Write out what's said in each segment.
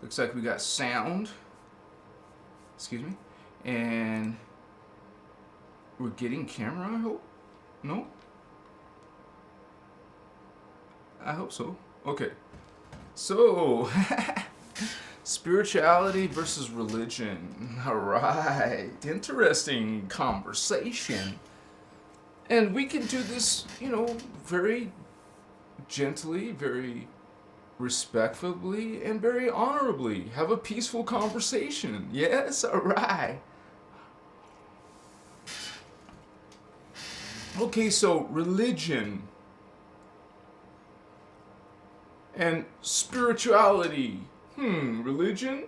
Looks like we got sound. Excuse me. And we're getting camera, I hope? No? I hope so. Okay. So, spirituality versus religion. Alright. Interesting conversation. And we can do this, very gently, very respectfully, and very honorably. Have a peaceful conversation. Yes? Alright. Okay, so religion and spirituality. Religion?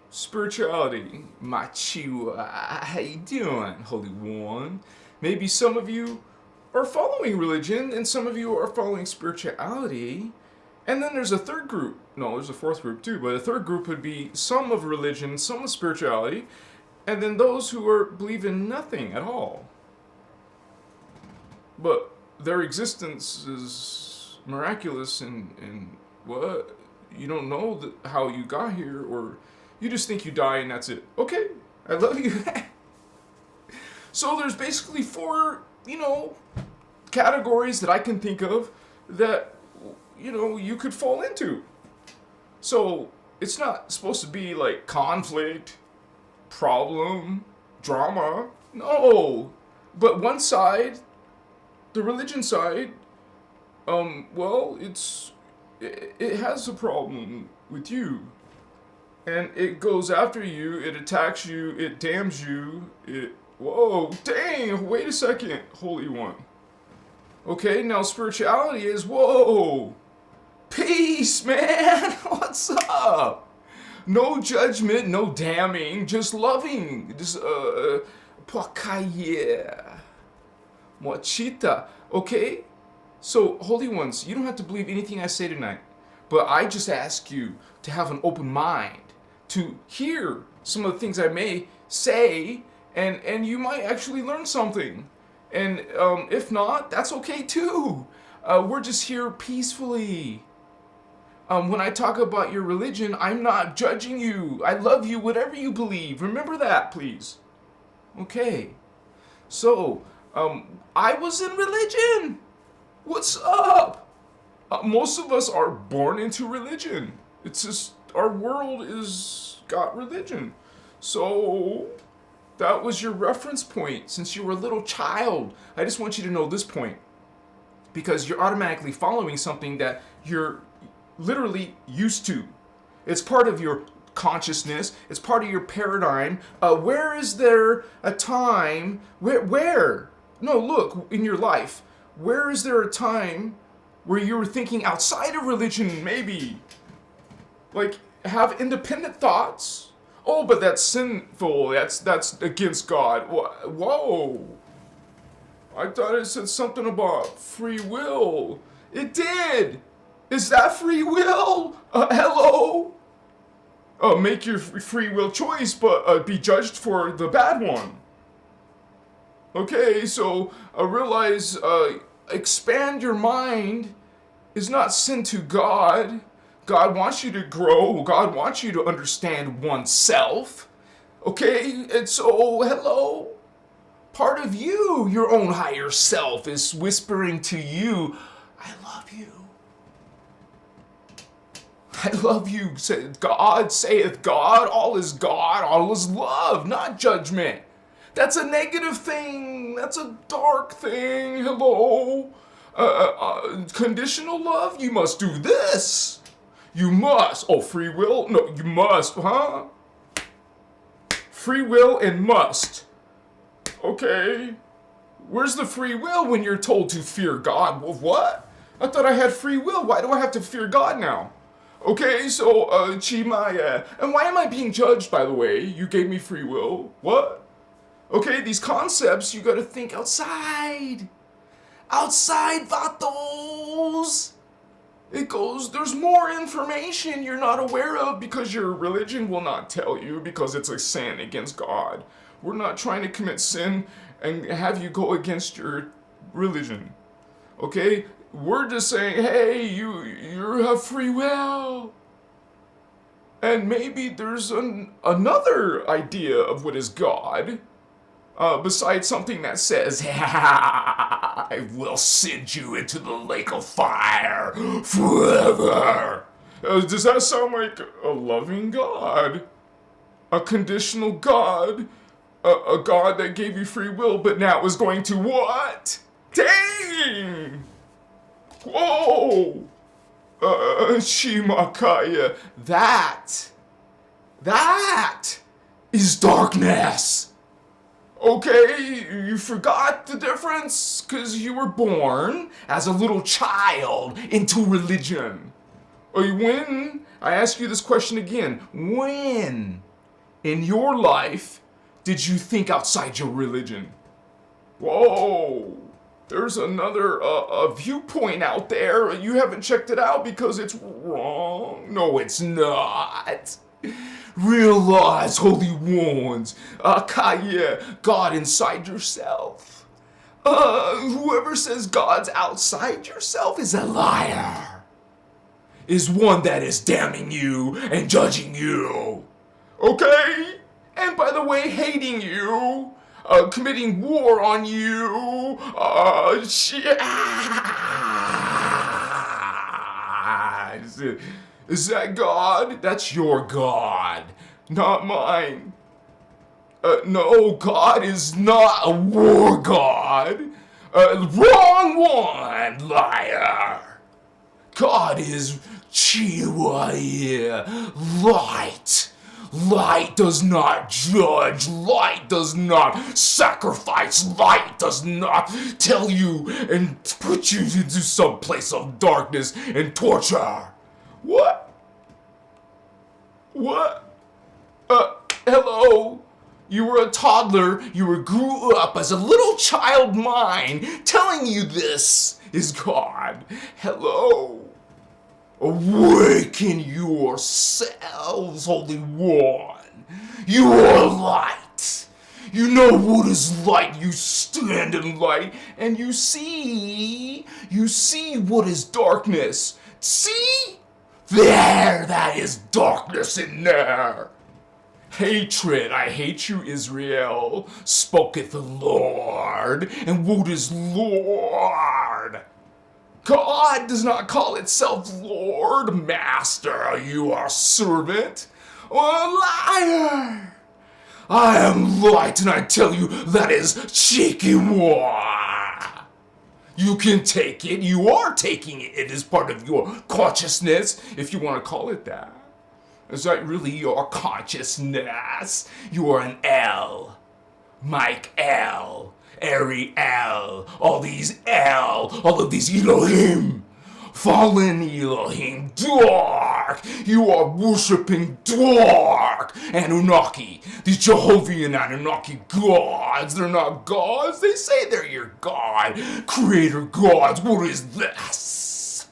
Spirituality. Machua. How you doing, HolyOne? Maybe some of you are following religion and some of you are following spirituality. And then there's a third group. No, there's a fourth group too, but a third group would be some of religion, some of spirituality, and then those who believe in nothing at all. But their existence is miraculous and what? You don't know how you got here, or you just think you die and that's it. Okay, I love you. So there's basically four, categories that I can think of that, you could fall into. So it's not supposed to be like conflict, problem, drama. No. But one side, the religion side, it has a problem with you. And it goes after you, it attacks you, it damns you, whoa, dang, wait a second, HolyOne. Okay, now spirituality is, whoa, peace, man, what's up? No judgment, no damning, just loving, just, Pwakaya, Mochita, okay? So, Holy Ones, you don't have to believe anything I say tonight, but I just ask you to have an open mind, to hear some of the things I may say, and you might actually learn something. And if not, that's okay too. We're just here peacefully. When I talk about your religion, I'm not judging you. I love you, whatever you believe. Remember that, please. Okay. So, I was in religion. What's up? Most of us are born into religion. It's just, our world is got religion. So, that was your reference point since you were a little child. I just want you to know this point, because you're automatically following something that you're literally used to. It's part of your consciousness. It's part of your paradigm. Where is there a time, where? No, look, in your life, where is there a time where you were thinking outside of religion, maybe? Like, have independent thoughts? Oh, but that's sinful. That's against God. Whoa. I thought it said something about free will. It did. Is that free will? Hello? Make your free will choice, but be judged for the bad one. Okay, so realize, expand your mind is not sin to God. God wants you to grow. God wants you to understand oneself. Okay, and so, hello? Part of you, your own higher self, is whispering to you, I love you. I love you, God saith God, all is love, not judgment. That's a negative thing, that's a dark thing, hello? Conditional love, you must do this. You must. Oh, free will? No, you must, huh? Free will and must. Okay. Where's the free will when you're told to fear God? Well, what? I thought I had free will. Why do I have to fear God now? Okay, so, Chimaya. And why am I being judged, by the way? You gave me free will. What? Okay, these concepts, you gotta think outside. Outside, vatos. It goes, there's more information you're not aware of because your religion will not tell you because it's a sin against God. We're not trying to commit sin and have you go against your religion. Okay? We're just saying, hey, you have free will. And maybe there's another idea of what is God, besides something that says, I will send you into the lake of fire forever. Does that sound like a loving God? A conditional God? A God that gave you free will, but now is going to what? Dang! Whoa! Shimakaya, that is darkness. Okay, you forgot the difference because you were born as a little child into religion. When, I ask you this question again, when in your life did you think outside your religion? Whoa! There's another viewpoint out there. You haven't checked it out because it's wrong. No, it's not. Realize, holy ones, Kaya, God inside yourself. Whoever says God's outside yourself is a liar. Is one that is damning you and judging you. Okay? And by the way, hating you. Committing war on you. Is that God? That's your God, not mine. No, God is not a war God. Wrong one, liar. God is Chihuahua, light. Light does not judge. Light does not sacrifice. Light does not tell you and put you into some place of darkness and torture. What? Hello? You were a toddler. You grew up as a little child mind telling you this is God. Hello? Awaken yourselves, Holy One. You are light. You know what is light. You stand in light and you see what is darkness. See? There, that is darkness in there. Hatred, I hate you, Israel, spoketh the Lord. And what is Lord? God does not call itself Lord, Master, you are servant, or liar. I am light, and I tell you that is cheeky war. You can take it, you are taking it, it is part of your consciousness, if you want to call it that. Is that really your consciousness? You are an L, Mike L. Ariel, all of these Elohim, fallen Elohim, dark, you are worshipping dark, Anunnaki, these Jehovian Anunnaki gods, they're not gods, they say they're your God, creator gods, what is this?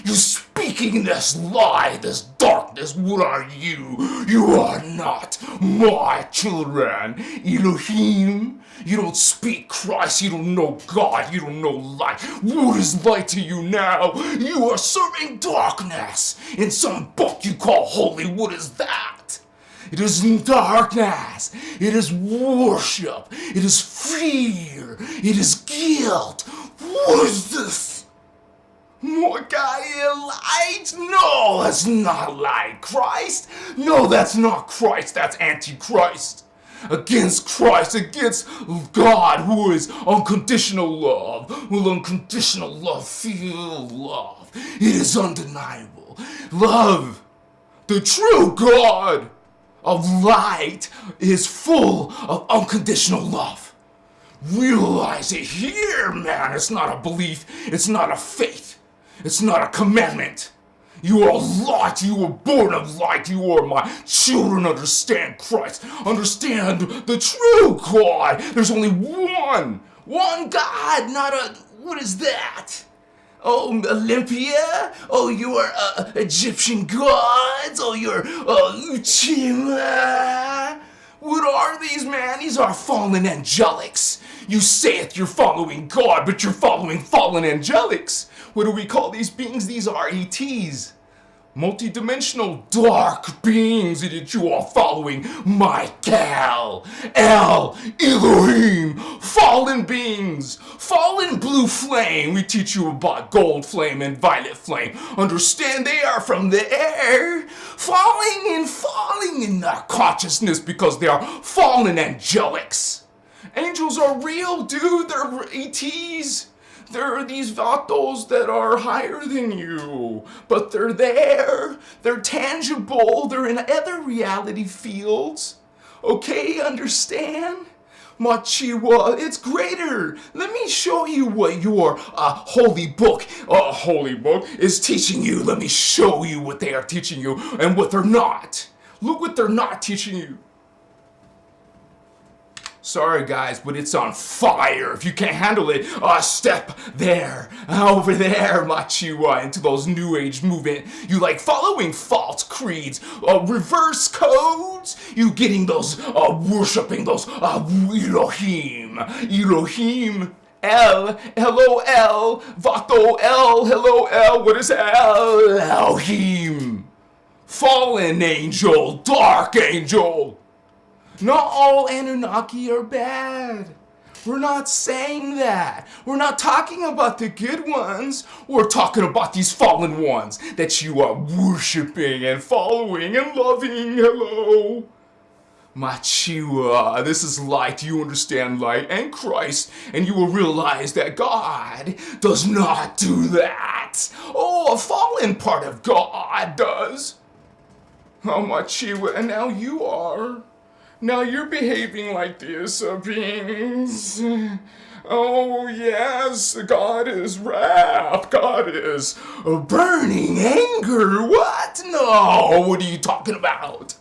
You speaking this lie, this darkness, what are you? You are not my children, Elohim. You don't speak Christ, you don't know God, you don't know light. What is light to you now? You are serving darkness in some book you call holy. What is that? It is darkness. It is worship. It is fear. It is guilt. What is this? More light? No, that's not light. Christ? No, that's not Christ. That's Antichrist. Against Christ, against God, who is unconditional love, will unconditional love feel love. It is undeniable. Love, the true God of light, is full of unconditional love. Realize it here, man. It's not a belief. It's not a faith. It's not a commandment. You are light, you were born of light, you are my children, understand Christ, understand the true God. There's only one God, not what is that? Oh, Olympia? Oh, your Egyptian gods? Oh, your Uchima? What are these, man? These are fallen angelics. You sayeth you're following God, but you're following fallen angelics. What do we call these beings? These are ETs. multi-dimensional dark beings that you are following. Michael, El, Elohim, fallen beings, fallen blue flame. We teach you about gold flame and violet flame. Understand they are from the air, falling in their consciousness because they are fallen angelics. Angels are real, dude. They're ETs. There are these vatos that are higher than you, but they're there. They're tangible. They're in other reality fields. Okay, understand? Machiwa, it's greater. Let me show you what your holy book is teaching you. Let me show you what they are teaching you and what they're not. Look what they're not teaching you. Sorry guys, but it's on fire. If you can't handle it, step there, over there, Machiwa, into those new age movement. You like following false creeds, reverse codes. You getting those, worshipping those, Elohim, El, L-O-L, Vato, L, hello, L, what is L? Elohim, fallen angel, dark angel. Not all Anunnaki are bad. We're not saying that. We're not talking about the good ones. We're talking about these fallen ones that you are worshiping and following and loving. Hello. Machiwa, this is light. You understand light and Christ, and you will realize that God does not do that. Oh, a fallen part of God does. Oh, Machiwa, and now you are. Now you're behaving like this, beings. Oh, yes, God is wrath. God is burning anger. What? No, what are you talking about?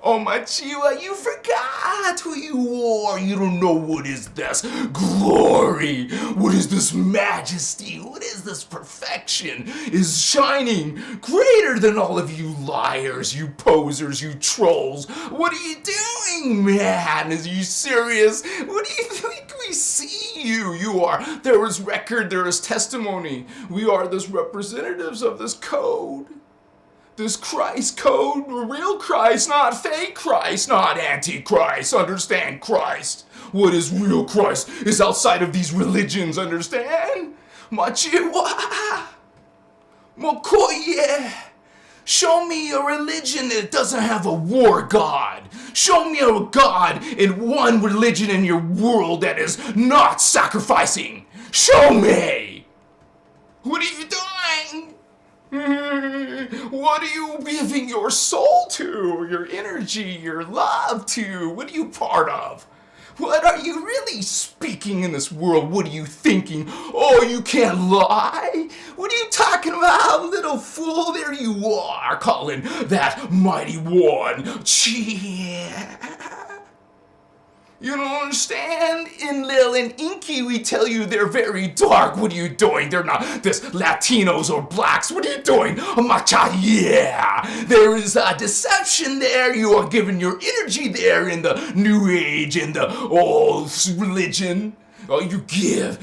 Oh, Machiwa, you forgot who you are. You don't know what is this glory. What is this majesty? What is this perfection? Is shining greater than all of you liars, you posers, you trolls. What are you doing, man? Are you serious? What do you think we see you? You are. There is record, there is testimony. We are the representatives of this code. This Christ code, real Christ, not fake Christ, not antichrist. Understand Christ. What is real Christ is outside of these religions, understand? Machiwa. Mokoye. Show me a religion that doesn't have a war god. Show me a god in one religion in your world that is not sacrificing. Show me. What are you doing? What are you giving your soul to, your energy, your love to? What are you part of? What are you really speaking in this world? What are you thinking? Oh, you can't lie? What are you talking about, little fool? There you are, calling that mighty one. You don't understand? In Lil and Inky, we tell you they're very dark. What are you doing? They're not this Latinos or blacks. What are you doing? Macha, yeah. There is a deception there. You are giving your energy there in the new age, in the old religion. Oh, you give.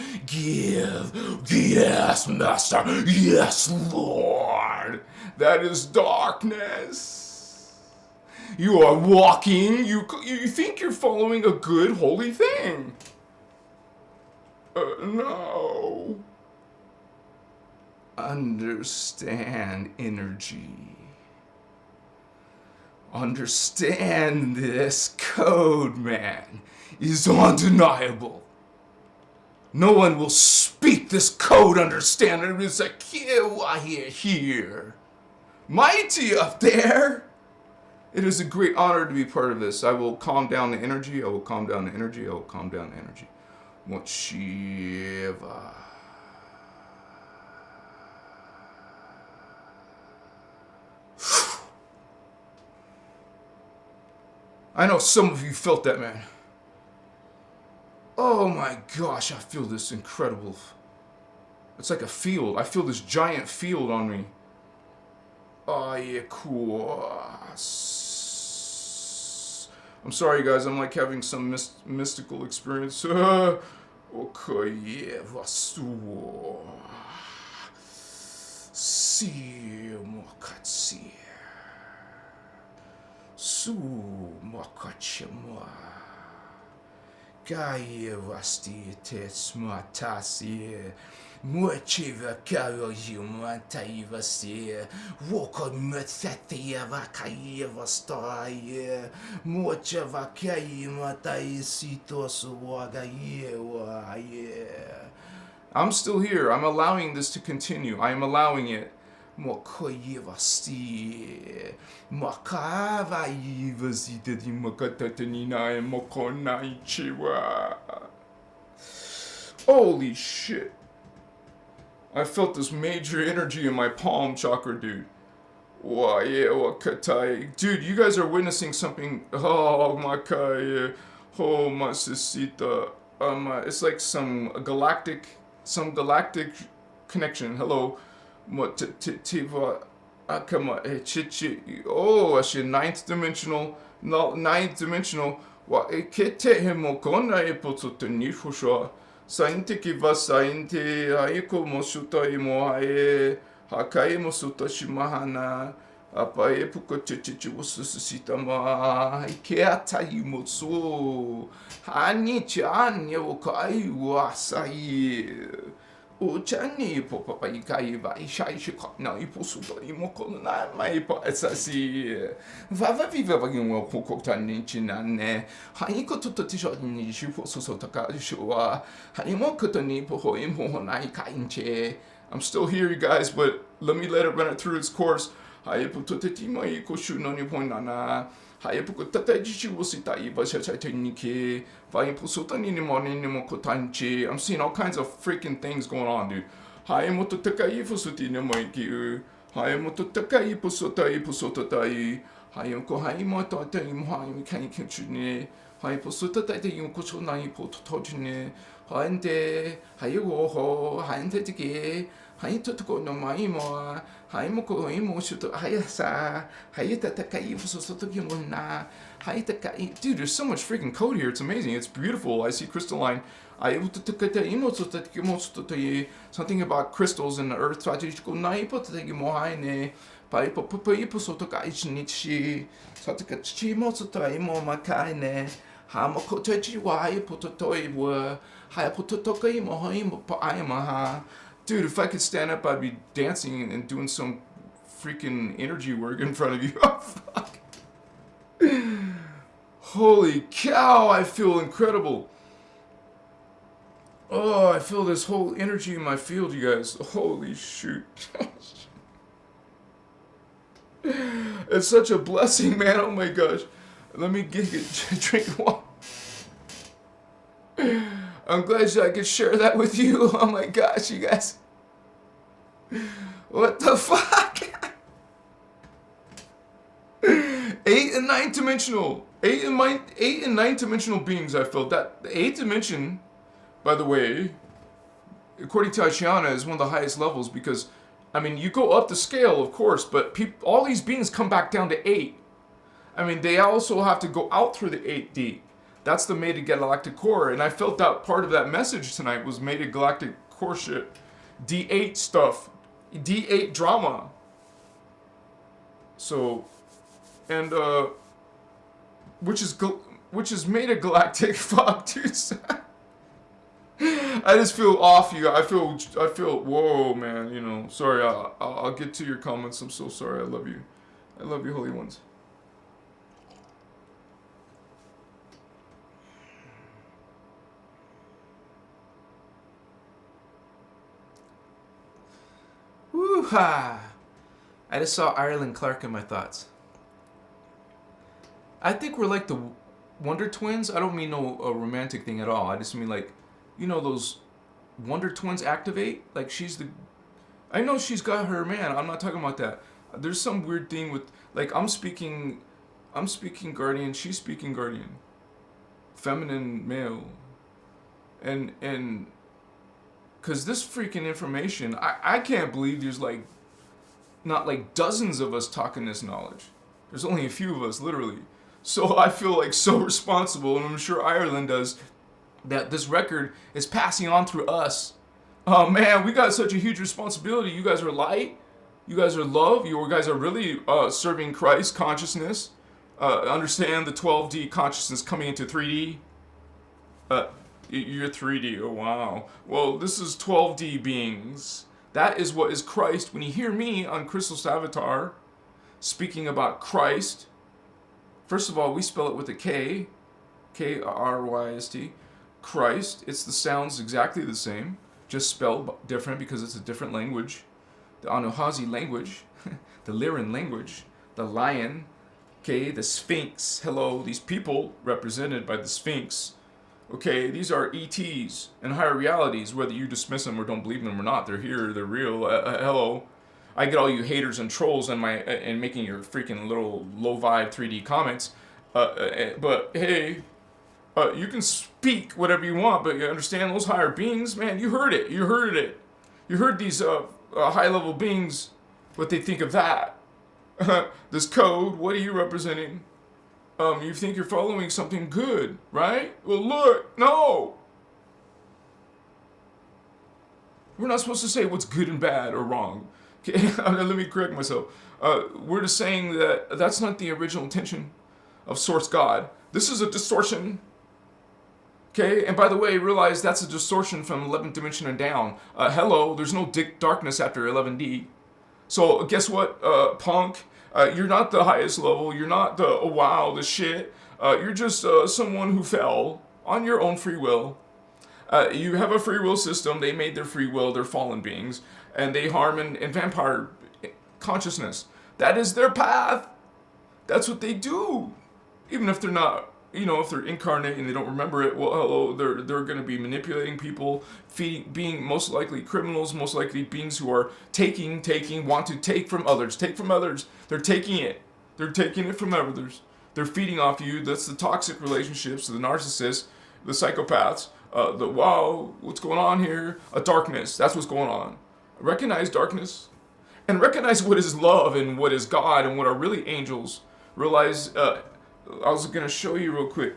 Yes, Master. Yes, Lord. That is darkness. You are walking, you think you're following a good, holy thing. No. Understand energy. Understand this code, man, is undeniable. No one will speak this code, understand it. It's like, here. Mighty up there. It is a great honor to be part of this. I will calm down the energy. I will calm down the energy. I will calm down the energy. Mochiva. I know some of you felt that, man. Oh my gosh, I feel this incredible. It's like a field. I feel this giant field on me. Oh yeah, cool. I'm sorry, guys. I'm like having some mystical experience. Okay, yeah, vastu. See you. mokatsi. Su mokachema. Gaia vasti te smatasi. Muchiva karojuma taivasi. Wokon methatia vakaiva vastai. Muchava kaima taisitos wagaiewa. I'm still here. I'm allowing this to continue. I am allowing it. Mokoyevasti. Makava yivasita di makatatanina and mokonaichiwa. Holy shit. I felt this major energy in my palm chakra, dude. Dude, you guys are witnessing something. Oh, my kaya. Oh, my sisita. It's like some galactic connection. Hello. Oh, I should ninth dimensional. Sainte ki va sainte aiko mosuta imo hae hakai mosuta shimahana apae puko chichichi wosusita ma ikeata imosu hani chanya wokai wasai uchani popapa ikai va ishai shikana iposuta imoko na mai pa esasi vava viva bagin kokota nichinane haiko tototisho ni shipo sosotaka shua hanimo ni poho imho nai kainche. I'm still here, you guys, but let it run it through its course. Hayapu totetima ikoshu no niponana. Hayapu tatajichi wositai bashachainike. Vayapu sotani nimoni nimokotanche. I'm seeing all kinds of freaking things going on, dude. Hayamoto takai fusuti nemoiki. Hayamoto takai pusotai pusotai. Hayamko haimoto taimhai kankichune. Hayapusotai yumkocho nai pototojune. Hande hayoho handetike. Haitotoko no maimo, haimoko imo shuto hayasa, hayatatakai fusotokimona, hayatakai. Dude, there's so much freaking code here. It's amazing. It's beautiful. I see crystalline. Something about crystals in the earth. Dude, if I could stand up, I'd be dancing and doing some freaking energy work in front of you. Oh, fuck. Holy cow, I feel incredible. Oh, I feel this whole energy in my field, you guys. Holy shoot. It's such a blessing, man. Oh my gosh. Let me drink water. I'm glad I could share that with you. Oh my gosh, you guys. What the fuck? 8 and 9 dimensional. 8 and 9 dimensional beings, I felt that. The 8th dimension, by the way, according to Ashiana, is one of the highest levels because, I mean, you go up the scale, of course, but all these beings come back down to 8. I mean, they also have to go out through the 8D. That's the mated galactic core, and I felt that part of that message tonight was mated galactic core shit. D8 stuff. D8 drama. So, and, which is mated galactic, fuck, dude. I just feel off, you guys. I feel, whoa, man, you know. Sorry, I'll get to your comments. I'm so sorry. I love you. I love you, holy ones. Woo-ha! I just saw Ireland Clark in my thoughts. I think we're like the Wonder Twins. I don't mean no romantic thing at all. I just mean like, you know, those Wonder Twins activate. Like I know she's got her man. I'm not talking about that. There's some weird thing with, like, I'm speaking guardian. She's speaking guardian. Feminine male. And because this freaking information, I can't believe there's like, not like dozens of us talking this knowledge. There's only a few of us, literally. So I feel like so responsible, and I'm sure Ireland does, that this record is passing on through us. Oh man, we got such a huge responsibility. You guys are light. You guys are love. You guys are really serving Christ consciousness. Understand the 12D consciousness coming into 3D. You're 3D. Oh, wow. Well, this is 12D beings. That is what is Christ. When you hear me on Christos Avatar speaking about Christ, first of all, we spell it with a K. K-R-Y-S-T. Christ. It's the sounds exactly the same, just spelled different because it's a different language. The Anuhazi language, the Lyran language, the lion, okay, the Sphinx. Hello, these people represented by the Sphinx. Okay, these are ETs and higher realities, whether you dismiss them or don't believe them or not. They're here, they're real. Hello. I get all you haters and trolls and making your freaking little low vibe 3D comments. But hey, you can speak whatever you want, but you understand those higher beings, man, you heard it. You heard it. You heard these high level beings, what they think of that. This code, what are you representing? You think you're following something good, right? Well, look, no. We're not supposed to say what's good and bad or wrong. Okay, let me correct myself. We're just saying that that's not the original intention of Source God. This is a distortion. Okay, and by the way, realize that's a distortion from 11th dimension and down. Hello, there's no darkness after 11D. So guess what, punk? You're not the highest level. You're not the, oh wow, the shit. You're just someone who fell on your own free will. You have a free will system. They made their free will. They're fallen beings. And they harm and vampire consciousness. That is their path. That's what they do. Even if they're not, if they're incarnate and they don't remember it, well, hello, they're going to be manipulating people, being most likely criminals, most likely beings who are want to take from others. They're taking it. They're taking it from others. They're feeding off you. That's the toxic relationships, the narcissists, the psychopaths, wow, what's going on here? A darkness. That's what's going on. Recognize darkness. And recognize what is love and what is God and what are really angels. Realize, I was going to show you real quick.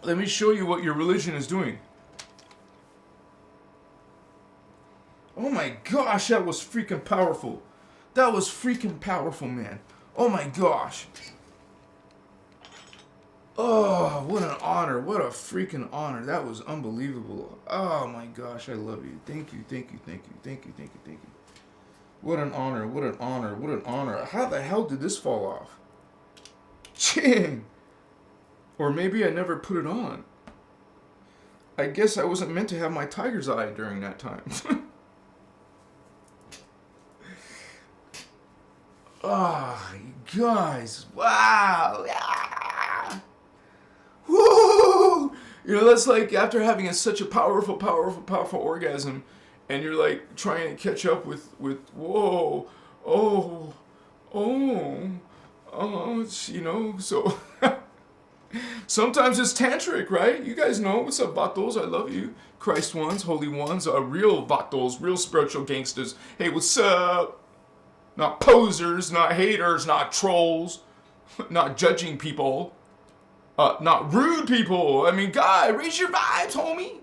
Let me show you what your religion is doing. Oh my gosh, that was freaking powerful. That was freaking powerful, man. Oh my gosh. Oh, what an honor. What a freaking honor. That was unbelievable. Oh my gosh, I love you. Thank you, thank you, thank you, thank you, thank you, thank you. What an honor, what an honor, what an honor. How the hell did this fall off? Ching! Or maybe I never put it on. I guess I wasn't meant to have my tiger's eye during that time. Oh, you guys. Wow. Yeah. Woo! That's like after having such a powerful orgasm, and you're like trying to catch up with whoa, so sometimes it's tantric, right? You guys know what's up, vatos? I love you, Christ ones, holy ones, real vatos, real spiritual gangsters. Hey, what's up? Not posers, not haters, not trolls, not judging people, not rude people. I mean, God, raise your vibes, homie.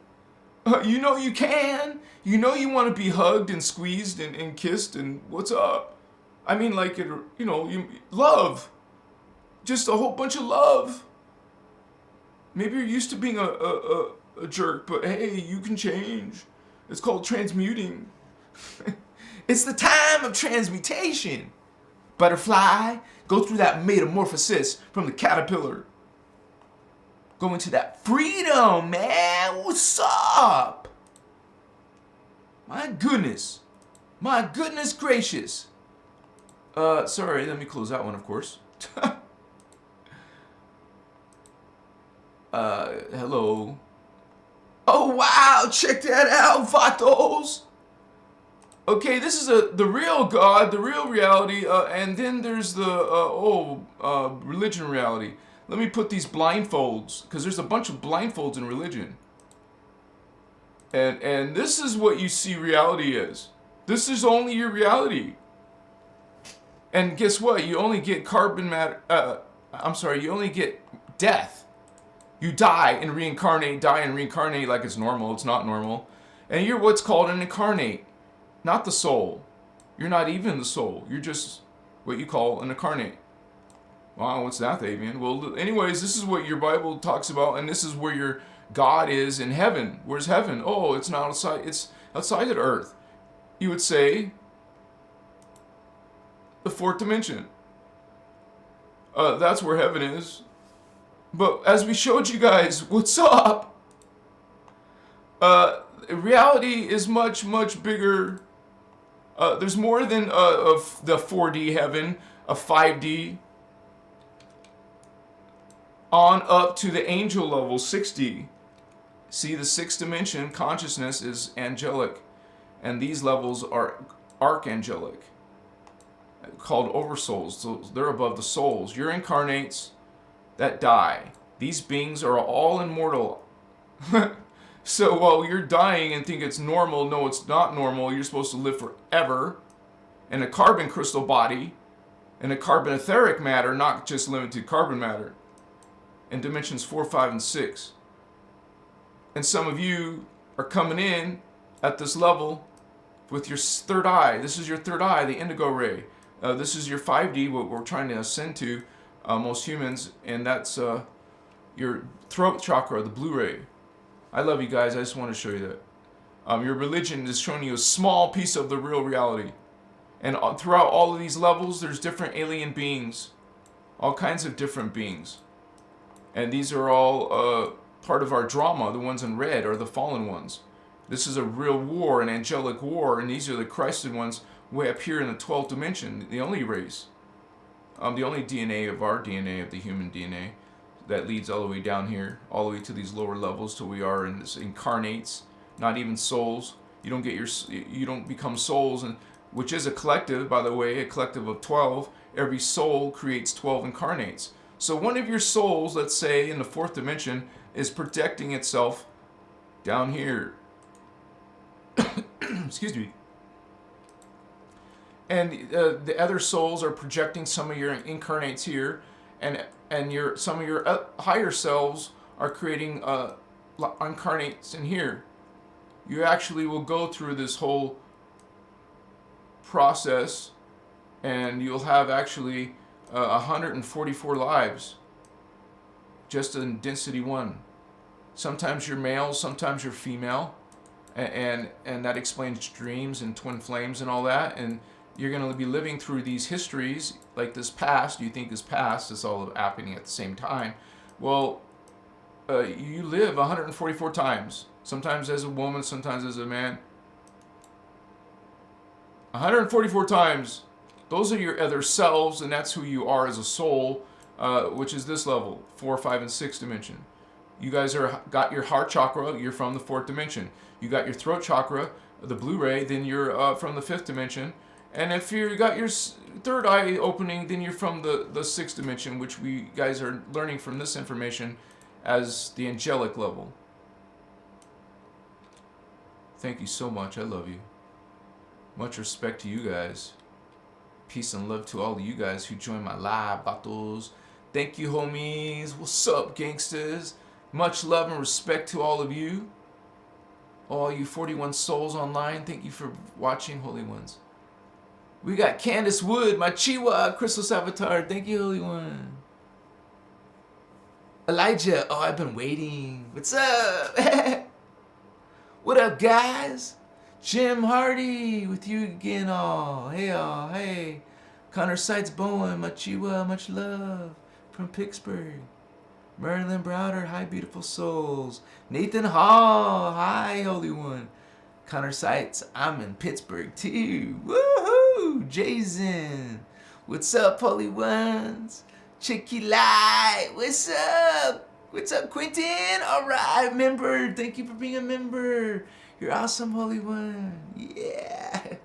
You know you can. You know you want to be hugged and squeezed and kissed and what's up? I mean, like, love. Just a whole bunch of love. Maybe you're used to being a jerk, but hey, you can change. It's called transmuting. It's the time of transmutation. Butterfly, go through that metamorphosis from the caterpillar. Go into that freedom, man. What's up? My goodness. My goodness gracious. Sorry, let me close that one, of course. Hello. Oh, wow. Check that out, vatos. Okay, this is the real God, the real reality, and then there's the religion reality. Let me put these blindfolds, because there's a bunch of blindfolds in religion. And this is what you see reality is. This is only your reality. And guess what? You only get you only get death. You die and reincarnate like it's normal. It's not normal. And you're what's called an incarnate, not the soul. You're not even the soul. You're just what you call an incarnate. Wow, what's that, Fabian? Well, anyways, this is what your Bible talks about, and this is where your God is in heaven. Where's heaven? Oh, it's not outside. It's outside of earth. You would say the fourth dimension. That's where heaven is. But as we showed you guys, what's up? Reality is much, much bigger. There's more than of the 4D heaven, a 5D, on up to the angel level, 6D. See, the sixth dimension consciousness is angelic, and these levels are archangelic, called oversouls. So they're above the souls. You're incarnates that die. These beings are all immortal. So while you're dying and think it's normal, no, it's not normal. You're supposed to live forever in a carbon crystal body, in a carbon etheric matter, not just limited to carbon matter, in dimensions 4, 5, and 6. And some of you are coming in at this level with your third eye. This is your third eye, the indigo ray. This is your 5D, what we're trying to ascend to, most humans, and that's your throat chakra, the blue ray. I love you guys. I just want to show you that. Your religion is showing you a small piece of the real reality. And throughout all of these levels, there's different alien beings. All kinds of different beings. And these are all part of our drama. The ones in red are the fallen ones. This is a real war, an angelic war, and these are the Christed ones way up here in the 12th dimension, the only race. The only DNA of our DNA, of the human DNA, that leads all the way down here, all the way to these lower levels till we are in this incarnates, not even souls. You don't become souls, and which is a collective, by the way, a collective of 12. Every soul creates 12 incarnates. So one of your souls, let's say in the 4th dimension, is projecting itself down here. Excuse me. And the other souls are projecting some of your incarnates here, and some of your higher selves are creating incarnates in here. You actually will go through this whole process, and you'll have actually 144 lives just in density 1. Sometimes you're male, sometimes you're female, and that explains dreams and twin flames and all that. And you're going to be living through these histories, like this past. You think is past, it's all happening at the same time. Well, you live 144 times, sometimes as a woman, sometimes as a man. 144 times. Those are your other selves, and that's who you are as a soul, which is this level, 4, 5, and 6 dimension. You guys got your heart chakra, you're from the 4th dimension. You got your throat chakra, the blue ray, then you're from the 5th dimension. And if you got your third eye opening, then you're from the 6th dimension, which we guys are learning from this information as the angelic level. Thank you so much. I love you. Much respect to you guys. Peace and love to all of you guys who join my live battles. Thank you, homies. What's up, gangsters? Much love and respect to all of you. All you 41 souls online, thank you for watching, Holy Ones. We got Candace Wood, my Chihuahua, Christos Avatar. Thank you, Holy One. Elijah, oh, I've been waiting. What's up? What up, guys? Jim Hardy with you again, all. Hey. Connor Sites Bowen, my Chihuahua, much love from Pittsburgh. Marilyn Browder, hi, beautiful souls. Nathan Hall, hi, Holy One. Connor Sites, I'm in Pittsburgh too. Woohoo! Jason, what's up, Holy Ones? Chicky Light, what's up? What's up, Quentin? All right, member. Thank you for being a member. You're awesome, Holy One. Yeah.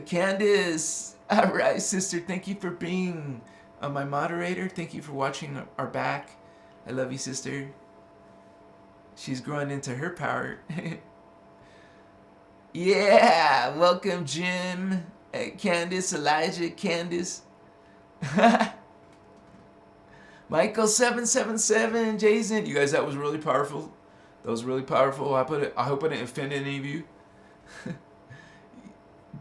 Candace, all right, sister. Thank you for being my moderator. Thank you for watching our back. I love you, sister. She's growing into her power. Yeah, welcome, Jim, Candace, Elijah, Candace. Michael 777, Jason. You guys, that was really powerful. That was really powerful. I hope I didn't offend any of you.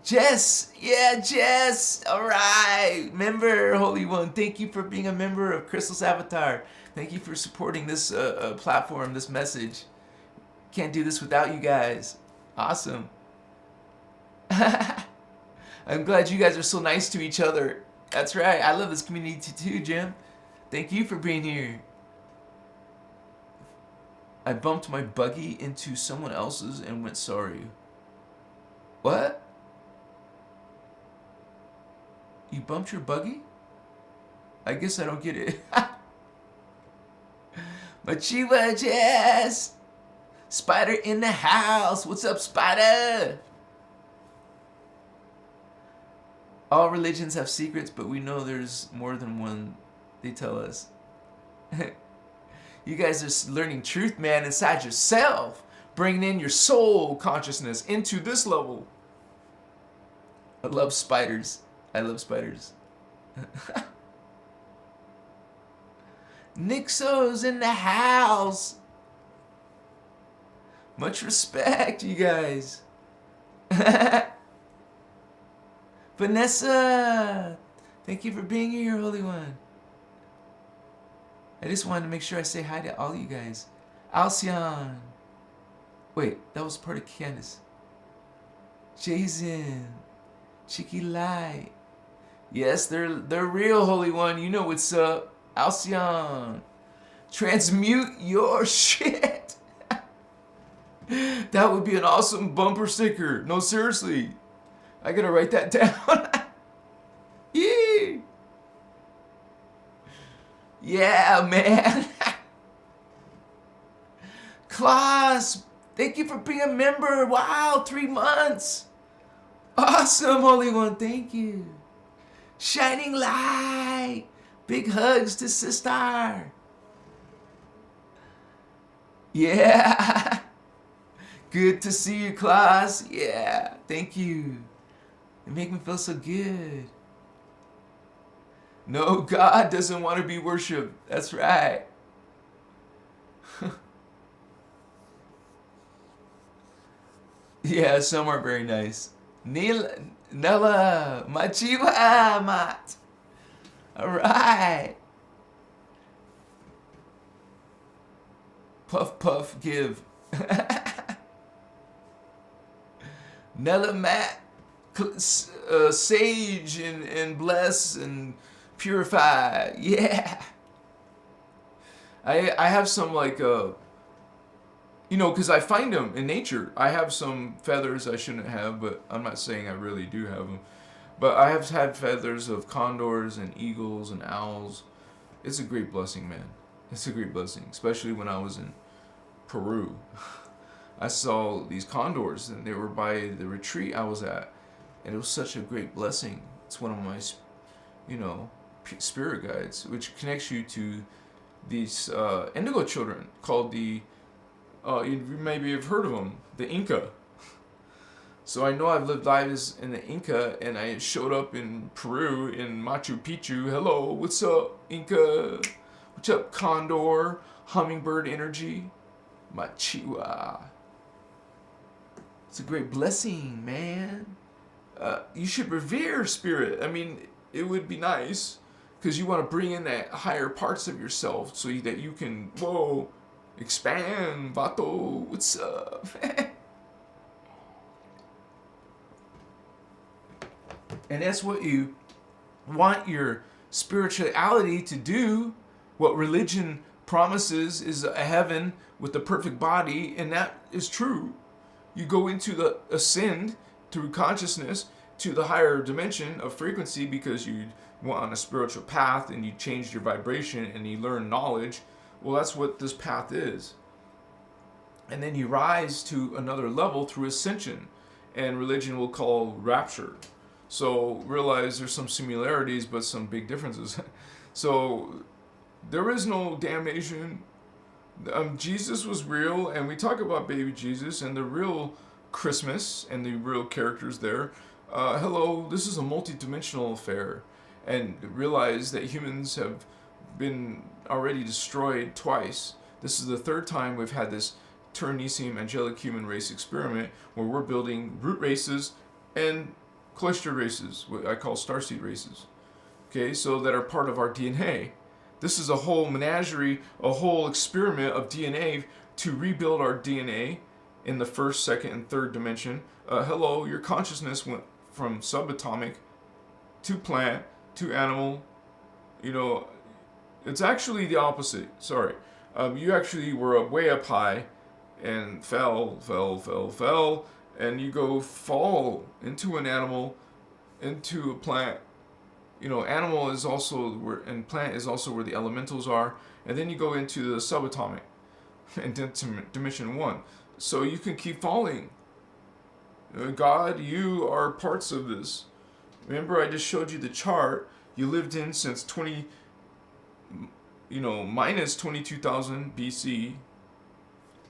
Jess, yeah, Jess. All right, member, HolyOne. Thank you for being a member of Crystal's Avatar. Thank you for supporting this platform, this message. Can't do this without you guys. Awesome. I'm glad you guys are so nice to each other. That's right. I love this community too, Jim. Thank you for being here. I bumped my buggy into someone else's and went sorry. What? You bumped your buggy? I guess I don't get it. Machiwa Jess! Spider in the house. What's up, Spider? All religions have secrets, but we know there's more than one, they tell us. You guys are learning truth, man, inside yourself. Bringing in your soul consciousness into this level. I love spiders. I love spiders. Nixo's in the house. Much respect, you guys. Vanessa, thank you for being here, HolyOne. I just wanted to make sure I say hi to all you guys. Alcyon. Wait, that was part of Candace. Jason. Cheeky Light. Yes, they're real, HolyOne. You know what's up. Alcyon. Transmute your shit. That would be an awesome bumper sticker. No, seriously. I gotta write that down. Yee. Yeah, man. Klaus, thank you for being a member. Wow, 3 months. Awesome, HolyOne. Thank you. Shining light. Big hugs to sister. Yeah. Good to see you, Klaus. Yeah, thank you. You make me feel so good. No, God doesn't want to be worshipped. That's right. Yeah, some are very nice. Nella, Machiwa, Mat. All right. Puff, puff, give. Nella, Matt, sage and bless and purify. Yeah. I have some like you know, because I find them in nature. I have some feathers I shouldn't have, but I'm not saying I really do have them. But I have had feathers of condors and eagles and owls. It's a great blessing, man. It's a great blessing, especially when I was in Peru. I saw these condors, and they were by the retreat I was at, and it was such a great blessing. It's one of my, you know, spirit guides, which connects you to these indigo children called the, you maybe have heard of them, the Inca. So I know I've lived lives in the Inca, and I showed up in Peru, in Machu Picchu. Hello, what's up, Inca? What's up, Condor? Hummingbird energy? Machiwa. It's a great blessing, man. You should revere spirit. I mean, it would be nice, because you want to bring in that higher parts of yourself so that you can, whoa, expand, vato, what's up? And that's what you want your spirituality to do. What religion promises is a heaven with the perfect body, and that is true. You go into the ascend through consciousness to the higher dimension of frequency because you went on a spiritual path and you changed your vibration and you learn knowledge. Well, that's what this path is. And then you rise to another level through ascension, and religion will call rapture. So realize there's some similarities, but some big differences. So there is no damnation. Jesus was real, and we talk about baby Jesus and the real Christmas and the real characters there. Hello, this is a multi-dimensional affair, and realize that humans have been already destroyed twice. This is the third time we've had this Ternesium Angelic human race experiment, where we're building root races and cloistered races, what I call starseed races. Okay, so that are part of our DNA. This is a whole menagerie, a whole experiment of DNA to rebuild our DNA in the first, second, and third dimension. Hello, your consciousness went from subatomic to plant to animal. You know, it's actually the opposite. Sorry. You actually were way up high and fell, and you go fall into an animal, into a plant. You know, animal is also where, and plant is also where the elementals are, and then you go into the subatomic, and then to dimension 1. So you can keep falling. God, you are parts of this. Remember, I just showed you the chart you lived in since minus 22,000 BC.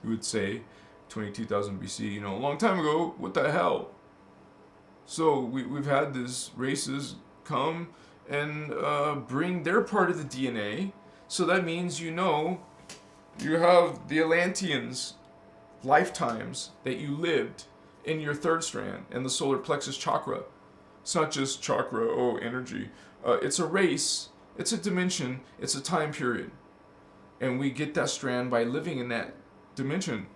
You would say 22,000 BC, a long time ago. What the hell? So we've had these races come and bring their part of the DNA. So that means you have the Atlanteans' lifetimes that you lived in your third strand and the solar plexus chakra. It's not just chakra, energy. It's a race, it's a dimension, it's a time period. And we get that strand by living in that dimension.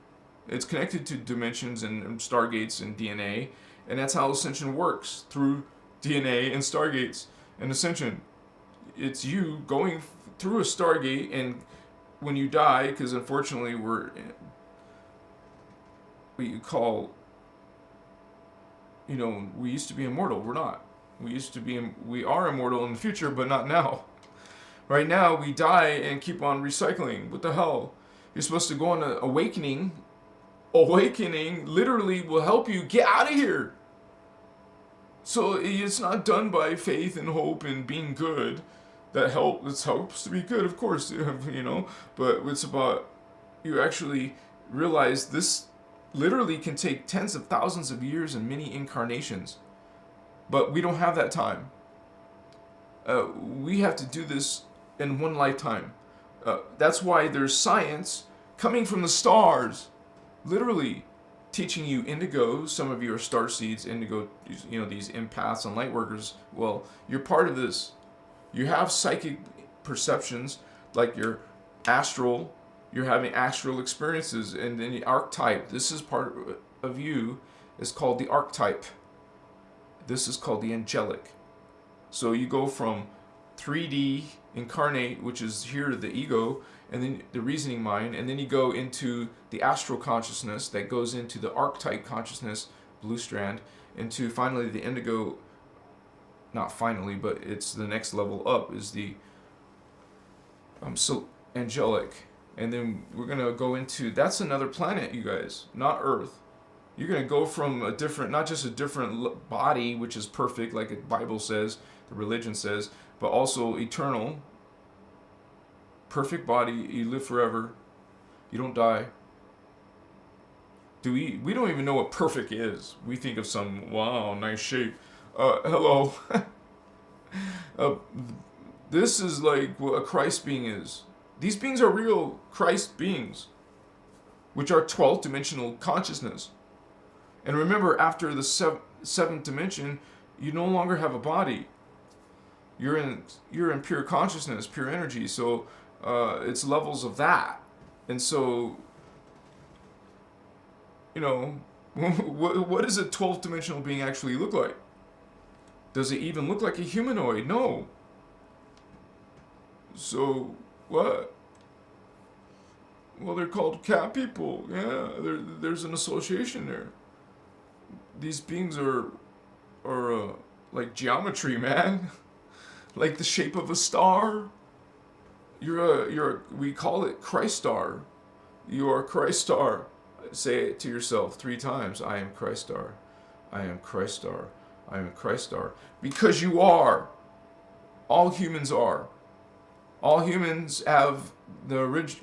It's connected to dimensions and stargates and DNA. And that's how ascension works, through DNA and stargates and ascension. It's you going through a stargate, and when you die, because unfortunately we're what you call, we used to be immortal. We're not. We are immortal in the future, but not now. Right now, we die and keep on recycling. What the hell? You're supposed to go on an awakening. Awakening literally will help you get out of here. So it's not done by faith and hope and being good. It helps to be good, of course, but it's about you actually realize this literally can take tens of thousands of years and many incarnations. But we don't have that time. We have to do this in one lifetime. That's why there's science coming from the stars, literally teaching you indigo. Some of you are star seeds, indigo, these empaths and light workers. Well, you're part of this. You have psychic perceptions, like your astral. You're having astral experiences, and then the archetype. This is part of you. Is called the archetype. This is called the angelic. So you go from 3D incarnate, which is here the ego, and then the reasoning mind, and then you go into the astral consciousness that goes into the archetype consciousness, blue strand, into finally the indigo. Not finally, but it's the next level up is the angelic. And then we're going to go into, that's another planet, you guys, not Earth. You're going to go from a different, not just a different body, which is perfect, like the Bible says, the religion says, but also eternal. Perfect body, you live forever. You don't die. We don't even know what perfect is. We think of some, wow, nice shape. Hello. This is like what a Christ being is. These beings are real Christ beings, which are 12th dimensional consciousness. And remember, after the seventh dimension, you no longer have a body. You're in pure consciousness, pure energy. So it's levels of that. And so, what does a 12th dimensional being actually look like? Does it even look like a humanoid? No. So what? Well, they're called cat people. Yeah, there's an association there. These beings are like geometry, man. Like the shape of a star. We call it Christ star. You are Christ star. Say it to yourself 3 times. I am Christ star. I am Christ star. I am Christ star. Because you are. All humans are. All humans have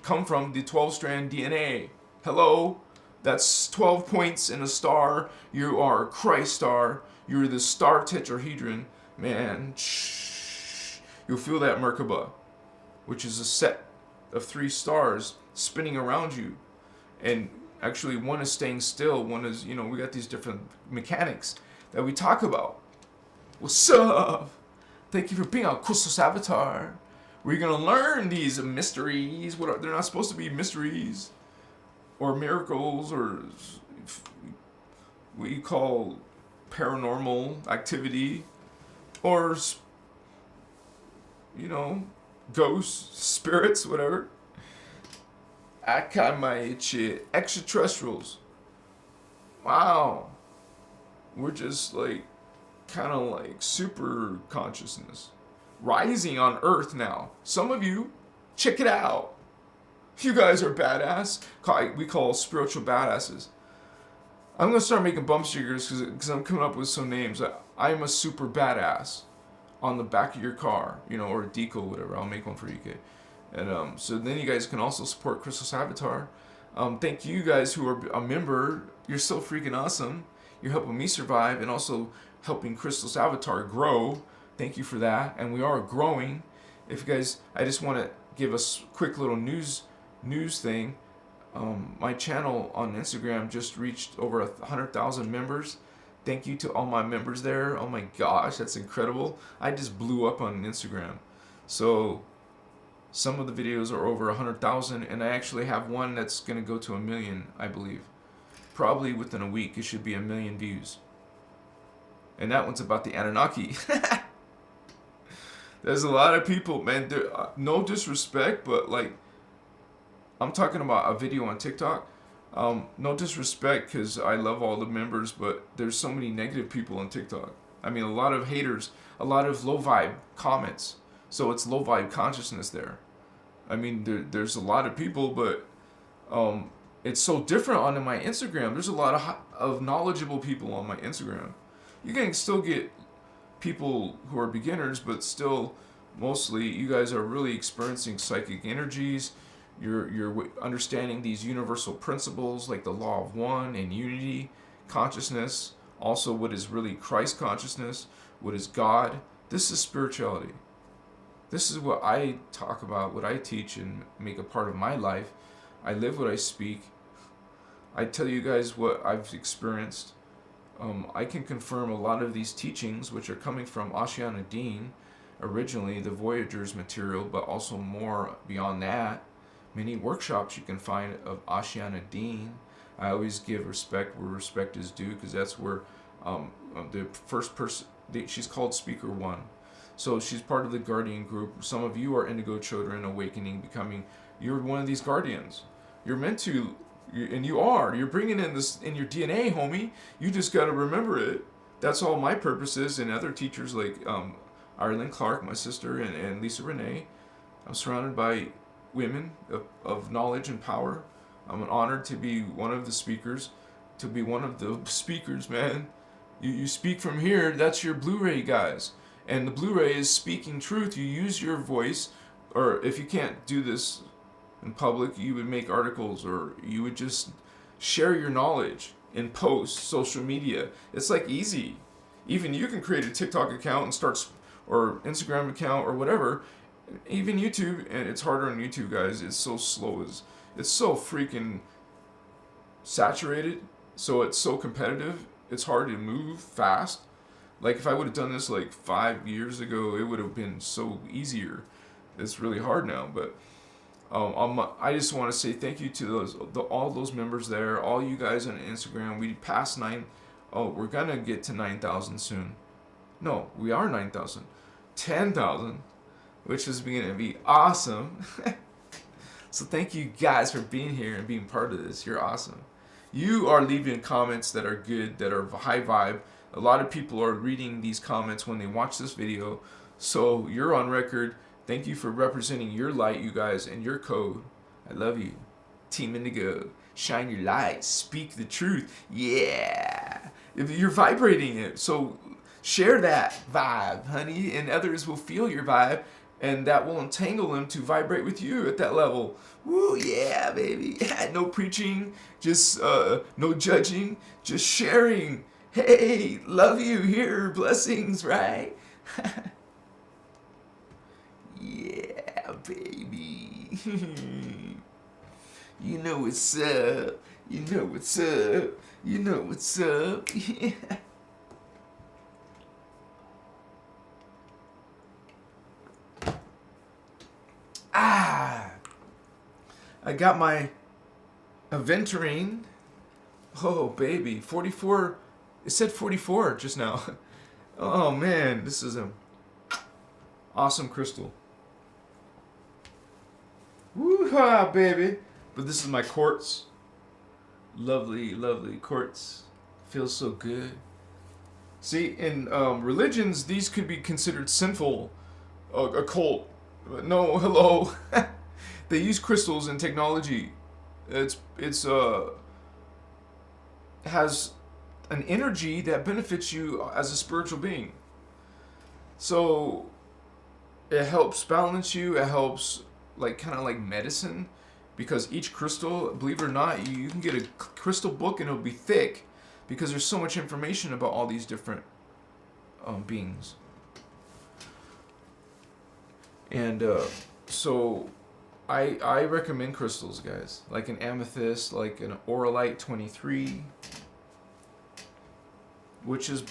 come from the 12-strand DNA. Hello? That's 12 points in a star. You are Christ star. You're the star tetrahedron. Man, you'll feel that Merkaba, which is a set of 3 stars spinning around you. And Actually, one is staying still. One is, you know, we got these different mechanics that we talk about. What's up? Thank you for being on Christos Avatar. We're going to learn these mysteries. They're not supposed to be mysteries or miracles or what you call paranormal activity or, you know, ghosts, spirits, whatever. Akamaichi, extraterrestrials. Wow. We're just like, kind of like super consciousness. Rising on Earth now. Some of you, check it out. You guys are badass. We call spiritual badasses. I'm going to start making bump stickers because I'm coming up with some names. I'm a super badass on the back of your car, you know, or a decal, whatever. I'll make one for you, kid. And so then you guys can also support Christos Avatar. Thank you guys who are a member. You're so freaking awesome. You're helping me survive and also helping Christos Avatar grow. Thank you for that. And we are growing. If you guys, I just want to give a quick little news thing. My channel on Instagram just reached over 100,000 members. Thank you to all my members there. Oh my gosh, that's incredible. I just blew up on Instagram. So some of the videos are over 100,000, and I actually have one that's going to go to 1 million, I believe. Probably within a week, it should be 1 million views. And that one's about the Anunnaki. There's a lot of people, man. No disrespect, but like, I'm talking about a video on TikTok. No disrespect, because I love all the members, but there's so many negative people on TikTok. I mean, a lot of haters, a lot of low vibe comments. So it's low vibe consciousness there. I mean, there's a lot of people, but it's so different on my Instagram. There's a lot of knowledgeable people on my Instagram. You can still get people who are beginners, but still, mostly, you guys are really experiencing psychic energies. You're understanding these universal principles like the law of one and unity, consciousness, also what is really Christ consciousness, what is God. This is spirituality. This is what I talk about, what I teach and make a part of my life. I live what I speak. I tell you guys what I've experienced. I can confirm a lot of these teachings, which are coming from Ashiana Dean, originally the Voyagers material, but also more beyond that. Many workshops you can find of Ashiana Dean. I always give respect where respect is due, because that's where the first person, she's called Speaker One. So she's part of the Guardian group. Some of you are indigo children awakening, becoming, you're one of these guardians. You're meant to, and you're bringing in this in your DNA, homie. You just got to remember it. That's all my purpose is, and other teachers like Ireland Clark, my sister, and Lisa Renee. I'm surrounded by women of knowledge and power. I'm honored to be one of the speakers, man. You speak from here, that's your Blu-ray, guys. And the Blu-ray is speaking truth. You use your voice, or if you can't do this in public, you would make articles, or you would just share your knowledge in posts, social media. It's like easy. Even you can create a TikTok account and start, or Instagram account, or whatever. Even YouTube, and it's harder on YouTube, guys. It's so slow. It's so freaking saturated. So it's so competitive. It's hard to move fast. Like if I would have done this like 5 years ago, it would have been so easier. It's really hard now, but I just want to say thank you to all those members there, all you guys on Instagram. We passed 9. Oh, we're gonna get to 9,000 soon. No, we are 9,000, 10,000, which is going to be awesome. So thank you guys for being here and being part of this. You're awesome. You are leaving comments that are good, that are high vibe. A lot of people are reading these comments when they watch this video. So you're on record. Thank you for representing your light, you guys, and your code. I love you. Team Indigo. Shine your light. Speak the truth. Yeah. You're vibrating it. So share that vibe, honey, and others will feel your vibe, and that will entangle them to vibrate with you at that level. Woo, yeah, baby. No preaching, just no judging, just sharing. Hey, love you, here, blessings, right? Yeah, baby. You know what's up. You know what's up. You know what's up. Yeah. I got my aventurine. Oh, baby. 44. It said 44 just now. Oh, man. This is an awesome crystal. Woo-ha, baby. But this is my quartz. Lovely, lovely quartz. Feels so good. See, in religions, these could be considered sinful, occult. But no, hello. They use crystals and technology. It's has an energy that benefits you as a spiritual being. So it helps balance you. It helps kind of like medicine, because each crystal, believe it or not, you can get a crystal book and it'll be thick because there's so much information about all these different beings. And so I recommend crystals, guys, like an amethyst, like an Auralite 23, which is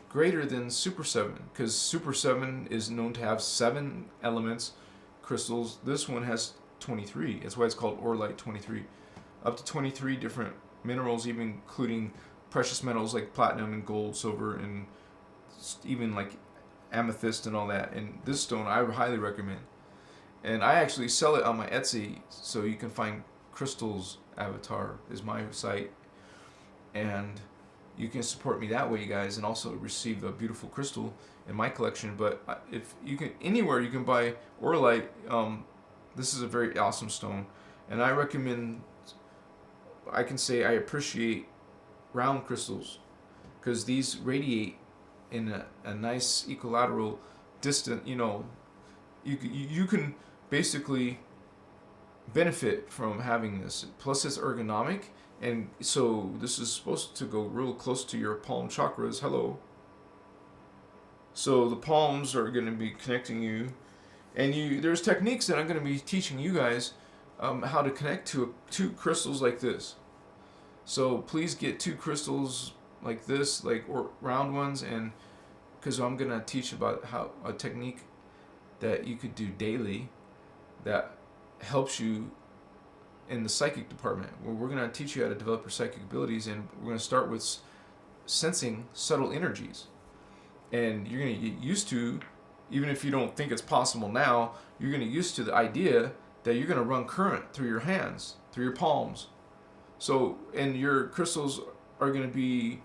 greater than Super 7, because Super 7 is known to have 7 elements crystals. This one has 23. That's why it's called Auralite 23. Up to 23 different minerals, even including precious metals like platinum and gold, silver, and even like amethyst and all that. And this stone I highly recommend. And I actually sell it on my Etsy, so you can find Crystals Avatar is my site. And you can support me that way, you guys, and also receive a beautiful crystal in my collection. But if you can, anywhere you can buy Auralite, this is a very awesome stone. And I recommend, I can say I appreciate round crystals, because these radiate in a nice equilateral distant, you can basically benefit from having this. Plus it's ergonomic, and so this is supposed to go real close to your palm chakras. Hello. So the palms are going to be connecting you, and there's techniques that I'm going to be teaching you guys how to connect to two crystals like this. So please get 2 crystals like this, or round ones, and because I'm going to teach about how a technique that you could do daily that helps you in the psychic department, where we're going to teach you how to develop your psychic abilities, and we're going to start with sensing subtle energies. And you're going to get used to, even if you don't think it's possible now, you're going to get used to the idea that you're going to run current through your hands, through your palms. So, and your crystals are going to be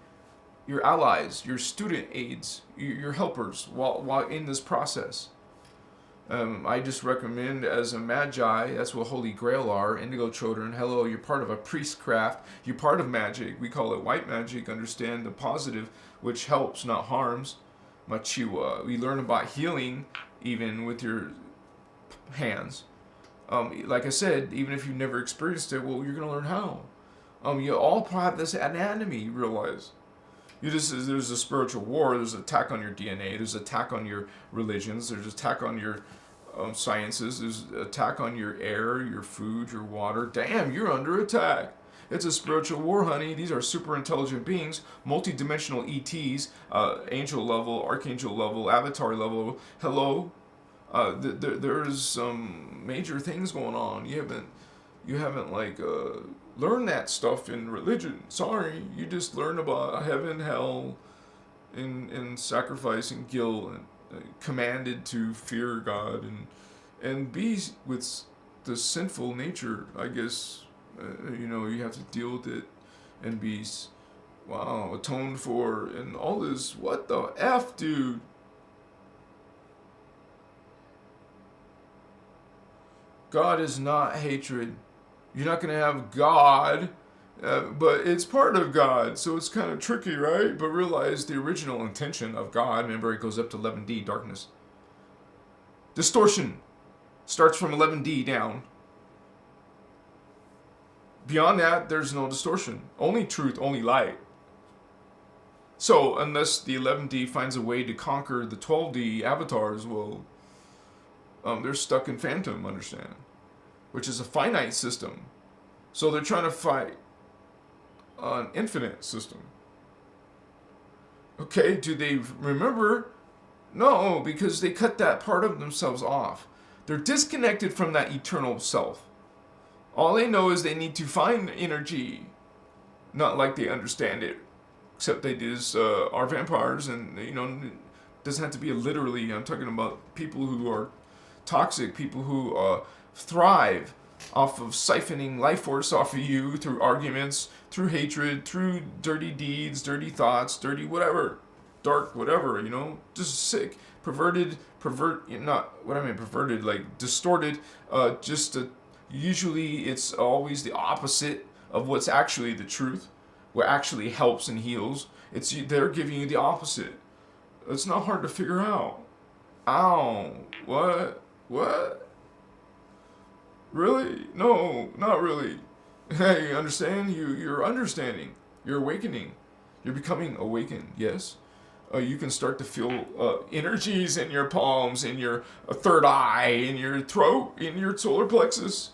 your allies, your student aids, your helpers while in this process. I just recommend, as a magi, that's what Holy Grail are, indigo children. Hello, you're part of a priestcraft. You're part of magic. We call it white magic. Understand the positive, which helps, not harms. Machiwa. We learn about healing even with your hands. Like I said, even if you've never experienced it, well, you're going to learn how. You all have this anatomy, you realize. There's a spiritual war. There's an attack on your DNA. There's an attack on your religions. There's an attack on your sciences. There's an attack on your air, your food, your water. Damn, you're under attack. It's a spiritual war, honey. These are super intelligent beings, multi-dimensional ETs, angel level, archangel level, avatar level. Hello. There's some major things going on. You haven't learned that stuff in religion. Sorry, you just learn about heaven, hell, and sacrifice and guilt, and commanded to fear God and be with the sinful nature. I guess you have to deal with it and be atoned for, and all this. What the F, dude? God is not hatred. You're not going to have God, but it's part of God, so it's kind of tricky, right? But realize the original intention of God, remember, it goes up to 11D, darkness. Distortion starts from 11D down. Beyond that, there's no distortion. Only truth, only light. So, unless the 11D finds a way to conquer the 12D avatars, well, they're stuck in Phantom, understand? Which is a finite system. So they're trying to fight an infinite system. Okay, do they remember? No, because they cut that part of themselves off. They're disconnected from that eternal self. All they know is they need to find energy. Not like they understand it. Except they just are vampires, and it doesn't have to be literally. I'm talking about people who are toxic, people who thrive off of siphoning life force off of you through arguments, through hatred, through dirty deeds, dirty thoughts, dirty whatever, dark whatever, just sick, perverted, like distorted, usually it's always the opposite of what's actually the truth, what actually helps and heals. They're giving you the opposite. It's not hard to figure out. Ow, what? Really? No, not really. Hey, you understand? You're understanding. You're awakening. You're becoming awakened, yes? You can start to feel energies in your palms, in your third eye, in your throat, in your solar plexus.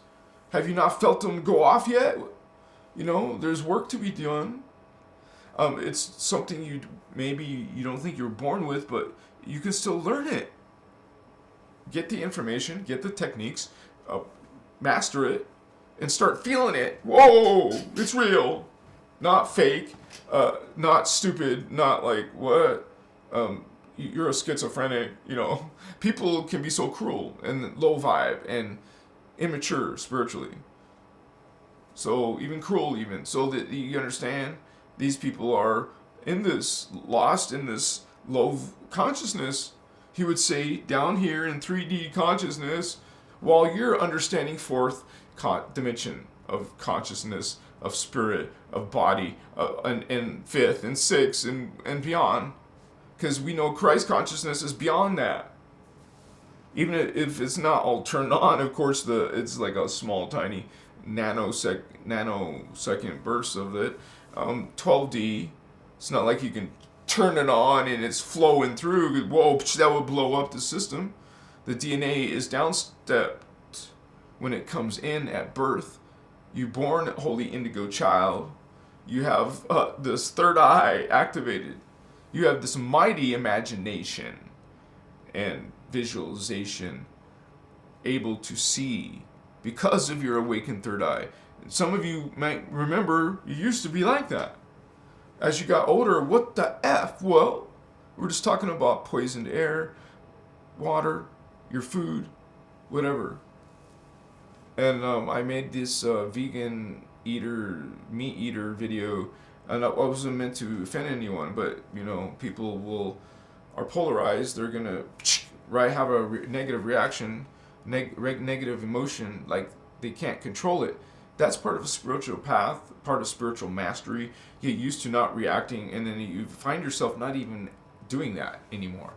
Have you not felt them go off yet? There's work to be done. It's something maybe you don't think you're born with, but you can still learn it. Get the information, get the techniques, master it, and start feeling it. Whoa, it's real, not fake, not stupid, not like what. You're a schizophrenic. People can be so cruel and low vibe and immature spiritually. So even cruel, so that you understand, these people are lost in this low consciousness. He would say down here in 3D consciousness, while you're understanding fourth dimension of consciousness, of spirit, of body, and fifth and sixth and beyond, because we know Christ consciousness is beyond that. Even if it's not all turned on, of course, it's like a small, tiny nanosecond burst of it. 12D. It's not like you can turn it on and it's flowing through. Whoa, that would blow up the system. The DNA is downstepped when it comes in at birth. You're born holy indigo child. You have this third eye activated. You have this mighty imagination and visualization, able to see because of your awakened third eye. Some of you might remember you used to be like that. As you got older, what the F? Well, we're just talking about poisoned air, water, your food, whatever. And I made this vegan meat eater video, and I wasn't meant to offend anyone, but people are polarized. They're gonna have a negative reaction, negative emotion, like they can't control it. That's part of a spiritual path, part of spiritual mastery. You get used to not reacting, and then you find yourself not even doing that anymore.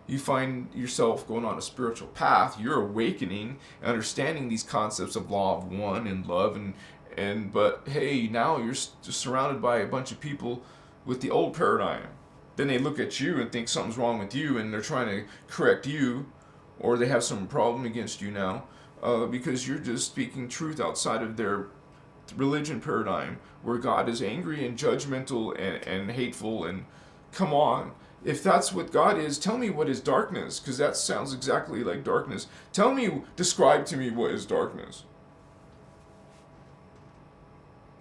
You find yourself going on a spiritual path. You're awakening and understanding these concepts of law of one and love, but hey, now you're surrounded by a bunch of people with the old paradigm. Then they look at you and think something's wrong with you, and they're trying to correct you, or they have some problem against you now. Because you're just speaking truth outside of their religion paradigm, where God is angry and judgmental and hateful. And come on, if that's what God is, tell me what is darkness, because that sounds exactly like darkness. Describe to me what is darkness.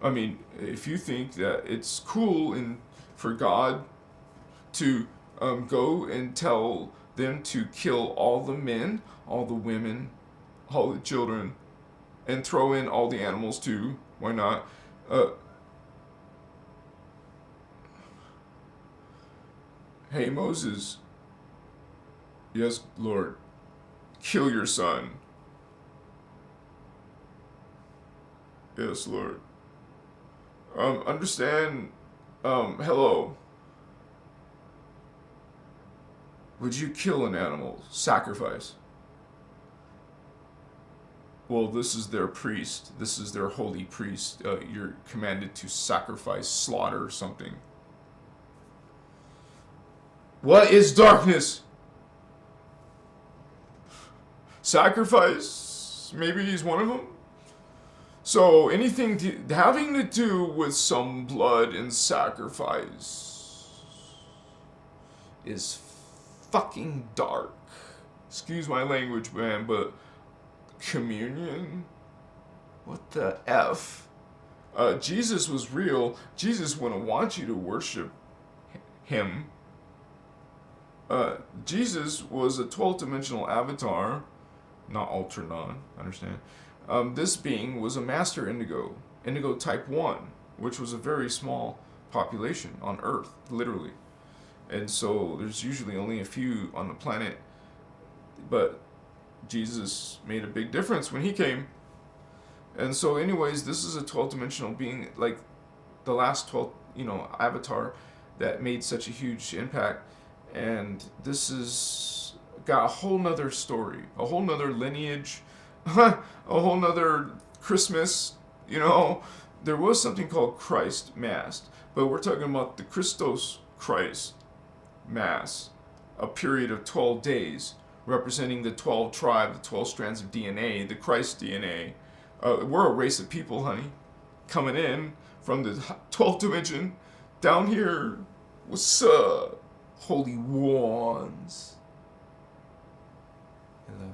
I mean, if you think that it's cool for God to go and tell them to kill all the men, all the women, all the children, and throw in all the animals too. Why not? Hey, Moses. Yes, Lord. Kill your son. Yes, Lord. Understand, hello. Would you kill an animal? Sacrifice? Well, this is their priest. This is their holy priest. You're commanded to sacrifice, slaughter something. What is darkness? Sacrifice? Maybe he's one of them? So anything having to do with some blood and sacrifice is fucking dark. Excuse my language, man, but communion? What the F? Jesus was real. Jesus wouldn't want you to worship him. Jesus was a 12th dimensional avatar, not Ultranon, understand? This being was a master indigo, indigo type 1, which was a very small population on Earth, literally. And so there's usually only a few on the planet, but Jesus made a big difference when he came. And so anyways, this is a 12th dimensional being, like the last 12th, avatar that made such a huge impact. And this is got a whole nother story, a whole nother lineage, a whole nother Christmas. There was something called Christ Mass, but we're talking about the Christos Christ Mass, a period of 12 days representing the 12 tribes, the 12 strands of DNA, the Christ DNA. We're a race of people, honey, coming in from the 12th dimension down here. What's up, holy ones? Hello.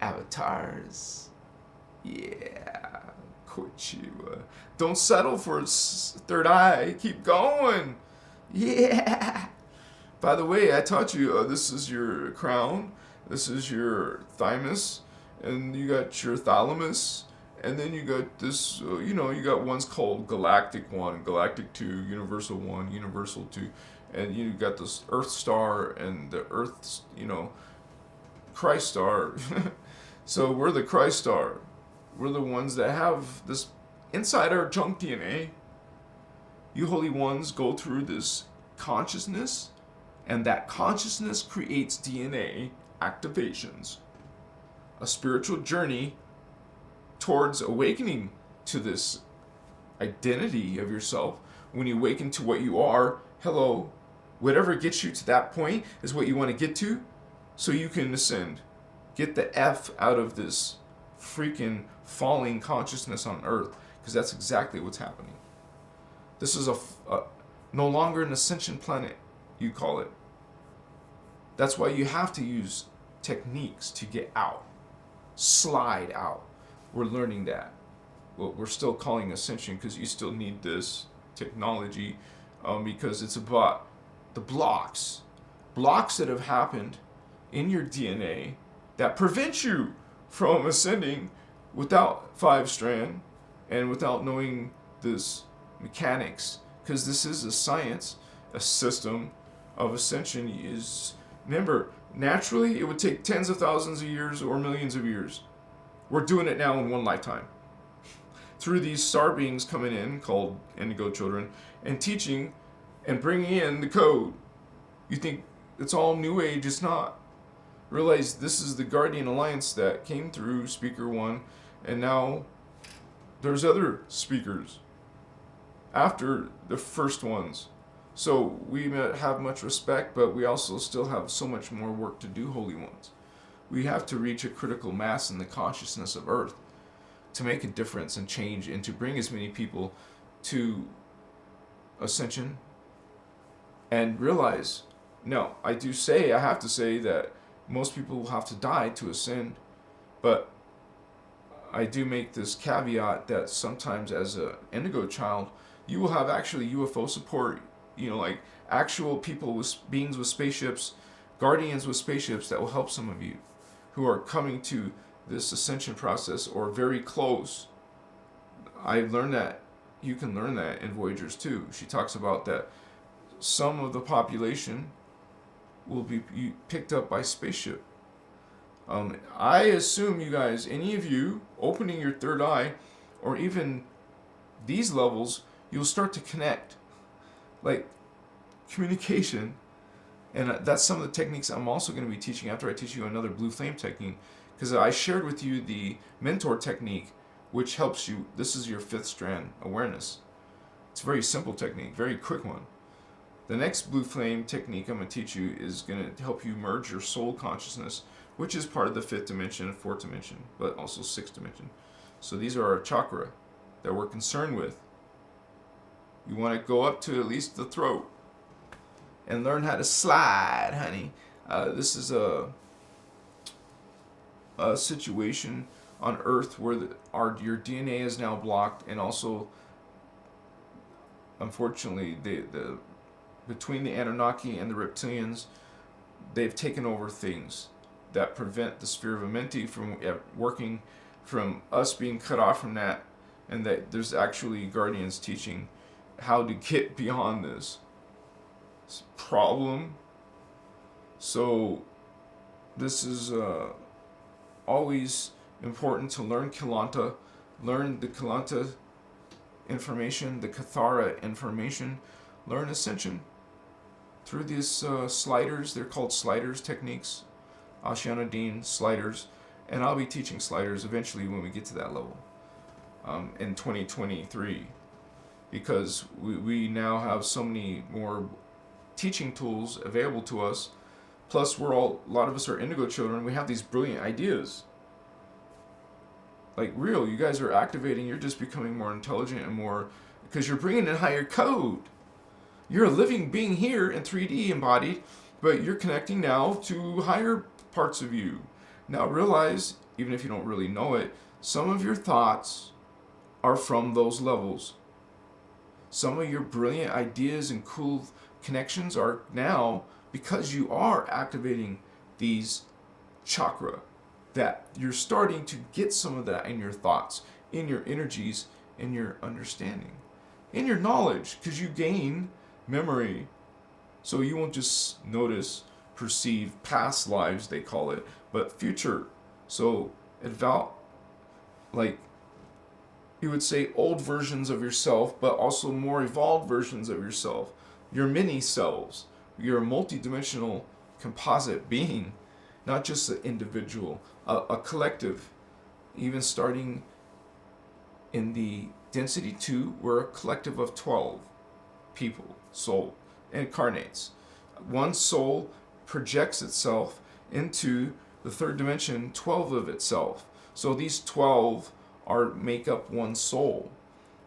Avatars. Yeah. Quit you. Don't settle for a third eye. Keep going. Yeah. By the way, I taught you, this is your crown, this is your thymus, and you got your thalamus, and then you got this, you got ones called Galactic 1, Galactic 2, Universal 1, Universal 2, and you got this Earth star and the Earth, Christ star. So we're the Christ star. We're the ones that have this inside our junk DNA. You holy ones go through this consciousness, and that consciousness creates DNA activations. A spiritual journey towards awakening to this identity of yourself. When you awaken to what you are, hello, whatever gets you to that point is what you want to get to, so you can ascend. Get the F out of this freaking falling consciousness on Earth, because that's exactly what's happening. This is no longer an ascension planet, you call it. That's why you have to use techniques to get out, slide out. We're learning that. Well, we're still calling ascension because you still need this technology, because it's about the blocks that have happened in your DNA that prevent you from ascending without 5 strand and without knowing this mechanics, because this is a science, a system of ascension. Remember, naturally it would take tens of thousands of years or millions of years. We're doing it now in one lifetime through these star beings coming in called indigo children and teaching and bringing in the code. You think it's all new age? It's not. Realize this is the Guardian Alliance that came through Speaker 1, and now there's other speakers after the first ones. So we have much respect, but we also still have so much more work to do, holy ones. We have to reach a critical mass in the consciousness of Earth to make a difference and change, and to bring as many people to ascension and realize, no, I have to say that most people will have to die to ascend, but I do make this caveat that sometimes as an indigo child, you will have actually UFO support, like actual people with beings with spaceships, guardians with spaceships that will help some of you who are coming to this ascension process or very close. I learned that you can learn that in Voyagers too. She talks about that some of the population will be picked up by spaceship. I assume you guys, any of you opening your third eye, or even these levels, you'll start to connect, like communication. And that's some of the techniques I'm also going to be teaching after I teach you another blue flame technique, because I shared with you the mentor technique, which helps you. This is your 5th strand awareness. It's a very simple technique, very quick one. The next blue flame technique I'm going to teach you is going to help you merge your soul consciousness which is part of the 5th dimension and 4th dimension, but also 6th dimension. So these are our chakra that we're concerned with. You want to go up to at least the throat and learn how to slide, honey. This is a situation on Earth where your DNA is now blocked, and also, unfortunately, the between the Anunnaki and the reptilians, they've taken over things that prevent the sphere of Amenti from working, from us being cut off from that, and that there's actually guardians teaching how to get beyond this problem. So this is always important to learn Kilanta, learn the Kilanta information, the Kathara information, learn Ascension through these sliders. They're called sliders techniques, Ashiana sliders, and I'll be teaching sliders eventually when we get to that level in 2023, because we now have so many more teaching tools available to us. Plus, a lot of us are indigo children. We have these brilliant ideas. Like, real, you guys are activating. You're just becoming more intelligent and more, because you're bringing in higher code. You're a living being here in 3D embodied, but you're connecting now to higher parts of you. Now realize, even if you don't really know it, some of your thoughts are from those levels. Some of your brilliant ideas and cool connections are now because you are activating these chakra, that you're starting to get some of that in your thoughts, in your energies, in your understanding, in your knowledge, because you gain memory. So you won't just notice, perceive past lives, they call it, but future. So like you would say, old versions of yourself, but also more evolved versions of yourself, your mini selves. You're a multi-dimensional composite being, not just an individual, a collective. Even starting in the density 2, we're a collective of 12 people, soul, incarnates. One soul projects itself into the 3rd dimension, 12 of itself. So these 12 make up one soul.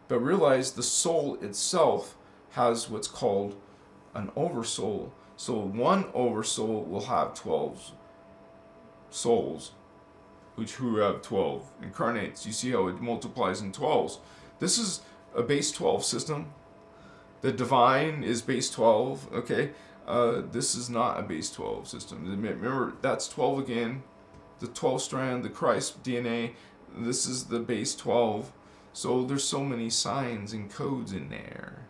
But realize the soul itself has what's called an oversoul. So one oversoul will have 12 souls, who have 12 incarnates. You see how it multiplies in 12s. This is a base 12 system. The divine is base 12, okay? This is not a base 12 system. Remember, that's 12 again. The 12 strand, the Christ DNA, this is the base 12. So there's so many signs and codes in there.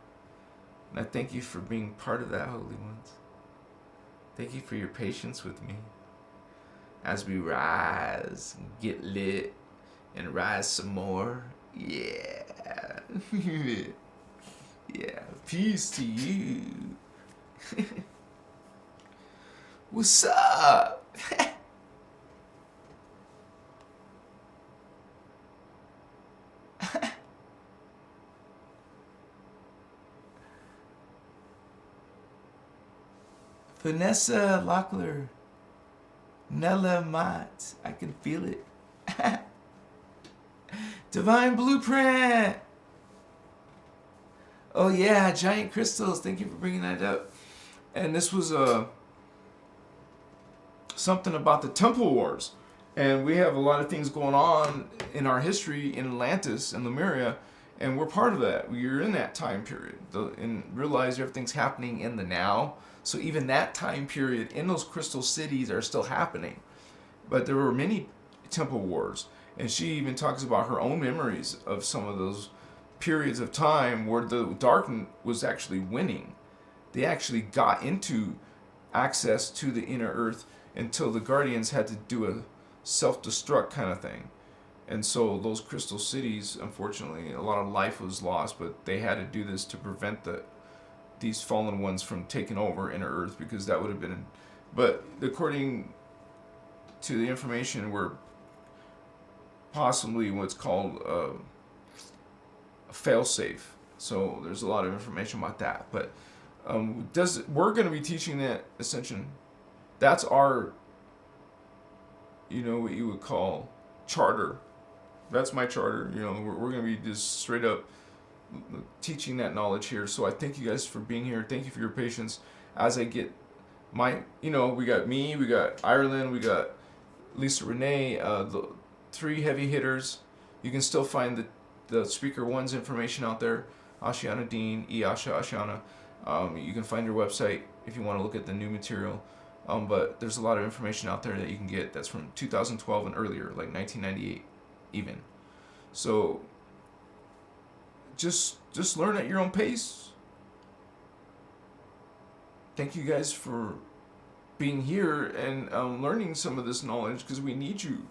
And I thank you for being part of that, Holy Ones. Thank you for your patience with me as we rise, and get lit, and rise some more. Yeah. Yeah. Peace to you. What's up? Vanessa Locklear, Nella Mott, I can feel it. Divine Blueprint. Oh yeah, giant crystals. Thank you for bringing that up. And this was something about the Temple Wars, and we have a lot of things going on in our history in Atlantis and Lemuria, and we're part of that. We're in that time period, and realize everything's happening in the now. So even that time period in those crystal cities are still happening. But there were many temple wars. And she even talks about her own memories of some of those periods of time where the dark was actually winning. They actually got into access to the inner earth until the guardians had to do a self-destruct kind of thing. And so those crystal cities, unfortunately, a lot of life was lost, but they had to do this to prevent these fallen ones from taking over inner earth, because that would have been, but according to the information, we're possibly what's called a fail-safe. So there's a lot of information about that, but we're going to be teaching that Ascension. That's our what you would call charter. That's my charter. We're going to be just straight up teaching that knowledge here. So I thank you guys for being here. Thank you for your patience as I get we got me, we got Ireland, we got Lisa Renee, the 3 heavy hitters. You can still find the speaker one's information out there. Ashiana Dean, Asha Ashiana. You can find your website if you want to look at the new material. But there's a lot of information out there that you can get that's from 2012 and earlier, like 1998 even. So just learn at your own pace. Thank you guys for being here and learning some of this knowledge, because we need you.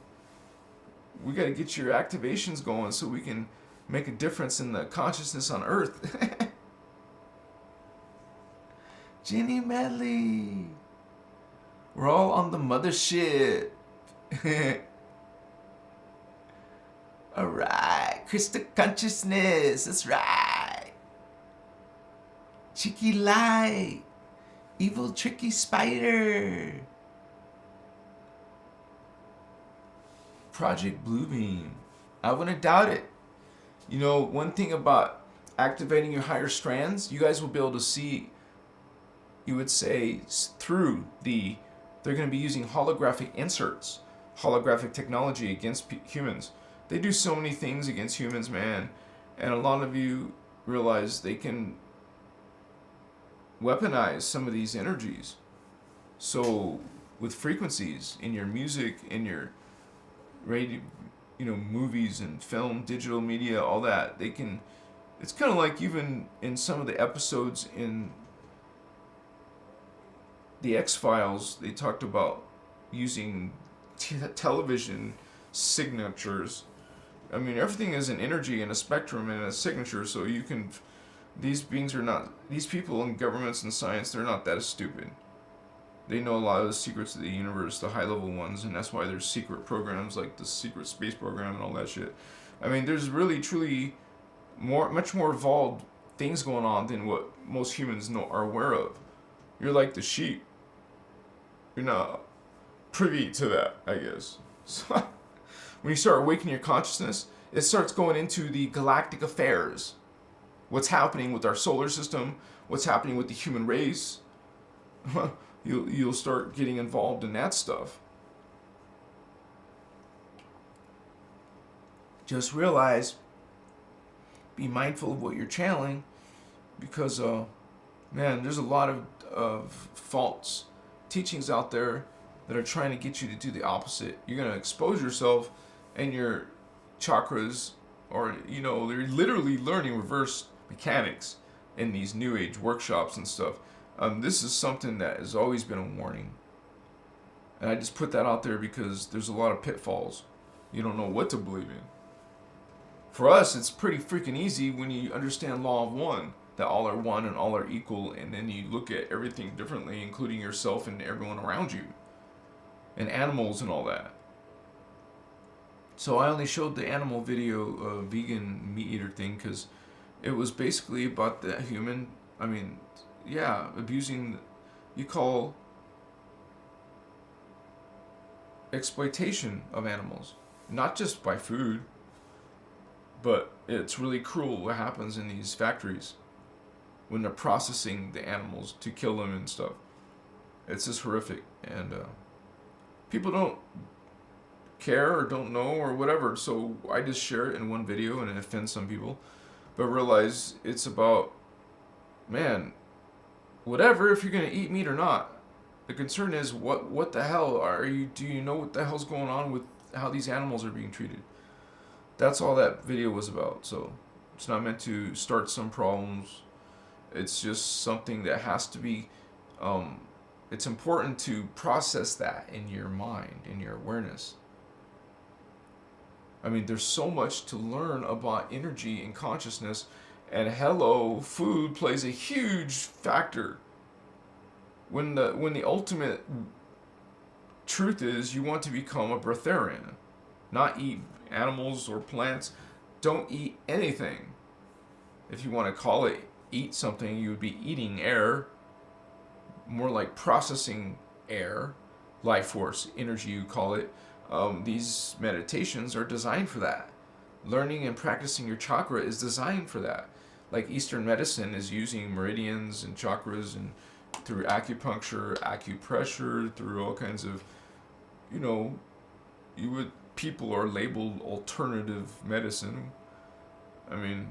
We got to get your activations going so we can make a difference in the consciousness on Earth. Jenny Medley. We're all on the mothership. Alright. Crystal consciousness. That's right. Cheeky light. Evil tricky spider. Project Bluebeam. I wouldn't doubt it. One thing about activating your higher strands, you guys will be able to see, you would say, through they're going to be using holographic inserts, holographic technology against humans. They do so many things against humans, man. And a lot of you realize they can weaponize some of these energies. So with frequencies in your music, in your radio, movies and film, digital media, all that, they can, it's kind of like even in some of the episodes in the X-Files, they talked about using television signatures. I mean, everything is an energy and a spectrum and a signature, so you can, these people in governments and science, they're not that stupid. They know a lot of the secrets of the universe, the high-level ones, and that's why there's secret programs like the secret space program and all that shit. I mean, there's really, truly much more evolved things going on than what most humans are aware of. You're like the sheep. You're not privy to that, I guess. So when you start awakening your consciousness, it starts going into the galactic affairs. What's happening with our solar system, what's happening with the human race. You'll start getting involved in that stuff. Just realize, be mindful of what you're channeling, because there's a lot of false teachings out there that are trying to get you to do the opposite. You're going to expose yourself and your chakras, or they're literally learning reverse mechanics in these new age workshops and stuff. This is something that has always been a warning, and I just put that out there because there's a lot of pitfalls. You don't know what to believe in. For us, it's pretty freaking easy when you understand law of one, that all are one and all are equal, and then you look at everything differently, including yourself and everyone around you, and animals and all that. So I only showed the animal video, vegan meat eater thing, because it was basically about the human, abusing, you call exploitation of animals. Not just by food, but it's really cruel what happens in these factories when they're processing the animals to kill them and stuff. It's just horrific, and people don't care or don't know or whatever, so I just share it in one video and it offends some people, but realize it's about, whatever, if you're going to eat meat or not. The concern is what the hell do you know what the hell's going on with how these animals are being treated? That's all that video was about. So it's not meant to start some problems. It's just something that has to be, it's important to process that in your mind, in your awareness. There's so much to learn about energy and consciousness, and food plays a huge factor. When the ultimate truth is you want to become a breatharian, not eat animals or plants. Don't eat anything. If you want to call it eat something, you would be eating air, more like processing air, life force, energy you call it. these meditations are designed for that. Learning and practicing your chakra is designed for that. Like Eastern medicine is using meridians and chakras and through acupuncture, acupressure, through all kinds of, people are labeled alternative medicine. I mean,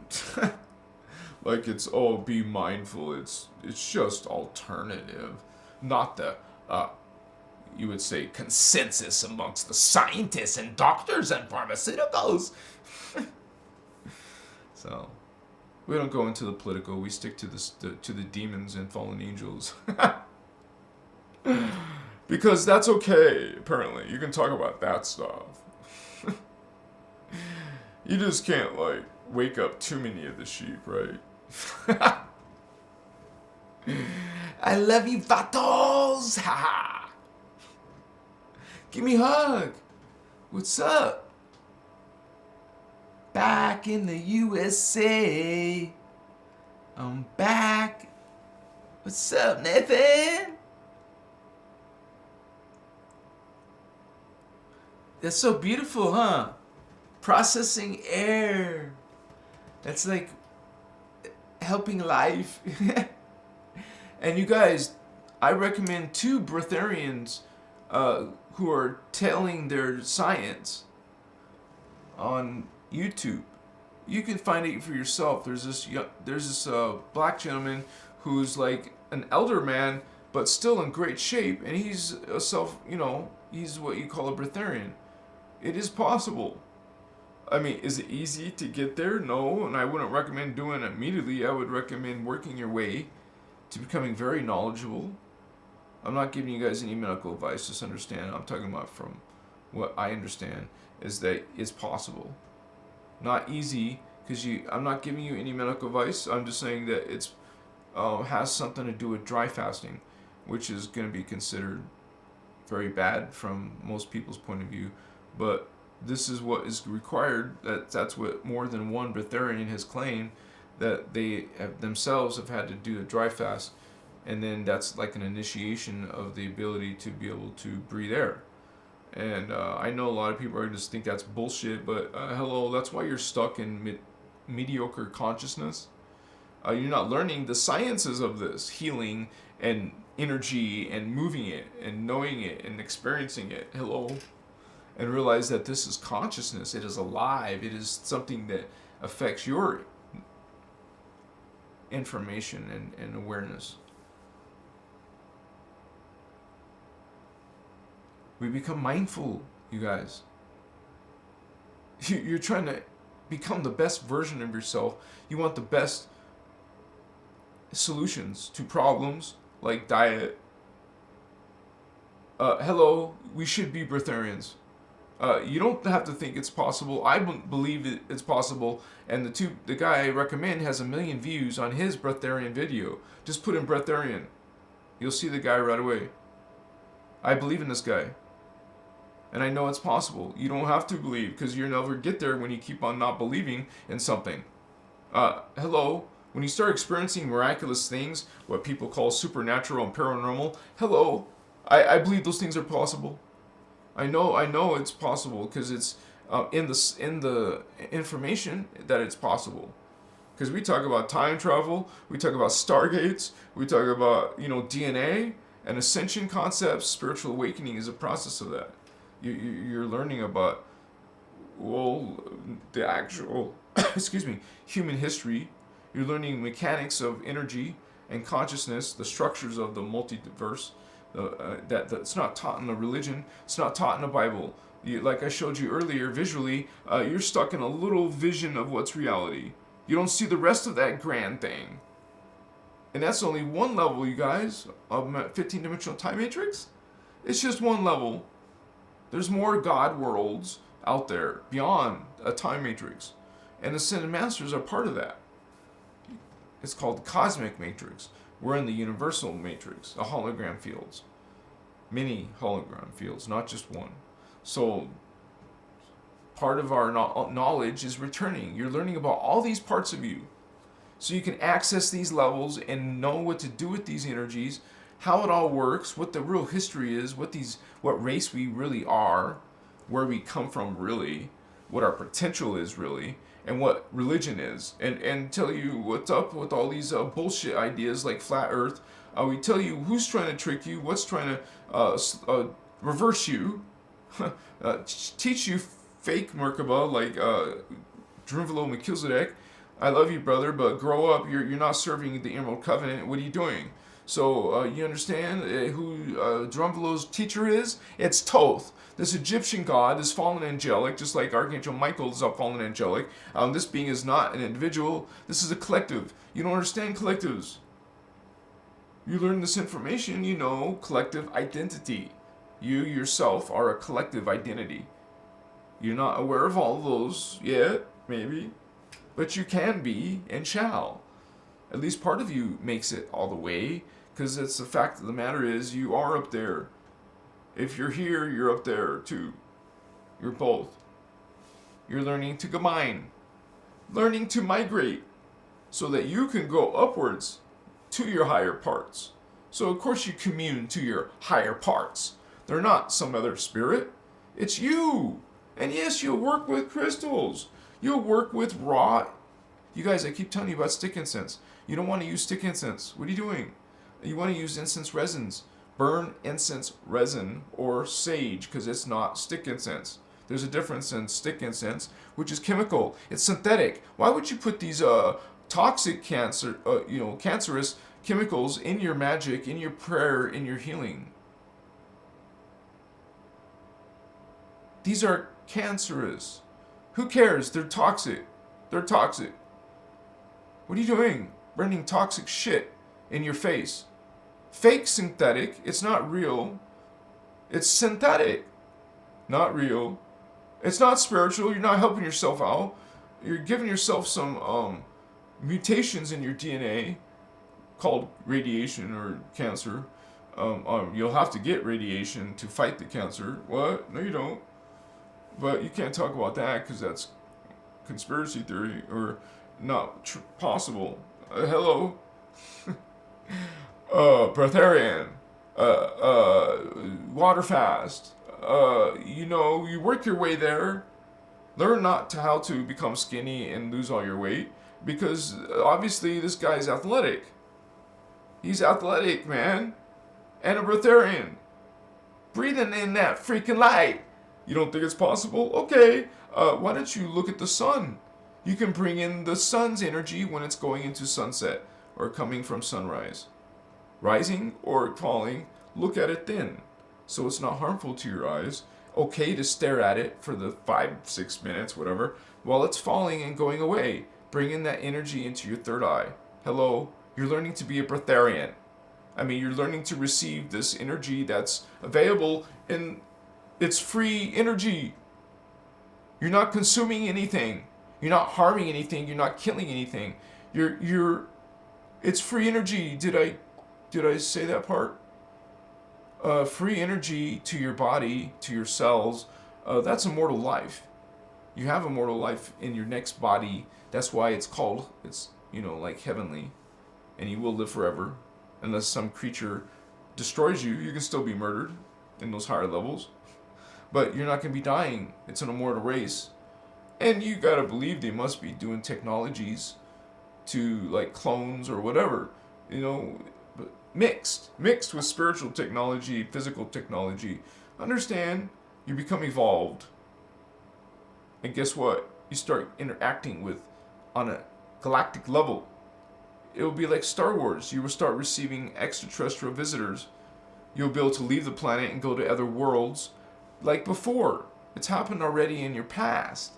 like it's, oh, be mindful. It's just alternative, not the you would say consensus amongst the scientists and doctors and pharmaceuticals. So we don't go into the political. We stick to the demons and fallen angels. Because that's okay, apparently. You can talk about that stuff. You just can't, like, wake up too many of the sheep, right? I love you, vatos! Haha! Give me a hug! What's up? Back in the USA. I'm back. What's up, Nathan? That's so beautiful, huh? Processing air. That's like helping life. And you guys, I recommend 2 breatharians who are telling their science on YouTube. You can find it for yourself. There's this black gentleman who's like an elder man, but still in great shape, and he's he's what you call a breatharian. It is possible. I mean, is it easy to get there? No, and I wouldn't recommend doing it immediately. I would recommend working your way to becoming very knowledgeable. I'm not giving you guys any medical advice, just understand. I'm talking about from what I understand is that it's possible. Not easy, because I'm not giving you any medical advice. I'm just saying that it's has something to do with dry fasting, which is going to be considered very bad from most people's point of view. But this is what is required. That's what more than one breatharian has claimed, that they themselves have had to do a dry fast, and then that's like an initiation of the ability to be able to breathe air. And I know a lot of people are going to think that's bullshit, but hello, that's why you're stuck in mediocre consciousness. You're not learning the sciences of this healing and energy and moving it and knowing it and experiencing it. Hello. And realize that this is consciousness. It is alive. It is something that affects your information and awareness. We become mindful, you guys. You're trying to become the best version of yourself. You want the best solutions to problems like diet. Hello, we should be breatharians. You don't have to think it's possible. I believe it's possible. And the guy I recommend has 1 million views on his breatharian video. Just put in breatharian. You'll see the guy right away. I believe in this guy. And I know it's possible. You don't have to believe, because you'll never get there when you keep on not believing in something. Hello. When you start experiencing miraculous things, what people call supernatural and paranormal, hello. I believe those things are possible. I know it's possible, because it's in the information that it's possible. Because we talk about time travel, we talk about stargates, we talk about DNA and ascension concepts. Spiritual awakening is a process of that. You're learning about the actual human history. You're learning mechanics of energy and consciousness, the structures of the multiverse. That's not taught in the religion. It's not taught in the Bible. Like I showed you earlier, visually, you're stuck in a little vision of what's reality. You don't see the rest of that grand thing. And that's only one level, you guys, of 15-dimensional time matrix. It's just one level. There's more God worlds out there beyond a time matrix. And the Ascended Masters are part of that. It's called the Cosmic Matrix. We're in the Universal Matrix, the hologram fields. Many hologram fields, not just one. So part of our knowledge is returning. You're learning about all these parts of you. So you can access these levels and know what to do with these energies, how it all works, what the real history is, what race we really are, where we come from really, what our potential is really, and what religion is, and tell you what's up with all these bullshit ideas like flat Earth. We tell you who's trying to trick you, what's trying to reverse you, teach you fake Merkaba like Drunvalo Melchizedek. I love you, brother, but grow up. You're not serving the Emerald Covenant. What are you doing? So you understand who Drunvalo's teacher is? It's Thoth, this Egyptian god, this fallen angelic, just like Archangel Michael is a fallen angelic. This being is not an individual. This is a collective. You don't understand collectives. You learn this information, you know collective identity. You yourself are a collective identity. You're not aware of all those yet, maybe, but you can be and shall. At least part of you makes it all the way, because it's the fact of the matter is you are up there. If you're here, you're up there too. You're both. You're learning to combine, learning to migrate, so that you can go upwards to your higher parts. So of course you commune to your higher parts. They're not some other spirit. It's you. And yes, you'll work with crystals. You'll work with raw. You guys, I keep telling you about stick incense. You don't want to use stick incense. What are you doing? You want to use incense resins. Burn incense resin or sage, because it's not stick incense. There's a difference in stick incense, which is chemical. It's synthetic. Why would you put these toxic cancerous chemicals in your magic, in your prayer, in your healing? These are cancerous. Who cares? They're toxic. They're toxic. What are you doing? Burning toxic shit in your face. Fake synthetic. It's not real. It's synthetic. Not real. It's not spiritual. You're not helping yourself out. You're giving yourself some mutations in your DNA called radiation or cancer. You'll have to get radiation to fight the cancer. What? No, you don't. But you can't talk about that because that's conspiracy theory or not possible. Hello. Breatharian. Water fast. You work your way there. Learn not to how to become skinny and lose all your weight, because obviously this guy's athletic. He's athletic, man. And a breatharian. Breathing in that freaking light. You don't think it's possible? Okay. Why don't you look at the sun? You can bring in the sun's energy when it's going into sunset or coming from sunrise. Rising or falling, look at it then. So it's not harmful to your eyes. Okay to stare at it for the 5-6 minutes, whatever, while it's falling and going away. Bring in that energy into your third eye. Hello, you're learning to be a breatharian. You're learning to receive this energy that's available, and it's free energy. You're not consuming anything. You're not harming anything. You're not killing anything. It's free energy. Did I say that part? Free energy to your body, to your cells. That's immortal life. You have immortal life in your next body. That's why it's like heavenly. And you will live forever. Unless some creature destroys you, you can still be murdered in those higher levels. But you're not going to be dying. It's an immortal race. And you got to believe they must be doing technologies to like clones or whatever. But mixed with spiritual technology, physical technology. Understand, you become evolved. And guess what? You start interacting with on a galactic level. It will be like Star Wars. You will start receiving extraterrestrial visitors. You'll be able to leave the planet and go to other worlds like before. It's happened already in your past.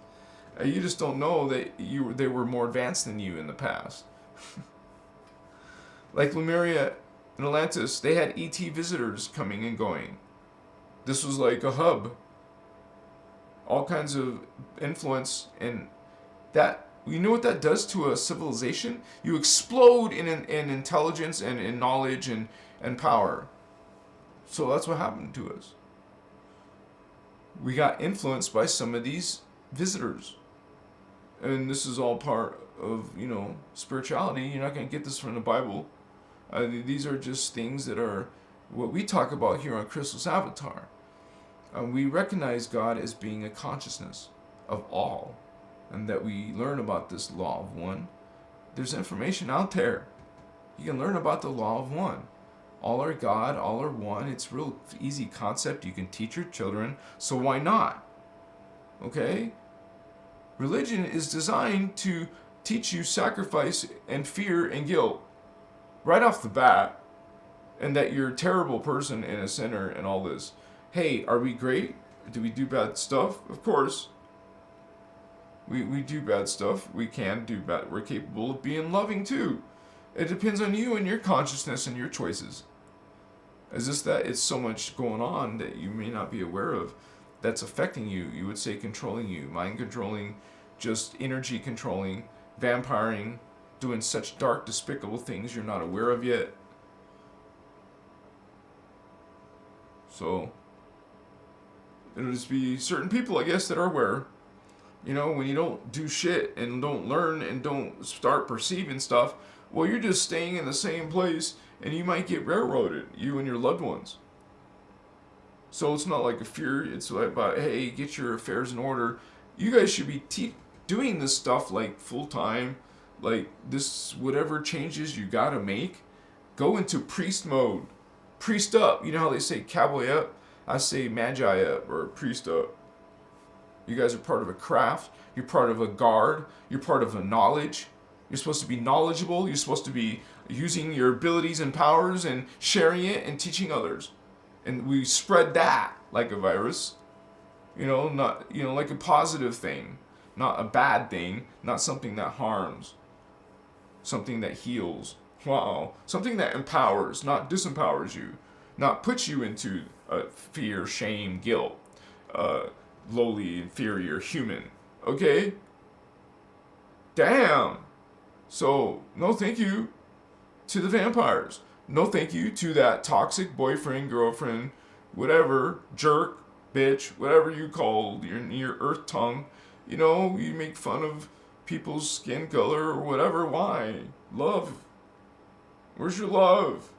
You just don't know that they were more advanced than you in the past. Like Lemuria and Atlantis, they had ET visitors coming and going. This was like a hub. All kinds of influence, and that, you know what that does to a civilization? You explode in intelligence and in knowledge and power. So that's what happened to us. We got influenced by some of these visitors. And this is all part of, spirituality. You're not going to get this from the Bible. These are just things that are what we talk about here on Christos Avatar. We recognize God as being a consciousness of all, and that we learn about this law of one. There's information out there. You can learn about the law of one. All are God, all are one. It's a real easy concept. You can teach your children, so why not? Okay? Religion is designed to teach you sacrifice and fear and guilt right off the bat, and that you're a terrible person and a sinner and all this. Hey, are we great? Do we do bad stuff? Of course. We do bad stuff. We can do bad. We're capable of being loving too. It depends on you and your consciousness and your choices. It's just that it's so much going on that you may not be aware of that's affecting you. You would say controlling you, mind controlling, just energy controlling, vampiring, doing such dark, despicable things you're not aware of yet. So, it'll just be certain people, I guess, that are aware. You know, when you don't do shit and don't learn and don't start perceiving stuff, well, you're just staying in the same place and you might get railroaded, you and your loved ones. So it's not like a fear, it's like about, hey, get your affairs in order. You guys should be doing this stuff like full time, like this, whatever changes you gotta make, go into priest mode. Priest up. You know how they say cowboy up? I say magi up or priest up. You guys are part of a craft. You're part of a guard. You're part of a knowledge. You're supposed to be knowledgeable. You're supposed to be using your abilities and powers and sharing it and teaching others. And we spread that like a virus. You know, not, you know, like a positive thing, not a bad thing, not something that harms, something that heals. Wow. Something that empowers, not disempowers you, not puts you into fear, shame, guilt, lowly, inferior, human. Okay? Damn. So, no thank you to the vampires. No thank you to that toxic boyfriend, girlfriend, whatever, jerk, bitch, whatever you call your earth tongue. You know, you make fun of people's skin color or whatever. Why? Love. Where's your love?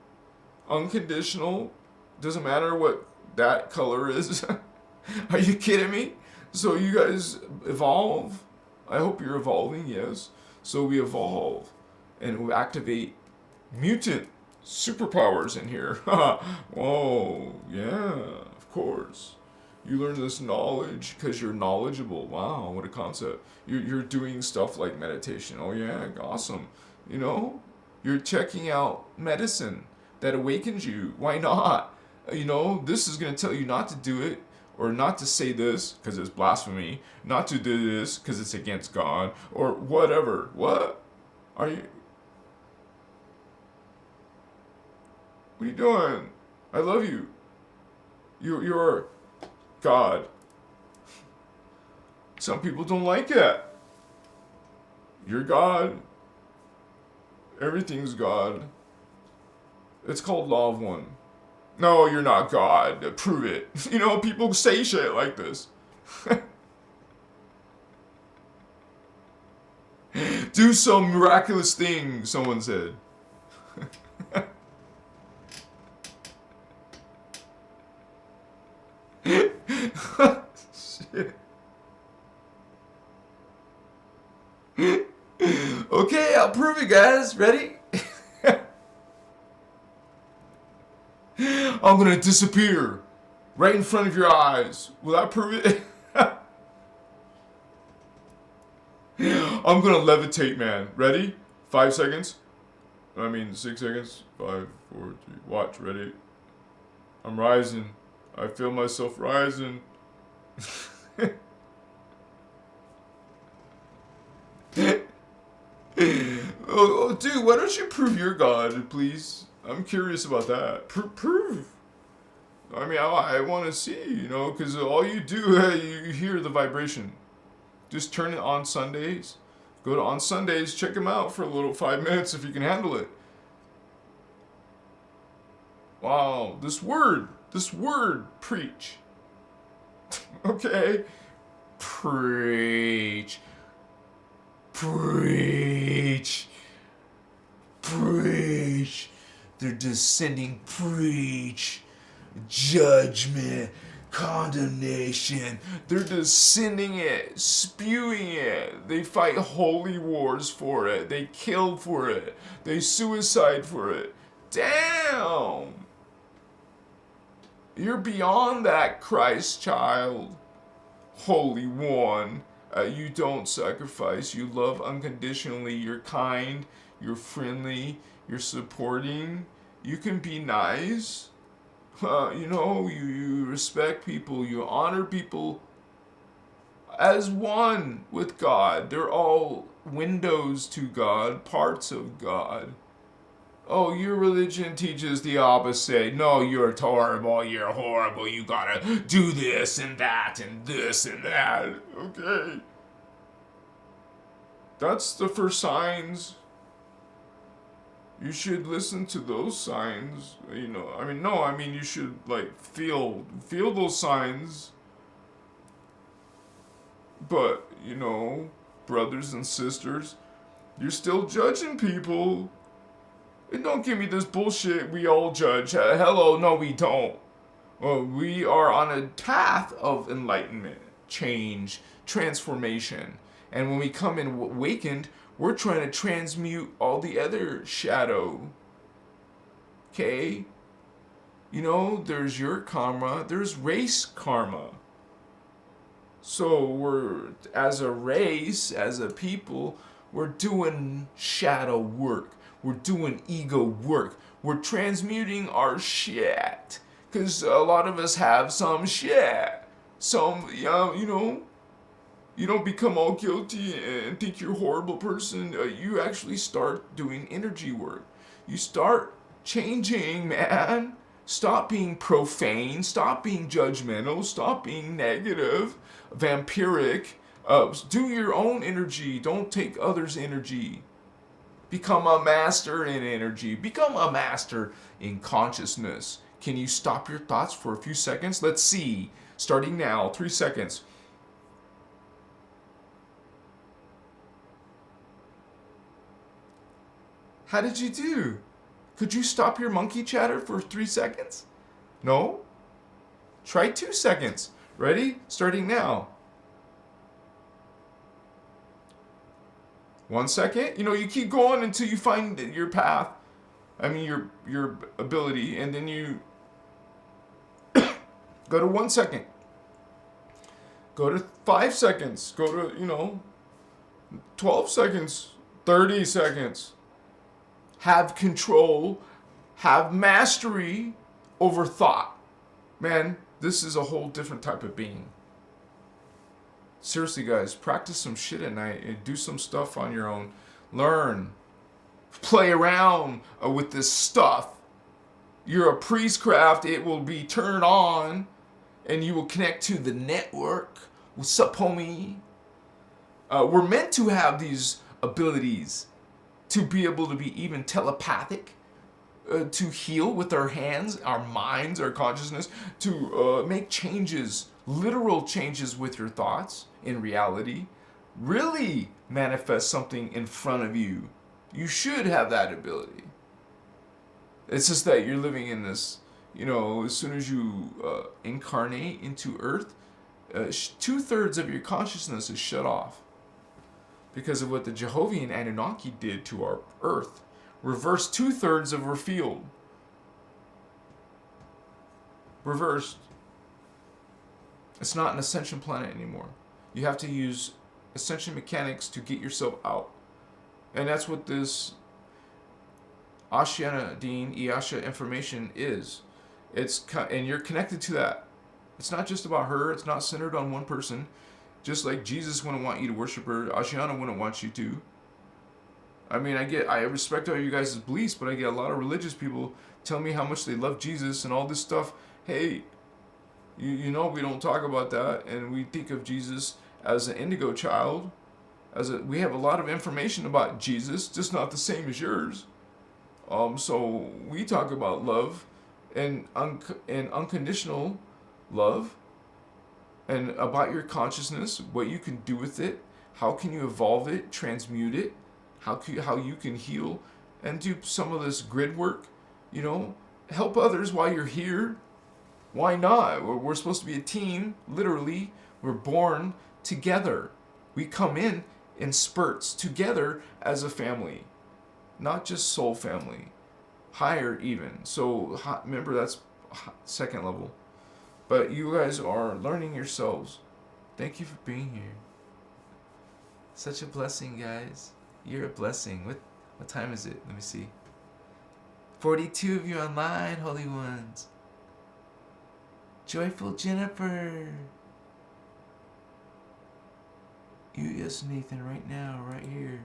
Unconditional. Doesn't matter what that color is. Are you kidding me? So you guys evolve. I hope you're evolving, yes. So we evolve and we activate mutant superpowers in here. Whoa, yeah, of course. You learn this knowledge because you're knowledgeable. Wow, what a concept. You're doing stuff like meditation. Oh yeah, awesome. You know, you're checking out medicine that awakens you. Why not? You know, this is going to tell you not to do it, or not to say this because it's blasphemy, not to do this because it's against God, or whatever. What? Are you... What are you doing? I love you. You're God. Some people don't like it. You're God. Everything's God. It's called law of one. No, you're not God. Prove it. You know, people say shit like this. Do some miraculous thing, someone said. Shit. Okay, I'll prove it, guys. Ready? I'm gonna disappear right in front of your eyes. Will I prove it? I'm gonna levitate, man. Ready? 5 seconds. 6 seconds. 5, 4, 3. Watch. Ready? I'm rising. I feel myself rising. Oh, dude, why don't you prove you're God, please? I'm curious about that. Prove. I want to see, you know, because all you do, you hear the vibration. Just turn it on Sundays. Go to on Sundays, check them out for a little 5 minutes if you can handle it. Wow, this word, preach. Okay? Preach. They're descending, preach. Judgment. condemnation. They're just sending it, spewing it. They fight holy wars for it. They kill for it. They suicide for it. Damn! You're beyond that, Christ child. HolyOne. You don't sacrifice. You love unconditionally. You're kind. You're friendly. You're supporting. You can be nice. You respect people. You honor people as one with God. They're all windows to God, parts of God. Oh, your religion teaches the opposite. No, you're horrible, you gotta do this and that and this and that. Okay. That's the first signs. You should listen to those signs. You should feel those signs. But, brothers and sisters, you're still judging people. And don't give me this bullshit, we all judge. Hello, no we don't. We are on a path of enlightenment, change, transformation. And when we come in awakened, we're trying to transmute all the other shadow. Okay? There's your karma, there's race karma. So we're, as a race, as a people, we're doing shadow work. We're doing ego work. We're transmuting our shit. Because a lot of us have some shit. You don't become all guilty and think you're a horrible person. You actually start doing energy work. You start changing, man. Stop being profane. Stop being judgmental. Stop being negative, vampiric. Do your own energy. Don't take others' energy. Become a master in energy. Become a master in consciousness. Can you stop your thoughts for a few seconds? Let's see. Starting now, 3 seconds. How did you do? Could you stop your monkey chatter for 3 seconds? No? Try 2 seconds. Ready? Starting now. 1 second. You keep going until you find your path. Your ability, and then you go to 1 second. Go to 5 seconds. Go to, 12 seconds. 30 seconds. Have control. Have mastery over thought. Man, this is a whole different type of being. Seriously, guys, practice some shit at night and do some stuff on your own. Learn. Play around with this stuff. You're a priestcraft. It will be turned on and you will connect to the network. What's up, homie? We're meant to have these abilities to be able to be even telepathic, to heal with our hands, our minds, our consciousness, to make changes, literal changes with your thoughts in reality, really manifest something in front of you. You should have that ability. It's just that you're living in this, as soon as you incarnate into Earth, 2/3 of your consciousness is shut off because of what the Jehovah Anunnaki did to our Earth. Reversed 2/3 of our field. Reversed. It's not an ascension planet anymore. You have to use ascension mechanics to get yourself out. And that's what this Ashiana Dean, Iasha information is. And you're connected to that. It's not just about her. It's not centered on one person. Just like Jesus wouldn't want you to worship her, Ashiana wouldn't want you to. I respect all you guys' beliefs, but I get a lot of religious people tell me how much they love Jesus and all this stuff. Hey, we don't talk about that, and we think of Jesus as an indigo child. We have a lot of information about Jesus, just not the same as yours. So we talk about love and unconditional love, and about your consciousness, what you can do with it, how can you evolve it, transmute it, how you can heal, and do some of this grid work. Help others while you're here. Why not? We're supposed to be a team. Literally, we're born together. We come in spurts together as a family, not just soul family, higher even. So remember, that's second level. But you guys are learning yourselves. Thank you for being here. Such a blessing, guys. You're a blessing. What time is it? Let me see. 42 of you online, Holy Ones. Joyful Jennifer. You, yes, Nathan, right now, right here.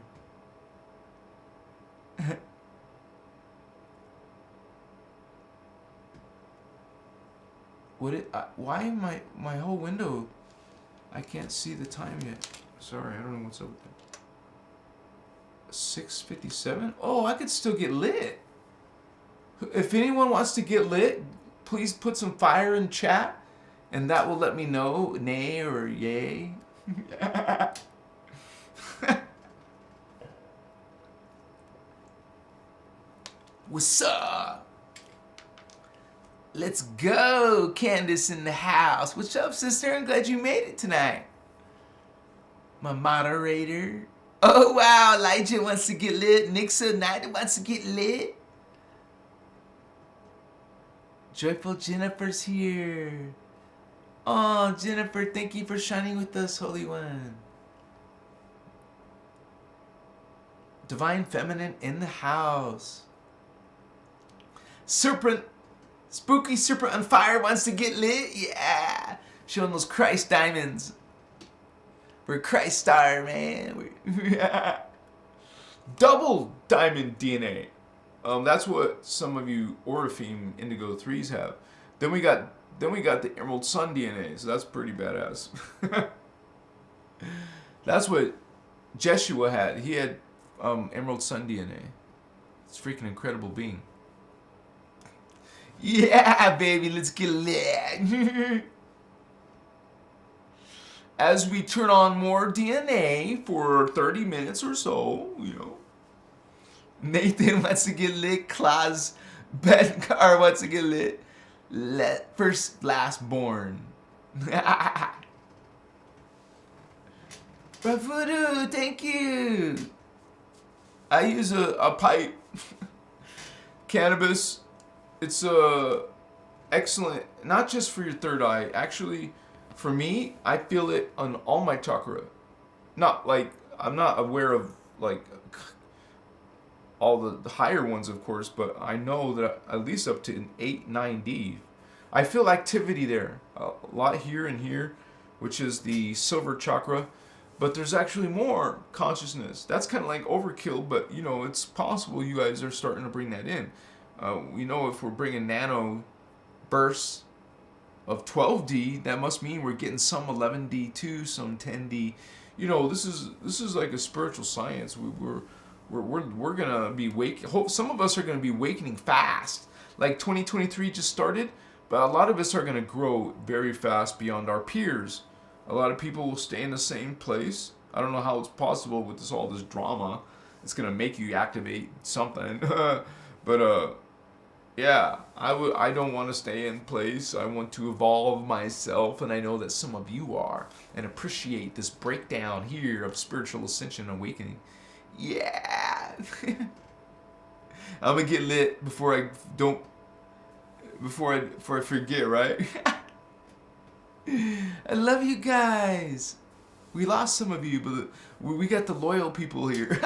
Why am my whole window, I can't see the time yet. Sorry, I don't know what's up with that. 6:57? Oh, I could still get lit. If anyone wants to get lit, please put some fire in chat, and that will let me know, nay or yay. What's up? Let's go. Candace in the house. What's up, sister? I'm glad you made it tonight. My moderator. Oh, wow. Elijah wants to get lit. Nixa Knight wants to get lit. Joyful Jennifer's here. Oh, Jennifer, thank you for shining with us, Holy One. Divine Feminine in the house. Serpent, Spooky Serpent on Fire wants to get lit. Yeah. Showing those Christ diamonds. We're Christ star, man. Double diamond DNA. That's what some of you Orifeme Indigo 3s have. Then we got the Emerald Sun DNA, so that's pretty badass. That's what Jeshua had. He had Emerald Sun DNA. It's a freaking incredible being. Yeah, baby, let's get lit. As we turn on more DNA for 30 minutes or so, you know. Nathan wants to get lit. Klaus Bedcar wants to get lit. First last born. Bravudu, thank you. I use a pipe. Cannabis. It's excellent, not just for your third eye. Actually, for me, I feel it on all my chakra. Not like, I'm not aware of like all the higher ones, of course, but I know that at least up to an 8, 9D. I feel activity there. A lot here and here, which is the silver chakra. But there's actually more consciousness. That's kind of like overkill, but you know, it's possible you guys are starting to bring that in. We know if we're bringing nano bursts of 12D, that must mean we're getting some 11D too, some 10D. You know, this is like a spiritual science. We're gonna be some of us are gonna be awakening fast. Like 2023 just started, but a lot of us are gonna grow very fast beyond our peers. A lot of people will stay in the same place. I don't know how it's possible with all this drama. It's gonna make you activate something, but yeah, I don't want to stay in place. I want to evolve myself, and I know that some of you are, and appreciate this breakdown here of spiritual ascension and awakening. Yeah. I'm gonna get lit before I forget, right? I love you guys. We lost some of you, but we got the loyal people here.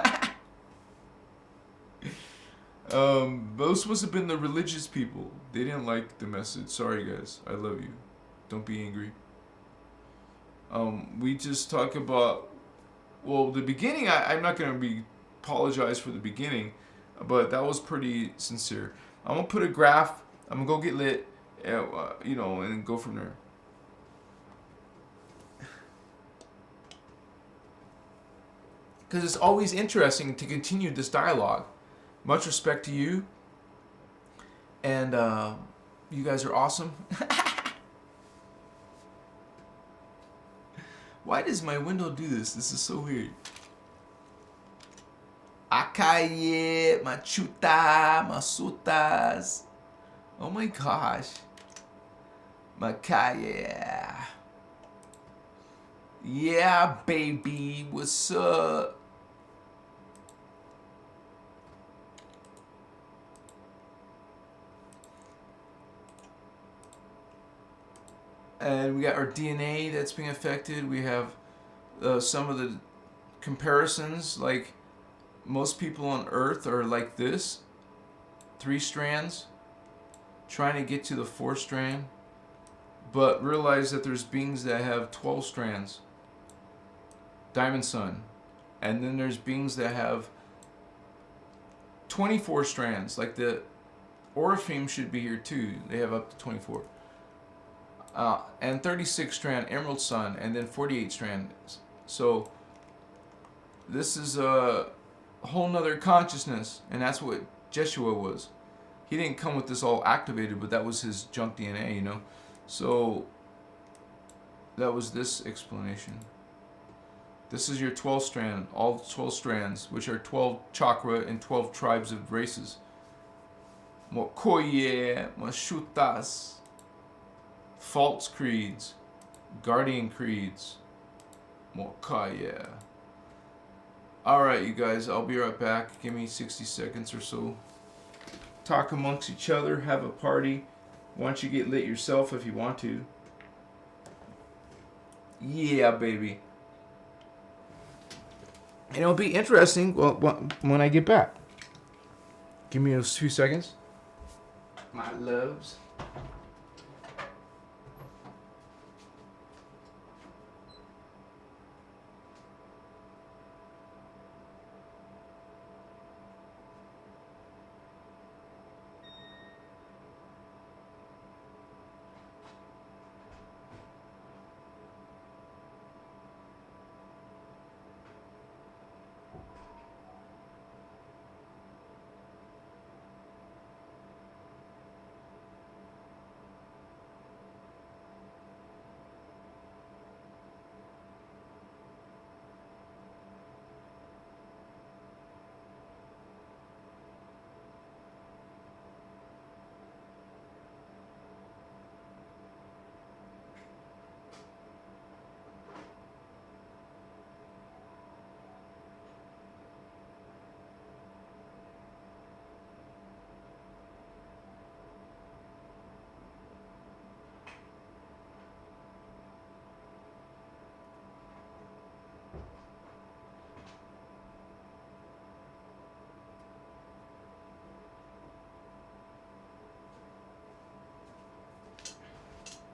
Those supposed to have been the religious people. They didn't like the message. Sorry, guys. I love you. Don't be angry. We just talk about, well, the beginning. I'm not gonna apologize for the beginning, but that was pretty sincere. I'm gonna put a graph. I'm gonna go get lit, you know, and go from there. Because it's always interesting to continue this dialogue. Much respect to you. And you guys are awesome. Why does my window do this? This is so weird. Akaye, machuta, masutas. Oh my gosh. Makaya. Yeah, baby. What's up? And we got our DNA that's being affected. We have some of the comparisons, like most people on Earth are like this, 3 strands, trying to get to the 4th strand, but realize that there's beings that have 12 strands, Diamond Sun, and then there's beings that have 24 strands, like the Oriflame should be here too. They have up to 24. And 36 strand Emerald Sun, and then 48 strands. So this is a whole nother consciousness, and that's what Jeshua was. He didn't come with this all activated, but that was his junk DNA, you know. So that was this explanation. This is your 12 strand, all 12 strands, which are 12 chakra and 12 tribes of races. Mokoye, Mashutas, False creeds, Guardian creeds, Mokaya. Alright, you guys, I'll be right back. Give me 60 seconds or so. Talk amongst each other, have a party. Why don't you get lit yourself if you want to? Yeah, baby. And it'll be interesting when I get back. Give me those 2 seconds. My loves.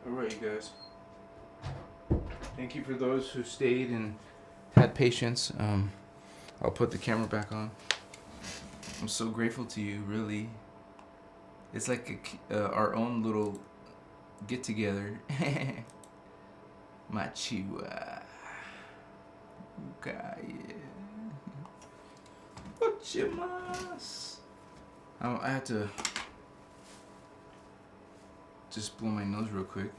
Alright, you guys. Thank you for those who stayed and had patience. I'll put the camera back on. I'm so grateful to you, really. It's like our own little get together. Machiwa. Okay. Ochimas. I had to just blow my nose real quick.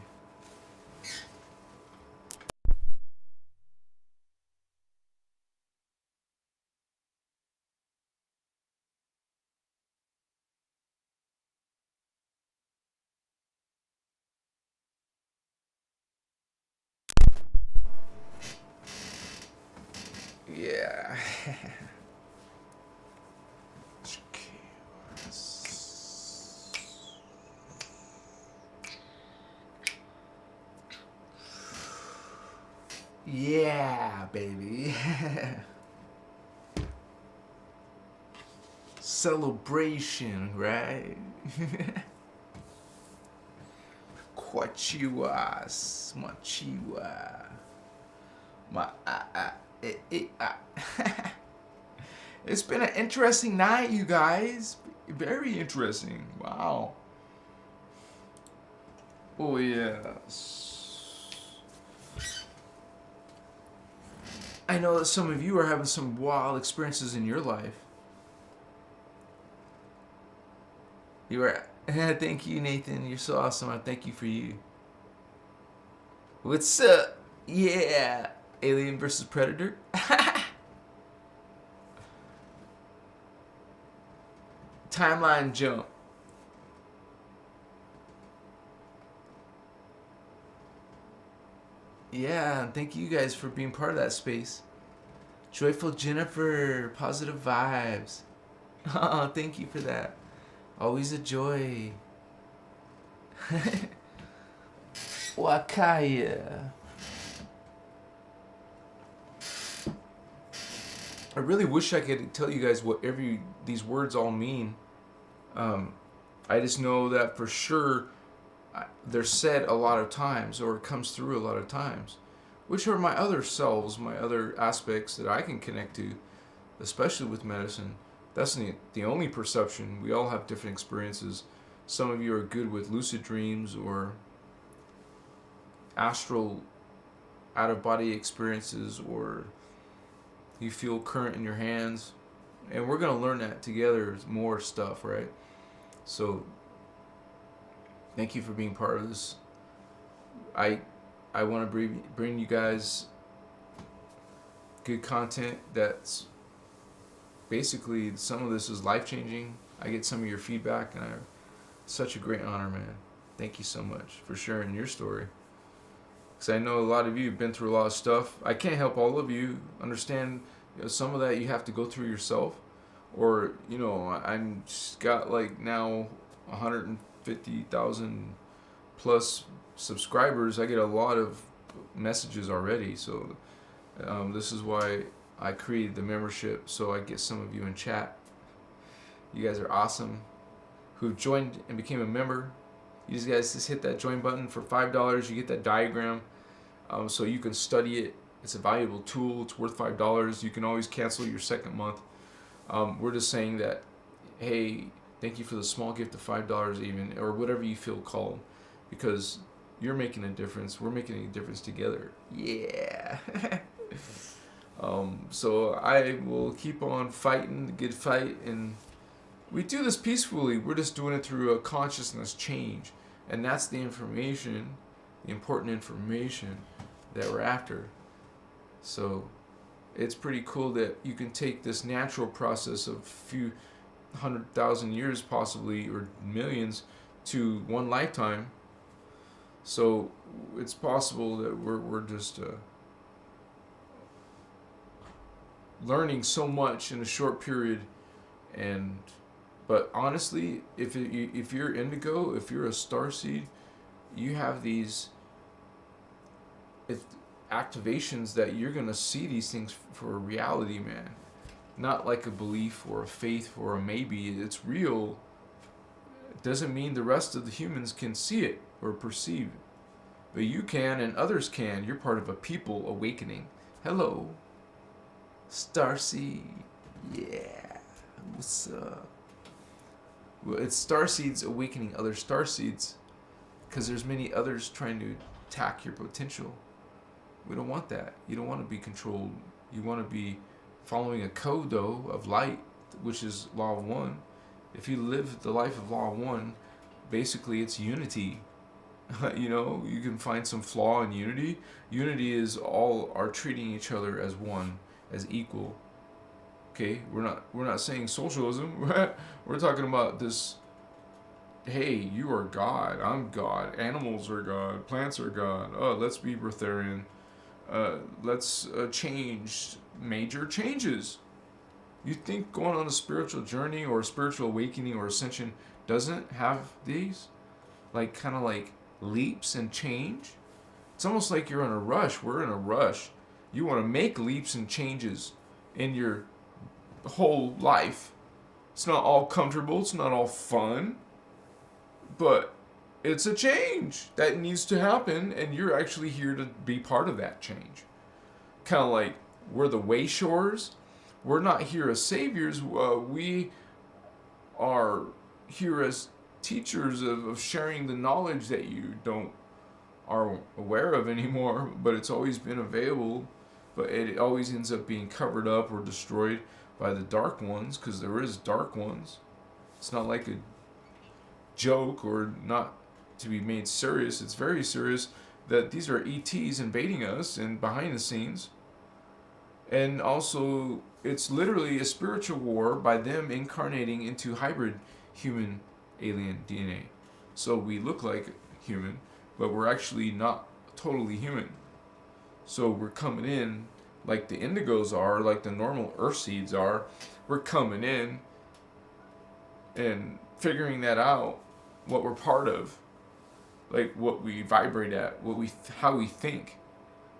Yeah. Yeah, baby. Celebration, right? Kwachiwas, machiwa. It's been an interesting night, you guys. Very interesting. Wow. Oh, yes. I know that some of you are having some wild experiences in your life. You are. Thank you, Nathan. You're so awesome. I thank you for you. What's up? Yeah. Alien versus Predator. Timeline jump. Yeah, and thank you guys for being part of that space. Joyful Jennifer, positive vibes. Oh, thank you for that. Always a joy. Wakaya. I really wish I could tell you guys what these words all mean. I just know that for sure they're said a lot of times, or it comes through a lot of times, which are my other selves, my other aspects that I can connect to, especially with medicine. That's the only perception. We all have different experiences. Some of you are good with lucid dreams or astral out of body experiences, or you feel current in your hands. And we're going to learn that together, more stuff, right? So thank you for being part of this. I want to bring you guys good content that's basically, some of this is life-changing. I get some of your feedback, and such a great honor, man. Thank you so much for sharing your story. Because I know a lot of you have been through a lot of stuff. I can't help all of you understand, some of that you have to go through yourself. Or, I'm just got like now 150,000 plus subscribers. I get a lot of messages already. So this is why I created the membership, so I get some of you in chat. You guys are awesome. Who joined and became a member. You guys just hit that join button for $5. You get that diagram, so you can study it. It's a valuable tool. It's worth $5. You can always cancel your second month. We're just saying that, hey, thank you for the small gift of $5 even, or whatever you feel called, because you're making a difference. We're making a difference together. Yeah. So I will keep on fighting the good fight, and we do this peacefully. We're just doing it through a consciousness change, and that's the information, the important information that we're after. So it's pretty cool that you can take this natural process of a few 100,000 years possibly, or millions, to one lifetime. So it's possible that we're just learning so much in a short period. But honestly, if you're indigo, if you're a starseed, you have these activations that you're gonna see these things for a reality, man. Not like a belief or a faith or a maybe. It's real. It doesn't mean the rest of the humans can see it or perceive it, but you can, and others can. You're part of a people awakening. Hello, Starseed. Yeah, what's up? Well, it's starseeds awakening other starseeds, because there's many others trying to attack your potential. We don't want that. You don't want to be controlled. You want to be following a code, though, of light, which is law of one. If you live the life of law of one, basically it's unity. You can find some flaw in unity. Unity is all are treating each other as one, as equal. Okay, we're not saying socialism. We're talking about this. Hey, you are God. I'm God. Animals are God. Plants are God. Oh, let's be breatharian. Let's change major changes. You think going on a spiritual journey or a spiritual awakening or ascension doesn't have these, like, kind of like leaps and change? It's almost like you're in a rush. We're in a rush. You want to make leaps and changes in your whole life. It's not all comfortable. It's not all fun. But it's a change that needs to happen, and you're actually here to be part of that change. Kind of like we're the way shores. We're not here as saviors. We are here as teachers of sharing the knowledge that you are aware of anymore, but it's always been available, but it always ends up being covered up or destroyed by the dark ones, because there is dark ones. It's not like a joke or not to be made serious. It's very serious that these are ETs invading us and behind the scenes. And also, it's literally a spiritual war by them incarnating into hybrid human alien DNA. So we look like human, but we're actually not totally human. So we're coming in like the indigos are, like the normal earth seeds are. We're coming in and figuring that out, what we're part of, like what we vibrate at, how we think.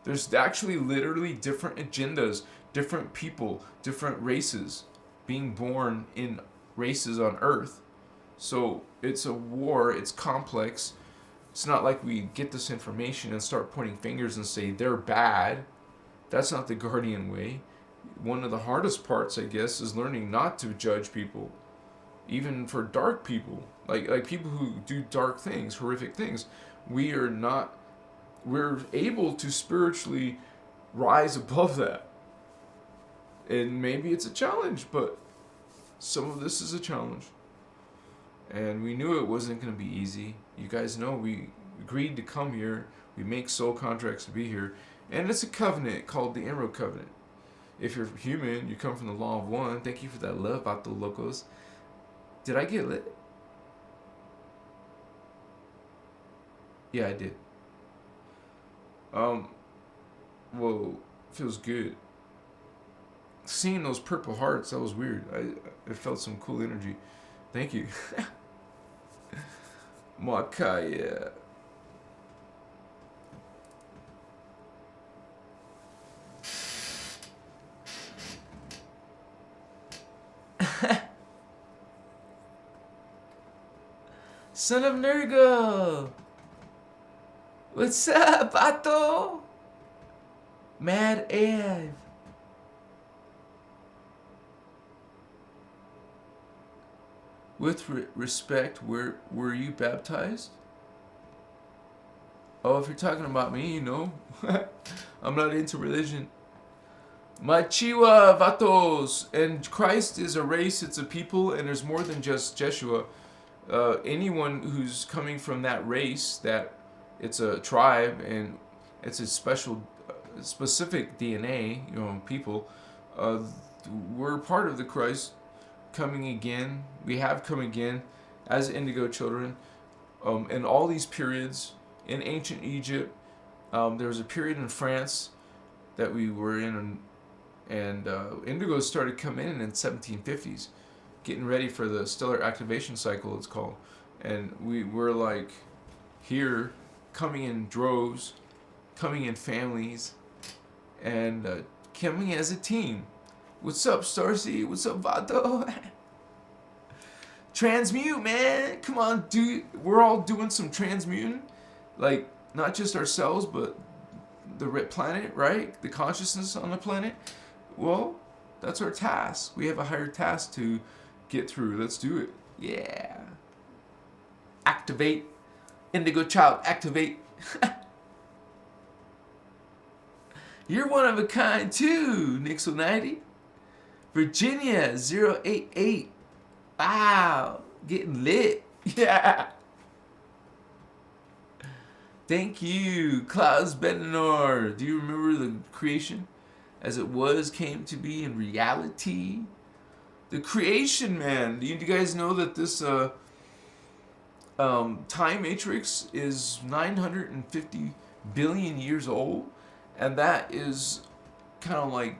There's actually literally different agendas, different people, different races being born in races on Earth. So it's a war, it's complex. It's not like we get this information and start pointing fingers and say they're bad. That's not the Guardian way. One of the hardest parts, I guess, is learning not to judge people. Even for dark people, like people who do dark things, horrific things, we're able to spiritually rise above that. And maybe it's a challenge, but some of this is a challenge. And we knew it wasn't going to be easy. You guys know we agreed to come here. We make soul contracts to be here. And it's a covenant called the Emerald Covenant. If you're human, you come from the law of one. Thank you for that love, Vato Locos. Did I get lit? Yeah, I did. Well, feels good. Seeing those purple hearts, that was weird. I felt some cool energy. Thank you. Makaya. Son of Nurgle. What's up, Bato? Mad Ave. With respect, where were you baptized? Oh, if you're talking about me, you know. I'm not into religion. Machiwa Vatos. And Christ is a race, it's a people, and there's more than just Jeshua. Anyone who's coming from that race, that it's a tribe and it's a specific DNA, you know, people, we're part of the Christ coming again. We have come again as indigo children. In all these periods, in ancient Egypt, there was a period in France that we were in, and indigos started coming in 1750s, getting ready for the stellar activation cycle, it's called. And we were like here, coming in droves, coming in families, and coming as a team. What's up, Starcy? What's up, Vato? Transmute, man. Come on, dude. We're all doing some transmuting. Like, not just ourselves, but the planet, right? The consciousness on the planet. Well, that's our task. We have a higher task to get through. Let's do it. Yeah. Activate. Indigo child, activate. You're one of a kind too, Nixel90. Virginia 088. Wow. Getting lit. Yeah. Thank you, Klaus Benenor. Do you remember the creation as it was, came to be in reality? The creation, man. Do you guys know that this time matrix is 950 billion years old? And that is kind of like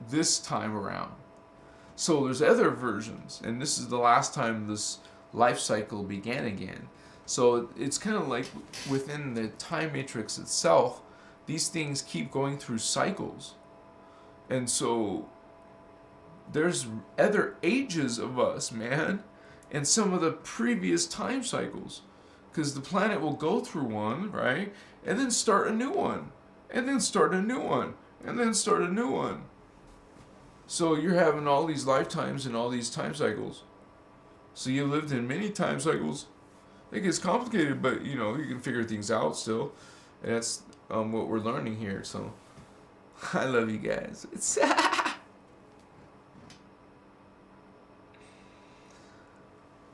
this time around. So there's other versions, and this is the last time this life cycle began again. So it's kind of like within the time matrix itself, these things keep going through cycles. And so there's other ages of us, man, in some of the previous time cycles. Because the planet will go through one, right? And then start a new one. And then start a new one. And then start a new one. So you're having all these lifetimes and all these time cycles. So you lived in many time cycles. It gets complicated, but you know, you can figure things out still. And that's what we're learning here. So I love you guys. It's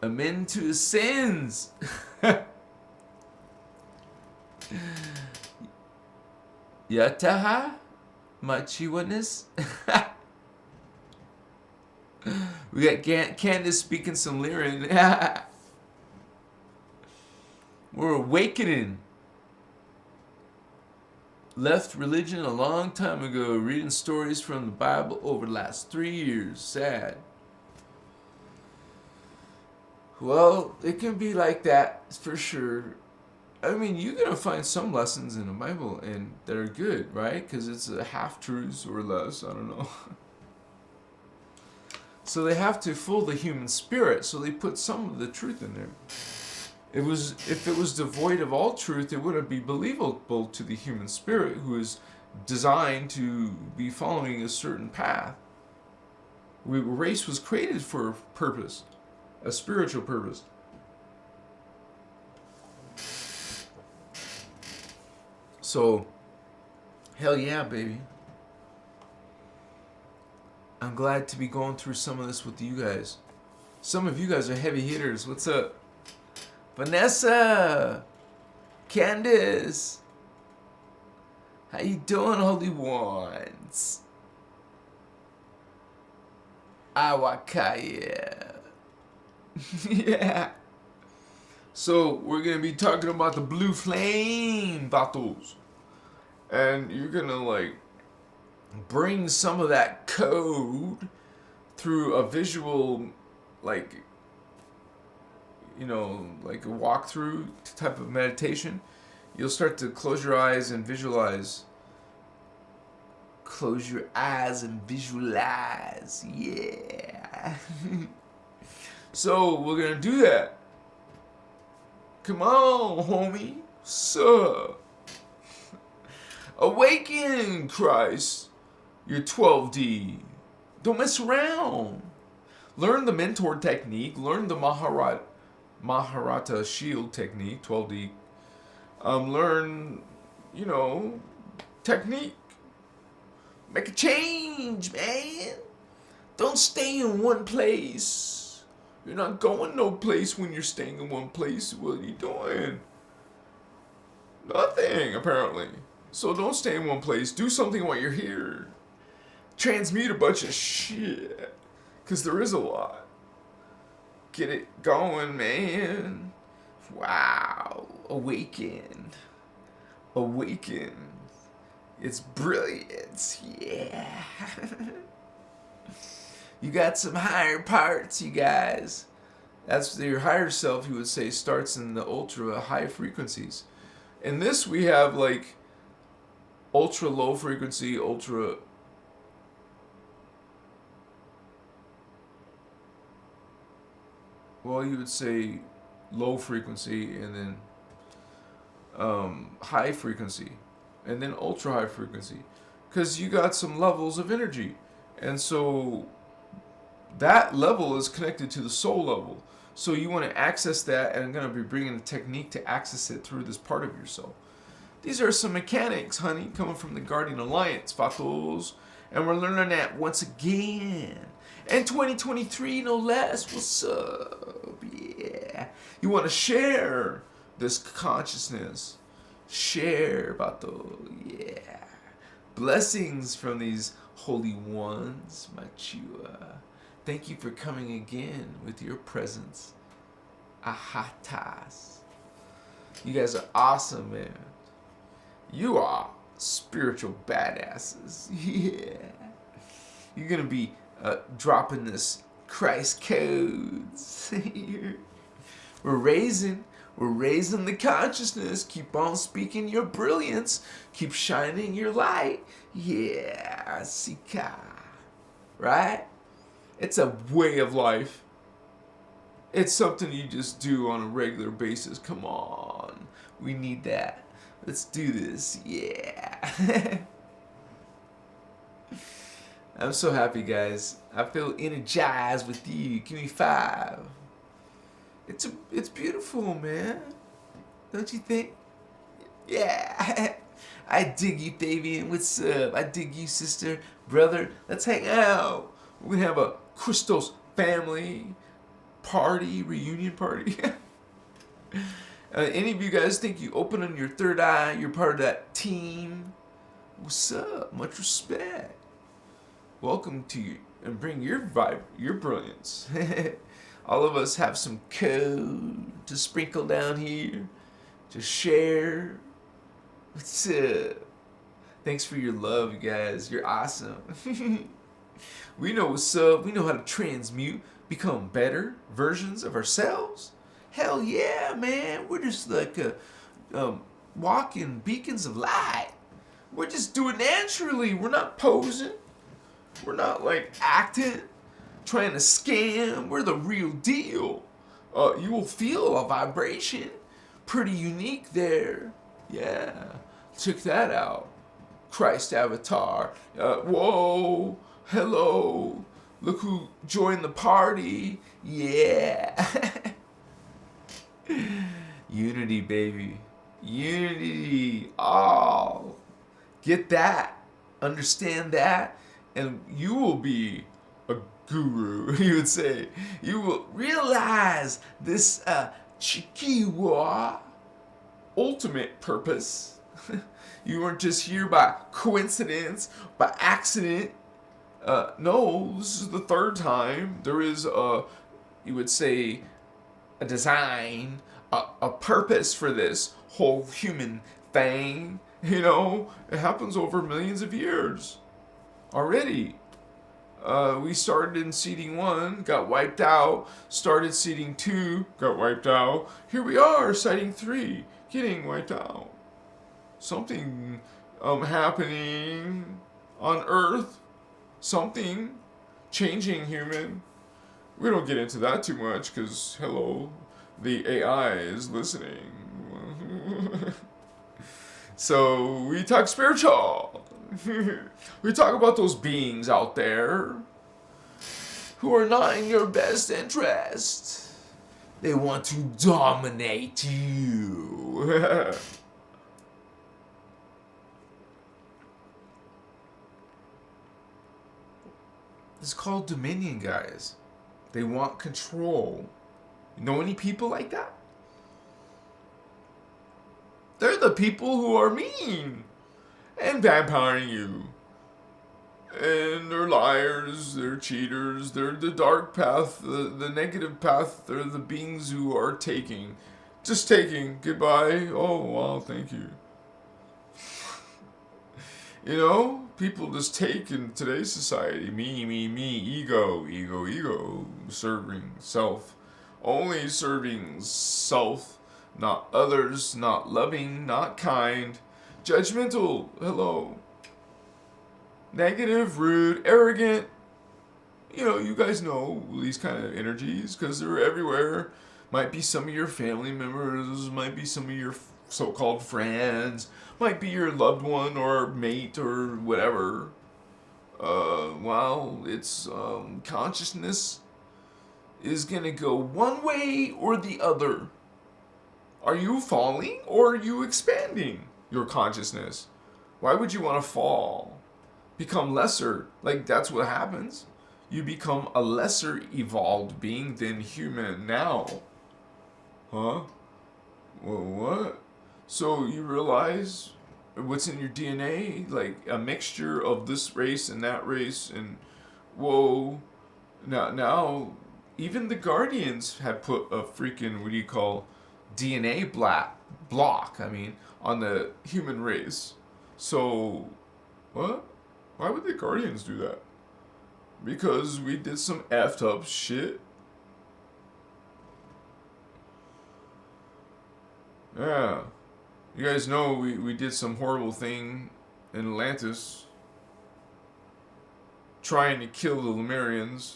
amen to his sins. Yataha? Machiwaness? We got Candace speaking some Lyran. We're awakening. Left religion a long time ago, reading stories from the Bible over the last 3 years. Sad. Well, it can be like that for sure. I mean, you're going to find some lessons in the Bible and that are good, right? Because it's a half-truths or less, I don't know. So they have to fool the human spirit, so they put some of the truth in there. If it was devoid of all truth, it wouldn't be believable to the human spirit, who is designed to be following a certain path. Race was created for a purpose, a spiritual purpose. So, hell yeah, baby. I'm glad to be going through some of this with you guys. Some of you guys are heavy hitters. What's up? Vanessa! Candace! How you doing, Holy Ones? Awakaya. Yeah. So, we're going to be talking about the blue flame battles. And you're going to, like, bring some of that code through a visual, like, you know, like a walkthrough type of meditation. You'll start to close your eyes and visualize. Close your eyes and visualize. Yeah. So, we're going to do that. Come on, homie. Sup? Awaken, Christ. You're 12D. Don't mess around. Learn the mentor technique. Learn the Maharata shield technique, 12D. Learn, you know, technique. Make a change, man. Don't stay in one place. You're not going no place when you're staying in one place. What are you doing? Nothing, apparently. So don't stay in one place. Do something while you're here. Transmute a bunch of shit. Because there is a lot. Get it going, man. Wow. Awaken. Awaken. It's brilliance. Yeah. You got some higher parts, you guys. That's your higher self, you would say, starts in the ultra high frequencies. In this, we have like ultra low frequency, ultra. Well, you would say low frequency and then high frequency and then ultra high frequency. Because you got some levels of energy. And so that level is connected to the soul level. So you want to access that, and I'm going to be bringing a technique to access it through this part of your soul. These are some mechanics, honey, coming from the Guardian Alliance, Fatos. And we're learning that once again. And 2023, no less. What's up? Yeah. You want to share this consciousness. Share, Fato. Yeah. Blessings from these holy ones, Machua. Thank you for coming again with your presence. Ahatas. You guys are awesome, man. You are spiritual badasses. Yeah. You're going to be dropping this Christ codes. We're raising the consciousness. Keep on speaking your brilliance. Keep shining your light. Yeah, Sika. Right? It's a way of life. It's something you just do on a regular basis. Come on. We need that. Let's do this. Yeah. I'm so happy, guys. I feel energized with you. Give me 5. It's beautiful, man. Don't you think? Yeah. I dig you, Fabian. What's up? I dig you, sister, brother. Let's hang out. We're going to have a Christos Family party, reunion party. Any of you guys think you open on your third eye, you're part of that team? What's up? Much respect. Welcome to you, and bring your vibe, your brilliance. All of us have some code to sprinkle down here, to share. What's up? Thanks for your love, you guys. You're awesome. We know what's up. We know how to transmute, become better versions of ourselves. Hell yeah, man. We're just like walking beacons of light. We're just doing naturally. We're not posing. We're not like acting, trying to scam. We're the real deal. You will feel a vibration. Pretty unique there. Yeah. Check that out. Christ avatar. Whoa. Hello. Look who joined the party. Yeah. Unity, baby. Unity. Oh. Get that. Understand that. And you will be a guru, you would say. You will realize this Chikiwa ultimate purpose. You weren't just here by coincidence, by accident. No, this is the third time. There is you would say, a design, a purpose for this whole human thing. You know, it happens over millions of years already. We started in seeding 1, got wiped out. Started seeding 2, got wiped out. Here we are, seeding 3, getting wiped out. Something happening on Earth. Something changing human. We don't get into that too much because, hello, the AI is listening. So we talk spiritual. We talk about those beings out there who are not in your best interest. They want to dominate you. It's called dominion, guys. They want control. You know any people like that? They're the people who are mean and vampiring you. And they're liars, they're cheaters, they're the dark path, the negative path. They're the beings who are taking. Just taking. Goodbye. Oh, wow, thank you. You know, people just take in today's society. Me, ego, ego, ego. Serving self. Only serving self, not others, not loving, not kind. Judgmental. Hello. Negative, rude, arrogant. You know, you guys know these kind of energies because they're everywhere. Might be some of your family members, might be some of your so-called friends, might be your loved one or mate or whatever. Well, it's consciousness is gonna go one way or the other. Are you falling or are you expanding your consciousness? Why would you want to fall? Become lesser. Like, that's what happens. You become a lesser evolved being than human now. Huh? Well, what? So you realize what's in your DNA? Like a mixture of this race and that race, and whoa. Now even the Guardians have put a freaking, what do you call, DNA block, I mean, on the human race. So, what? Why would the Guardians do that? Because we did some effed up shit. Yeah. You guys know we did some horrible thing in Atlantis. Trying to kill the Lemurians.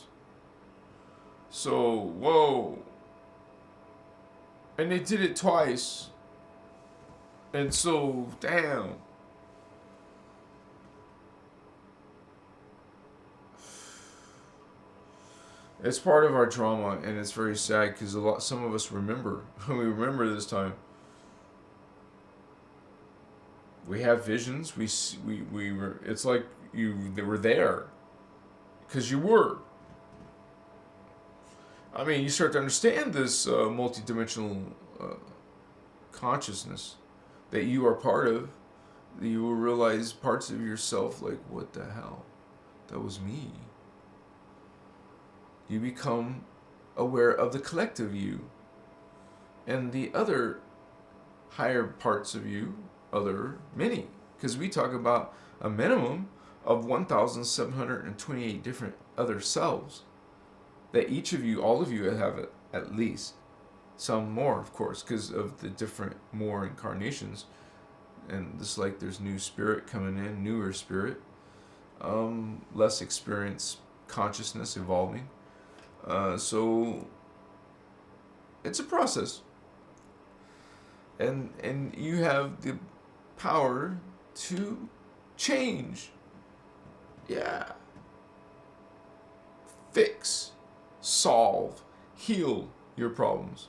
So, whoa. And they did it twice. And so, damn. It's part of our trauma, and it's very sad because some of us remember. We remember this time. We have visions. We were. It's like they were there, because you were. I mean, you start to understand this multidimensional consciousness that you are part of. That you will realize parts of yourself, like, what the hell, that was me. You become aware of the collective you, and the other higher parts of you, other many because we talk about a minimum of 1,728 different other selves that each of you, all of you, have at least. Some more, of course, because of the different more incarnations. And just like there's new spirit coming in, newer spirit, less experienced consciousness evolving. So it's a process. And you have the power to change. Yeah. Fix, solve, heal your problems.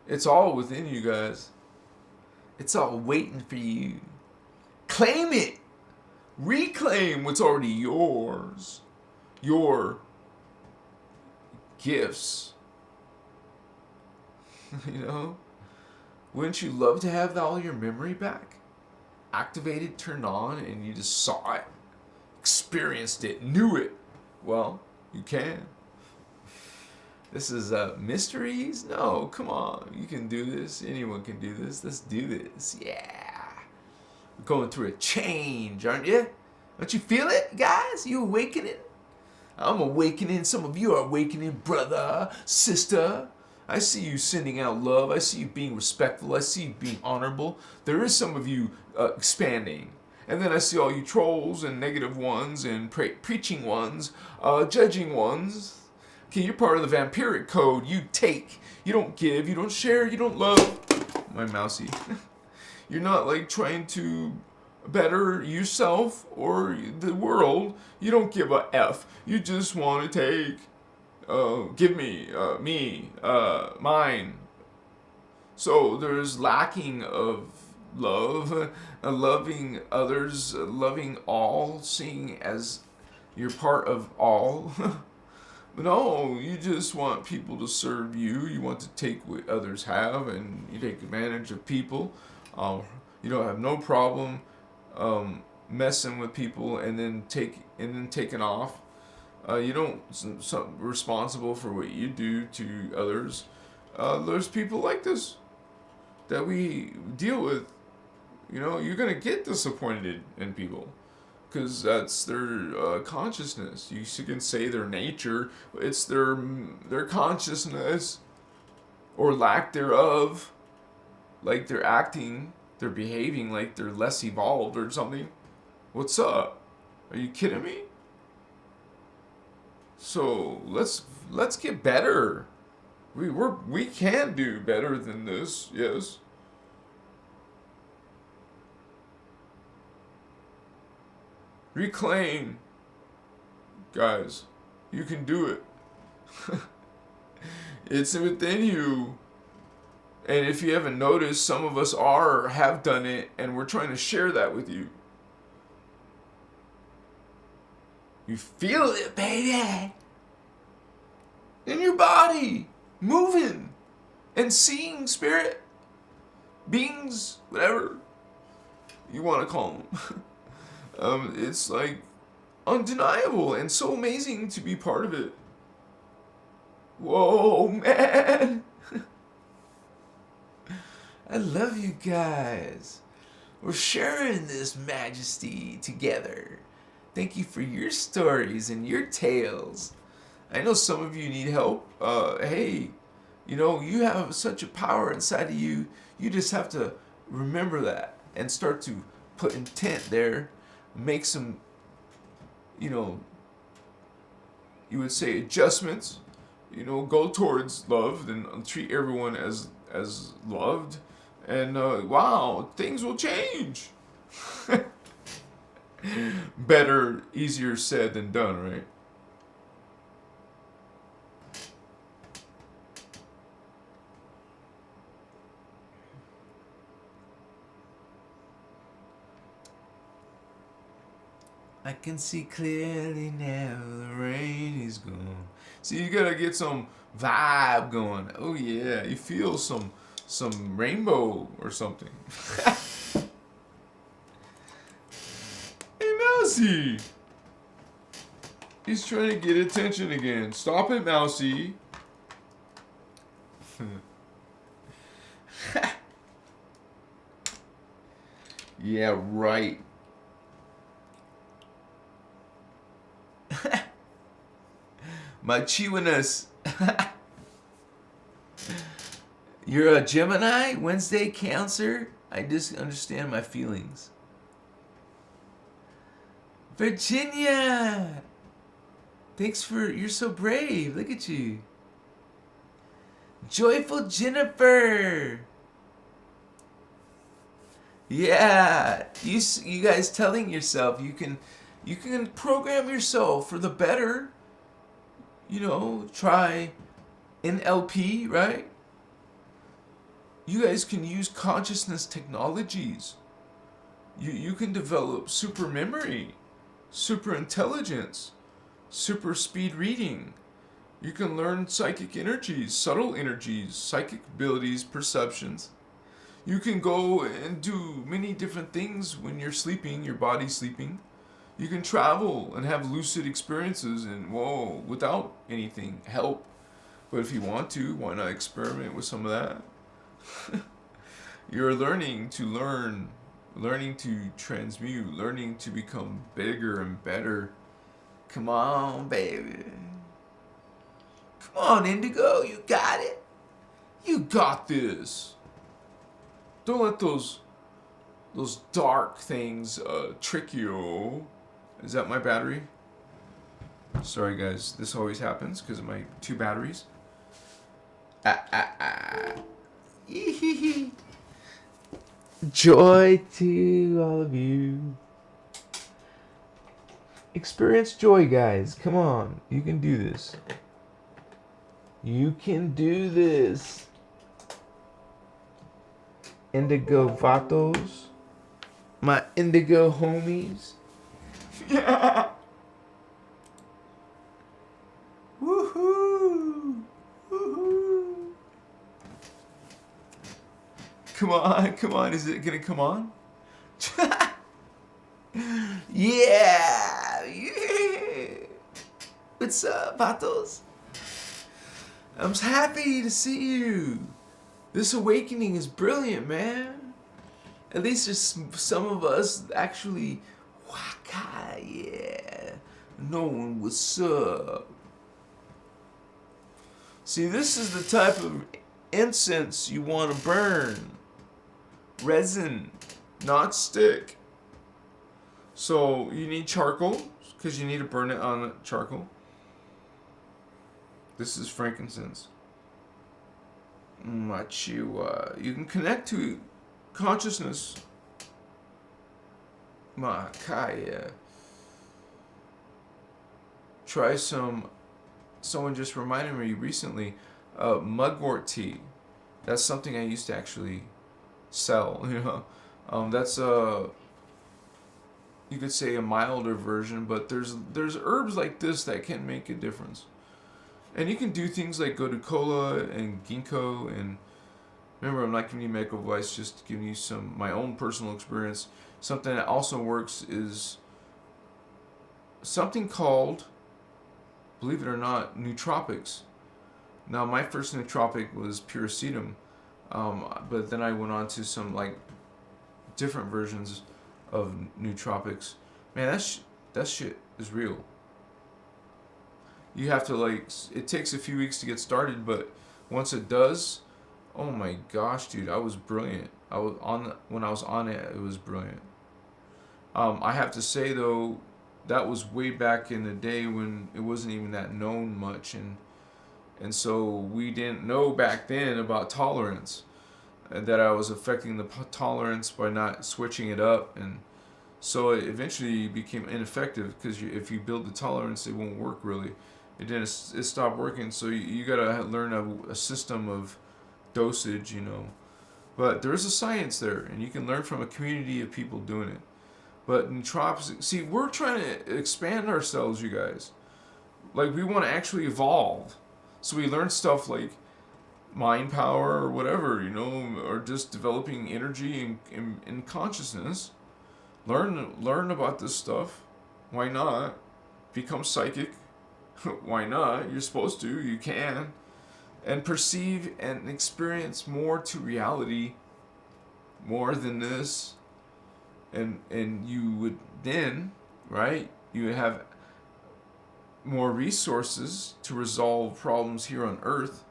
It's all within you guys. It's all waiting for you. Claim it. Reclaim what's already yours. Your gifts. You know? Wouldn't you love to have all your memory back? Activated, turned on, and you just saw it, experienced it, knew it. Well, you can. This is mysteries? No, come on. You can do this. Anyone can do this. Let's do this. Yeah. We're going through a change, aren't you? Don't you feel it, guys? You awakening? I'm awakening. Some of you are awakening, brother, sister. I see you sending out love. I see you being respectful. I see you being honorable. There is some of you expanding. And then I see all you trolls and negative ones and preaching ones, judging ones. Okay, you're part of the vampiric code. You take, you don't give, you don't share, you don't love. My mousey. You're not like trying to better yourself or the world. You don't give a F. You just want to take. Give me, mine. So there's lacking of love, loving others, loving all, seeing as you're part of all. No, you just want people to serve you. You want to take what others have, and you take advantage of people. You don't have no problem messing with people and then taking off. You don't responsible for what you do to others. There's people like this that we deal with. You know, you're gonna get disappointed in people. Because that's their consciousness. You can say their nature. It's their consciousness or lack thereof. Like they're acting, they're behaving like they're less evolved or something. What's up? Are you kidding me? So let's get better. We can do better than this. Yes. Reclaim. Guys, you can do it. It's within you. And if you haven't noticed, some of us have done it, and we're trying to share that with you. You feel it, baby. In your body. Moving. And seeing spirit. Beings. Whatever you want to call them. It's like undeniable and so amazing to be part of it. Whoa, man. I love you guys. We're sharing this majesty together. Thank you for your stories and your tales. I know some of you need help. Hey, you know, you have such a power inside of you. You just have to remember that and start to put intent there. Make some, you know, you would say adjustments, you know, go towards love and treat everyone as loved, and wow, things will change. Better, easier said than done, right? I can see clearly now the rain is gone. See, you gotta get some vibe going. Oh yeah, you feel some rainbow or something. Hey, Mousy! He's trying to get attention again. Stop it, Mousy. Yeah, right. My Chiwanus. You're a Gemini, Wednesday, Cancer. I just understand my feelings. Virginia. Thanks for, you're so brave. Look at you. Joyful Jennifer. Yeah, you guys telling yourself you can program yourself for the better. You know, try NLP, right? You guys can use consciousness technologies. You can develop super memory, super intelligence, super speed reading. You can learn psychic energies, subtle energies, psychic abilities, perceptions. You can go and do many different things when you're sleeping, your body's sleeping. You can travel and have lucid experiences and without anything help. But if you want to, why not experiment with some of that? You're learning to learn, learning to transmute, learning to become bigger and better. Come on, baby. Come on, Indigo, you got it. You got this. Don't let those dark things trick you. Is that my battery? Sorry guys, this always happens because of my 2 batteries. Joy to all of you. Experience joy, guys. Come on, you can do this. You can do this. Indigo Vatos, my indigo homies. Yeah. Woohoo! Woohoo! Come on. Is it gonna come on? Yeah! What's up, Vatos? I'm happy to see you. This awakening is brilliant, man. At least there's some of us actually, waka, yeah, knowing what's up. See, this is the type of incense you want to burn. Resin, not stick. So you need charcoal, because you need to burn it on charcoal. This is frankincense. You can connect to consciousness. Makaya. Try some. Someone just reminded me recently. Mugwort tea. That's something I used to actually sell. You know, that's you could say a milder version, but there's herbs like this that can make a difference. And you can do things like go to cola and ginkgo, and remember, I'm not giving you medical advice, just giving you my own personal experience. Something that also works is something called, believe it or not, nootropics. Now, my first nootropic was piracetam, but then I went on to some like different versions of nootropics. Man, that shit is real. You have to it takes a few weeks to get started, but once it does, oh my gosh, dude, I was brilliant. When I was on it, it was brilliant. I have to say though, that was way back in the day when it wasn't even that known much, and so we didn't know back then about tolerance, and that I was affecting the tolerance by not switching it up, and so it eventually became ineffective because if you build the tolerance, it won't work really. It stopped working, so you gotta learn a system of dosage, you know. But there is a science there, and you can learn from a community of people doing it. But nootropics, see, we're trying to expand ourselves, you guys. Like, we want to actually evolve. So we learn stuff like mind power or whatever, you know, or just developing energy and consciousness. Learn about this stuff. Why not? Become psychic. Why not? You're supposed to. You can. And perceive and experience more to reality. More than this. and you would then, right, you would have more resources to resolve problems here on Earth,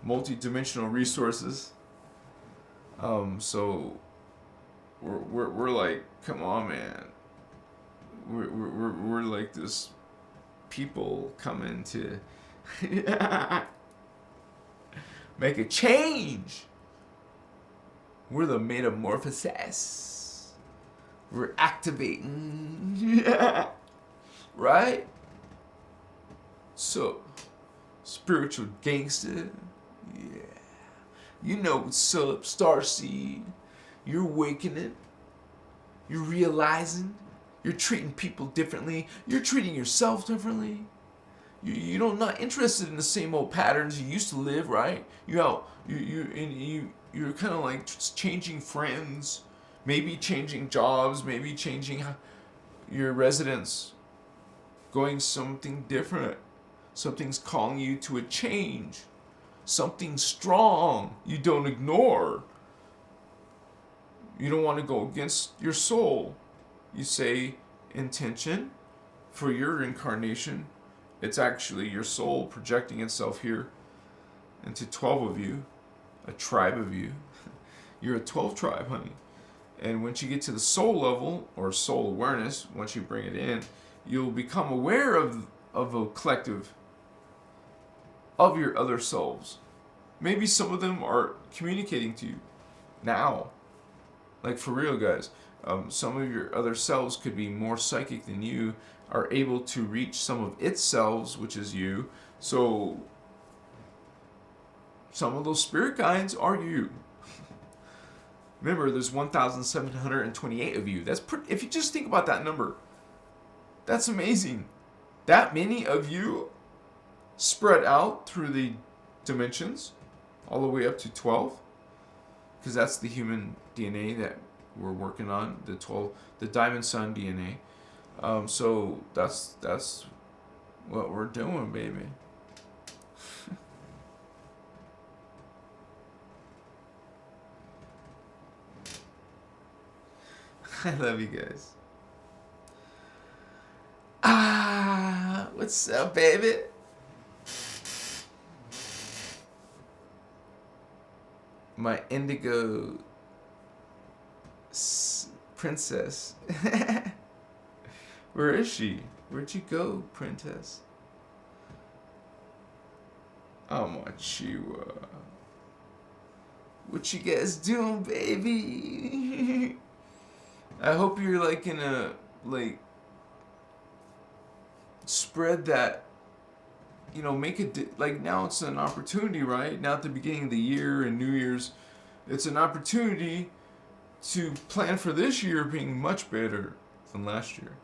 multi-dimensional resources. So we're like, come on, man. We're like this people coming to make a change. We're the metamorphosis. We're activating. Right? So, spiritual gangster. Yeah. You know what's up, Starseed. You're awakening. You're realizing. You're treating people differently. You're treating yourself differently. You're not interested in the same old patterns you used to live, right? You're kind of like changing friends, maybe changing jobs, maybe changing your residence, going something different. Something's calling you to a change. Something strong you don't ignore. You don't want to go against your soul. You say intention for your incarnation. It's actually your soul projecting itself here into 12 of you, a tribe of you. You're a 12 tribe, honey. And once you get to the soul level, or soul awareness, once you bring it in, you'll become aware of a collective of your other selves. Maybe some of them are communicating to you now. Like, for real, guys. Some of your other selves could be more psychic than you, are able to reach some of its selves, which is you. So some of those spirit guides are you. Remember, there's 1,728 of you. If you just think about that number, that's amazing. That many of you spread out through the dimensions, all the way up to 12, because that's the human DNA that we're working on, the Diamond Sun DNA. So that's what we're doing, baby. I love you guys. What's up, baby? My indigo princess. Where is she? Where'd you go, princess? Oh, my Chiwa. What you guys doing, baby? I hope you're like gonna spread that, make it like now it's an opportunity, right? Now at the beginning of the year and New Year's, it's an opportunity to plan for this year being much better than last year.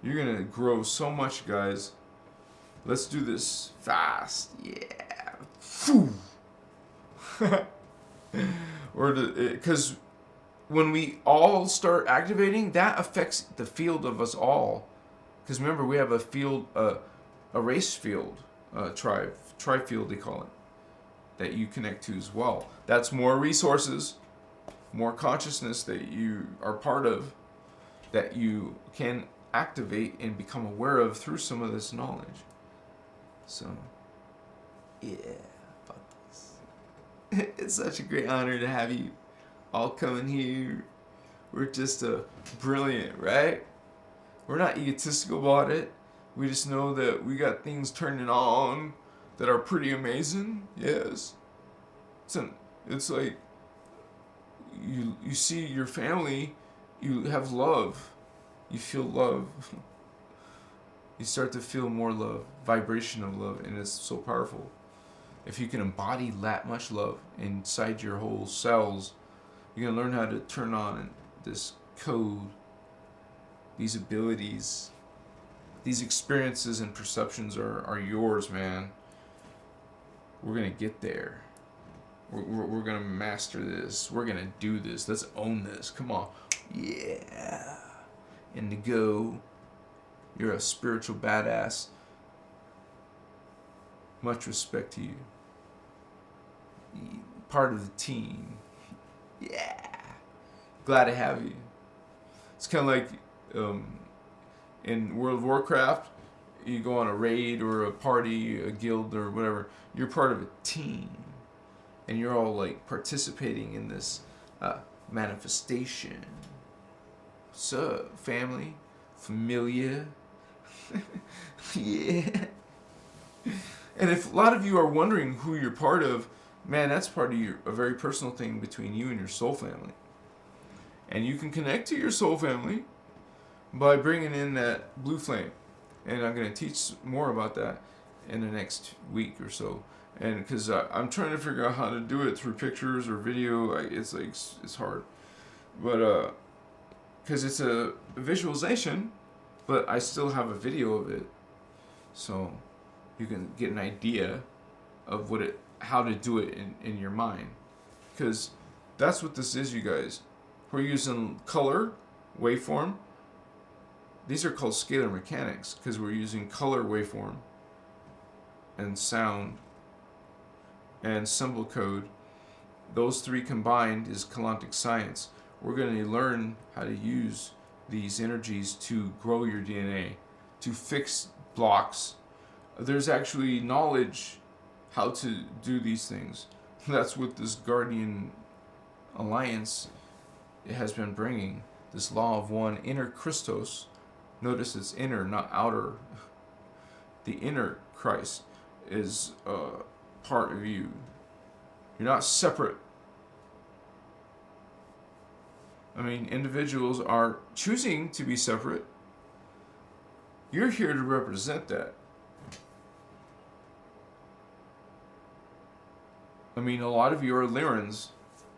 You're gonna grow so much, guys. Let's do this fast. Yeah. Because when we all start activating, that affects the field of us all. Because remember, we have a field, a race field, tri-field they call it, that you connect to as well. That's more resources, more consciousness that you are part of, that you can activate and become aware of through some of this knowledge. So, yeah, fuck this. It's such a great honor to have you all coming here. We're just brilliant, right? We're not egotistical about it. We just know that we got things turning on that are pretty amazing. Yes. It's like you see your family, you have love. You feel love. You start to feel more love, vibration of love, and it's so powerful. If you can embody that much love inside your whole cells, you're going to learn how to turn on this code, these abilities, these experiences and perceptions are yours, man. We're going to get there. We're going to master this. We're going to do this. Let's own this. Come on. Yeah. Indigo. You're a spiritual badass. Much respect to you. Part of the team. Yeah. Glad to have you. It's kind of like in World of Warcraft, you go on a raid or a party, a guild or whatever. You're part of a team, and you're all like participating in this manifestation. So, family, familia, yeah. And if a lot of you are wondering who you're part of, man, that's part of a very personal thing between you and your soul family. And you can connect to your soul family by bringing in that blue flame. And I'm going to teach more about that in the next week or so. And because I'm trying to figure out how to do it through pictures or video, it's hard. But because it's a visualization, but I still have a video of it, so you can get an idea of how to do it in your mind. Because that's what this is, you guys. We're using color, waveform. These are called scalar mechanics because we're using color, waveform, and sound, and symbol code. Those three combined is galactic science. We're going to learn how to use these energies to grow your DNA, to fix blocks. There's actually knowledge how to do these things. That's what this Guardian Alliance has been bringing. This law of one, innerchristos. Notice it's inner, not outer. The inner Christ is part of you. You're not separate. I mean, individuals are choosing to be separate. You're here to represent that. I mean, a lot of you are Lyrans.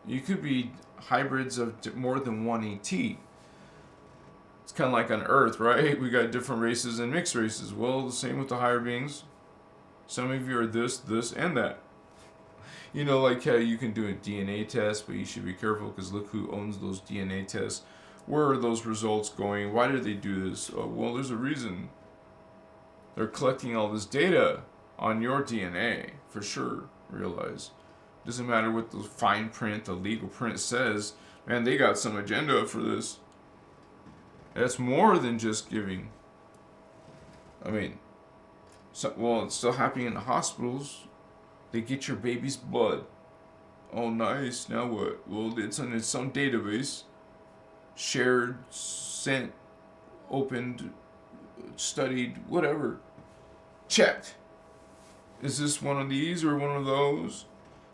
You could be hybrids of more than one ET. It's kind of like on Earth, right? We got different races and mixed races. Well, the same with the higher beings. Some of you are this, and that. You know, like how you can do a DNA test, but you should be careful because look who owns those DNA tests. Where are those results going? Why did they do this? Oh, well, there's a reason. They're collecting all this data on your DNA, for sure, realize. Doesn't matter what the fine print, the legal print says. Man, they got some agenda for this. That's more than just giving. I mean, it's still happening in the hospitals. They get your baby's blood. Oh, nice. Now what? Well, it's in some database. Shared, sent, opened, studied, whatever. Checked. Is this one of these or one of those?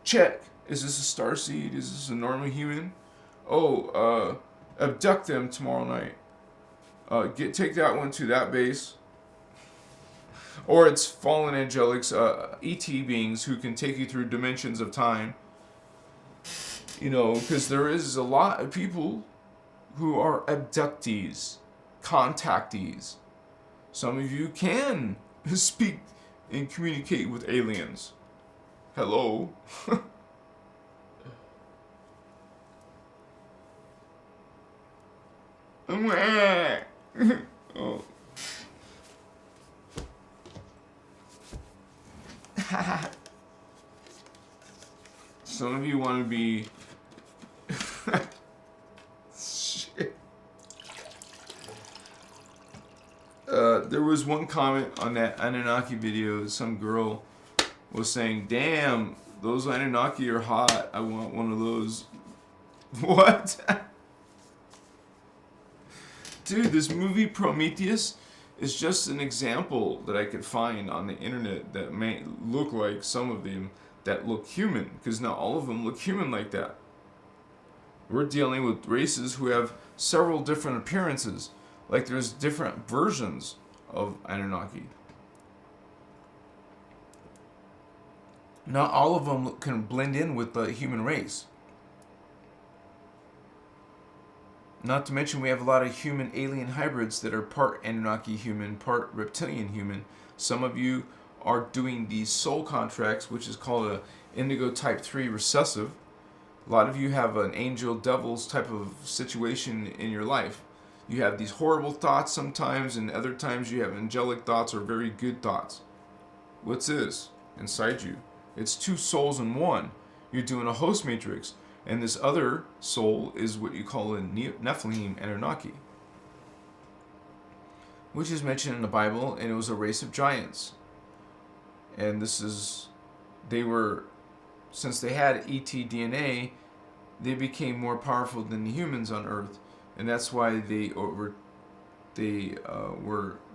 Check. Is this a starseed? Is this a normal human? Oh, abduct them tomorrow night. Take that one to that base. Or it's fallen angelics, ET beings who can take you through dimensions of time. You know, because there is a lot of people who are abductees, contactees. Some of you can speak and communicate with aliens. Hello. Oh. Some of you want to be shit. There was one comment on that Anunnaki video. Some girl was saying, damn, those Anunnaki are hot. I want one of those. What? Dude, this movie Prometheus is just an example that I could find on the internet that may look like some of them that look human, because not all of them look human like that. We're dealing with races who have several different appearances. Like there's different versions of Anunnaki. Not all of them can blend in with the human race. Not to mention we have a lot of human-alien hybrids that are part Anunnaki human, part reptilian human. Some of you are doing these soul contracts, which is called a indigo type 3 recessive. A lot of you have an angel devils type of situation in your life. You have these horrible thoughts sometimes, and other times you have angelic thoughts or very good thoughts. What's this inside you? It's two souls in one. You're doing a host matrix. And this other soul is what you call a Nephilim Anunnaki. which is mentioned in the Bible, and it was a race of giants. And since they had ET DNA, they became more powerful than the humans on Earth, and that's why they were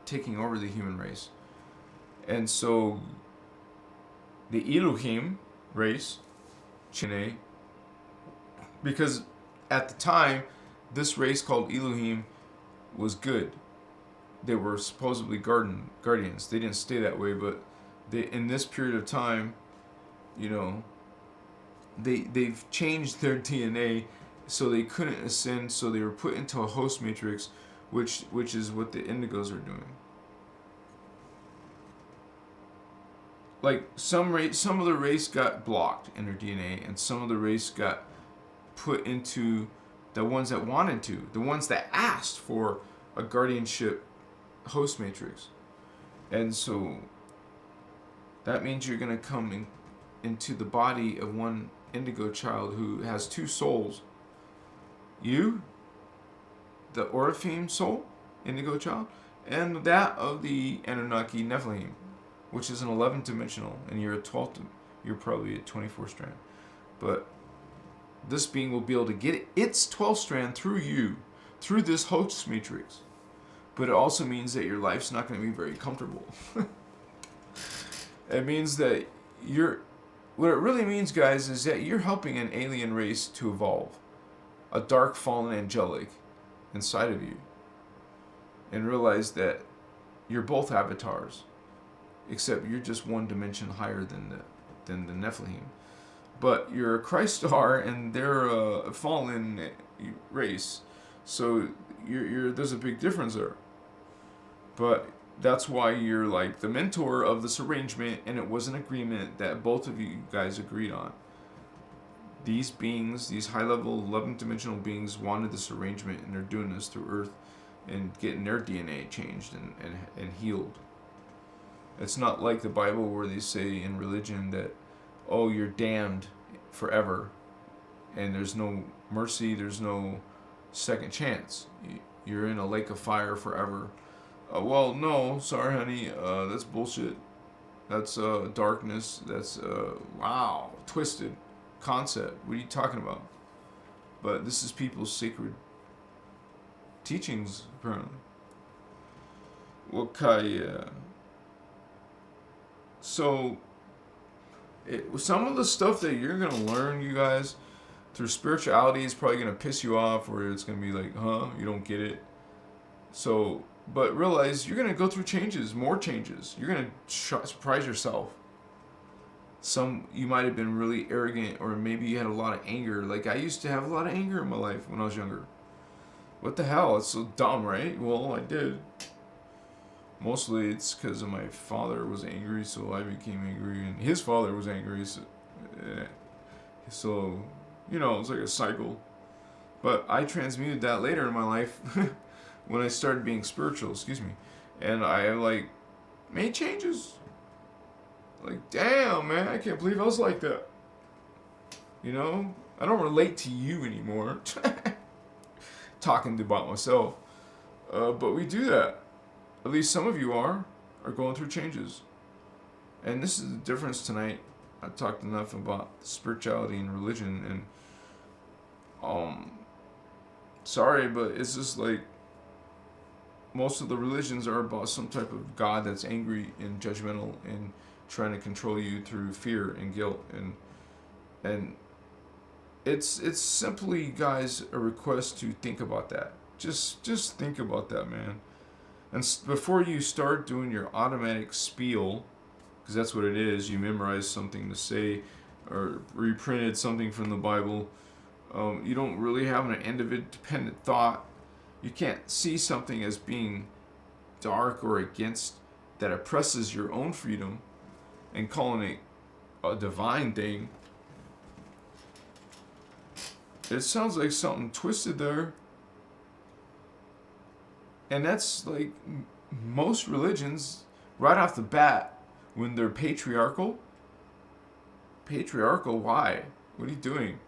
taking over the human race. And so the Elohim race, Chine, because at the time, this race called Elohim was good. They were supposedly guardians. They didn't stay that way, but in this period of time, they've changed their DNA so they couldn't ascend, so they were put into a host matrix, which is what the indigos are doing. Like some of the race got blocked in their DNA, and some of the race got put into the ones that wanted to, the ones that asked for a guardianship host matrix. And so that means you're going to come into the body of one indigo child who has two souls. You, the Oraphim soul, indigo child, and that of the Anunnaki Nephilim, which is an 11th dimensional, and you're you're probably a 24 strand. But this being will be able to get its 12 strand through you, through this host matrix. But it also means that your life's not going to be very comfortable. It means that what it really means, guys, is that you're helping an alien race to evolve. A dark fallen angelic inside of you. And realize that you're both avatars. Except you're just one dimension higher than the Nephilim. But you're a Christ star, and they're a fallen race. So there's a big difference there. But that's why you're like the mentor of this arrangement, and it was an agreement that both of you guys agreed on. These beings, these high-level 11th dimensional beings, wanted this arrangement, and they're doing this through Earth and getting their DNA changed and healed. It's not like the Bible where they say in religion that, oh, you're damned forever, and there's no mercy, there's no second chance. You're in a lake of fire forever. Well, no, sorry, honey, that's bullshit. That's darkness. That's wow, twisted concept. What are you talking about? But this is people's sacred teachings, apparently. Okay. So, some of the stuff that you're going to learn, you guys, through spirituality is probably going to piss you off, or it's going to be like, you don't get it. So, but realize you're going to go through changes, more changes. You're going to surprise yourself. You might have been really arrogant, or maybe you had a lot of anger. Like, I used to have a lot of anger in my life when I was younger. What the hell? It's so dumb, right? Well, I did. Mostly it's because my father was angry, so I became angry, and his father was angry, so it's like a cycle. But I transmuted that later in my life when I started being spiritual, and I made changes. Like, damn, man, I can't believe I was like that. I don't relate to you anymore. Talking about myself. But we do that. At least some of you are going through changes. And this is the difference tonight. I talked enough about spirituality and religion, and sorry, but it's just like most of the religions are about some type of God that's angry and judgmental and trying to control you through fear and guilt, and it's simply, guys, a request to think about that. Just think about that, man. And before you start doing your automatic spiel, because that's what it is, you memorize something to say or reprinted something from the Bible, you don't really have an independent thought. You can't see something as being dark or against that oppresses your own freedom and calling it a divine thing. It sounds like something twisted there. And that's like most religions, right off the bat, when they're patriarchal. Patriarchal, why? What are you doing?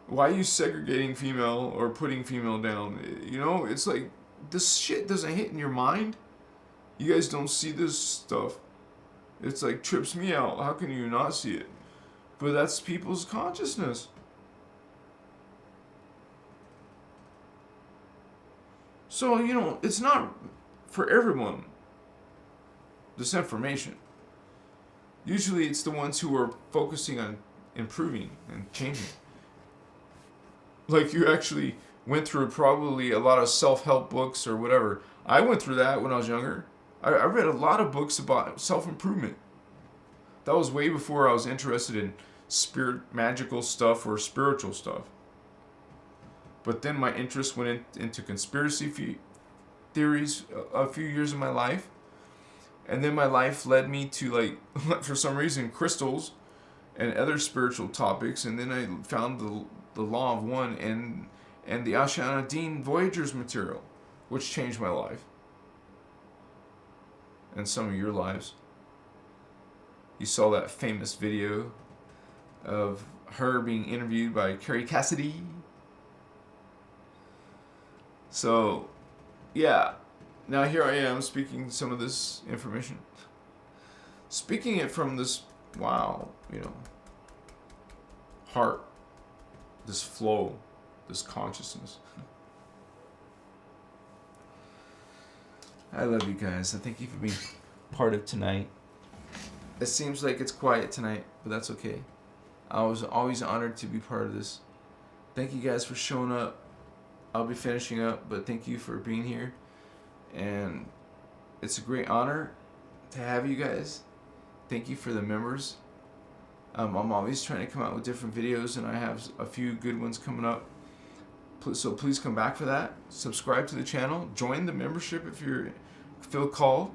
Why are you segregating female or putting female down? It's like this shit doesn't hit in your mind. You guys don't see this stuff. It's like trips me out. How can you not see it? But that's people's consciousness. So, you know, it's not for everyone, this information. Usually it's the ones who are focusing on improving and changing. Like you actually went through probably a lot of self-help books or whatever. I went through that when I was younger. I read a lot of books about self-improvement. That was way before I was interested in magical stuff or spiritual stuff. But then my interest went into conspiracy theories a few years of my life. And then my life led me to, like, for some reason, crystals and other spiritual topics. And then I found the Law of One and the Ashana Dean Voyagers material, which changed my life. And some of your lives. You saw that famous video of her being interviewed by Carrie Cassidy. So, yeah. Now here I am speaking some of this information. Speaking it from this, wow, you know, heart, this flow, this consciousness. I love you guys. I thank you for being part of tonight. It seems like it's quiet tonight, but that's okay. I was always honored to be part of this. Thank you guys for showing up. I'll be finishing up, but thank you for being here. And it's a great honor to have you guys. Thank you for the members. I'm always trying to come out with different videos, and I have a few good ones coming up. So please come back for that. Subscribe to the channel. Join the membership if you feel called.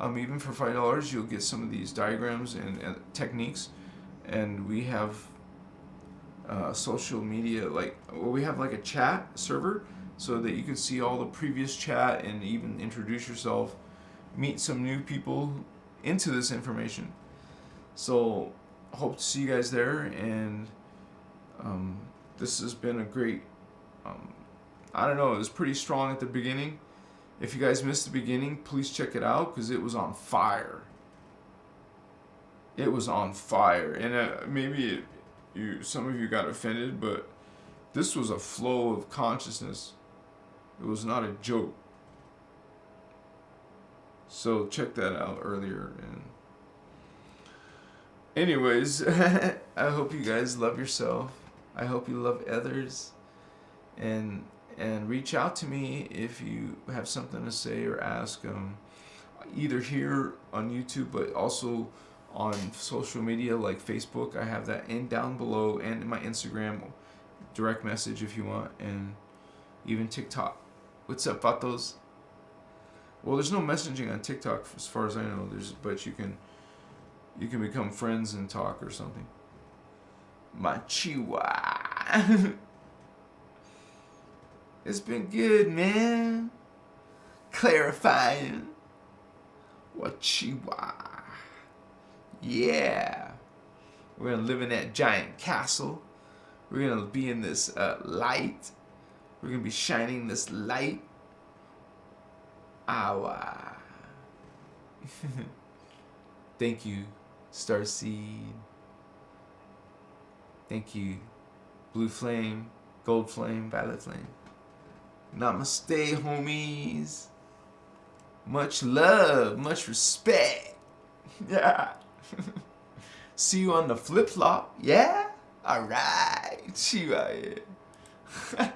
Even for $5, you'll get some of these diagrams and techniques. And we have social media, we have like a chat server so that you can see all the previous chat and even introduce yourself, meet some new people into this information. So hope to see you guys there. And this has been a great, I don't know, it was pretty strong at the beginning. If you guys missed the beginning, please check it out because it was on fire. It was on fire. And maybe some of you got offended, but this was a flow of consciousness. It was not a joke. So check that out earlier. And anyways, I hope you guys love yourself. I hope you love others. And reach out to me if you have something to say or ask, either here on YouTube, but also on social media like Facebook. I have that down below, and my Instagram, direct message if you want, and even TikTok. What's up, vatos? Well, there's no messaging on TikTok as far as I know. But you can become friends and talk or something. Machiwa. It's been good, man. Clarifying. Wachiwa. Yeah. We're going to live in that giant castle. We're going to be in this light. We're going to be shining this light. Awa. Thank you, Starseed. Thank you, Blue Flame, Gold Flame, Violet Flame. Namaste, homies. Much love, much respect. Yeah. See you on the flip flop. Yeah? Alright. See you out here.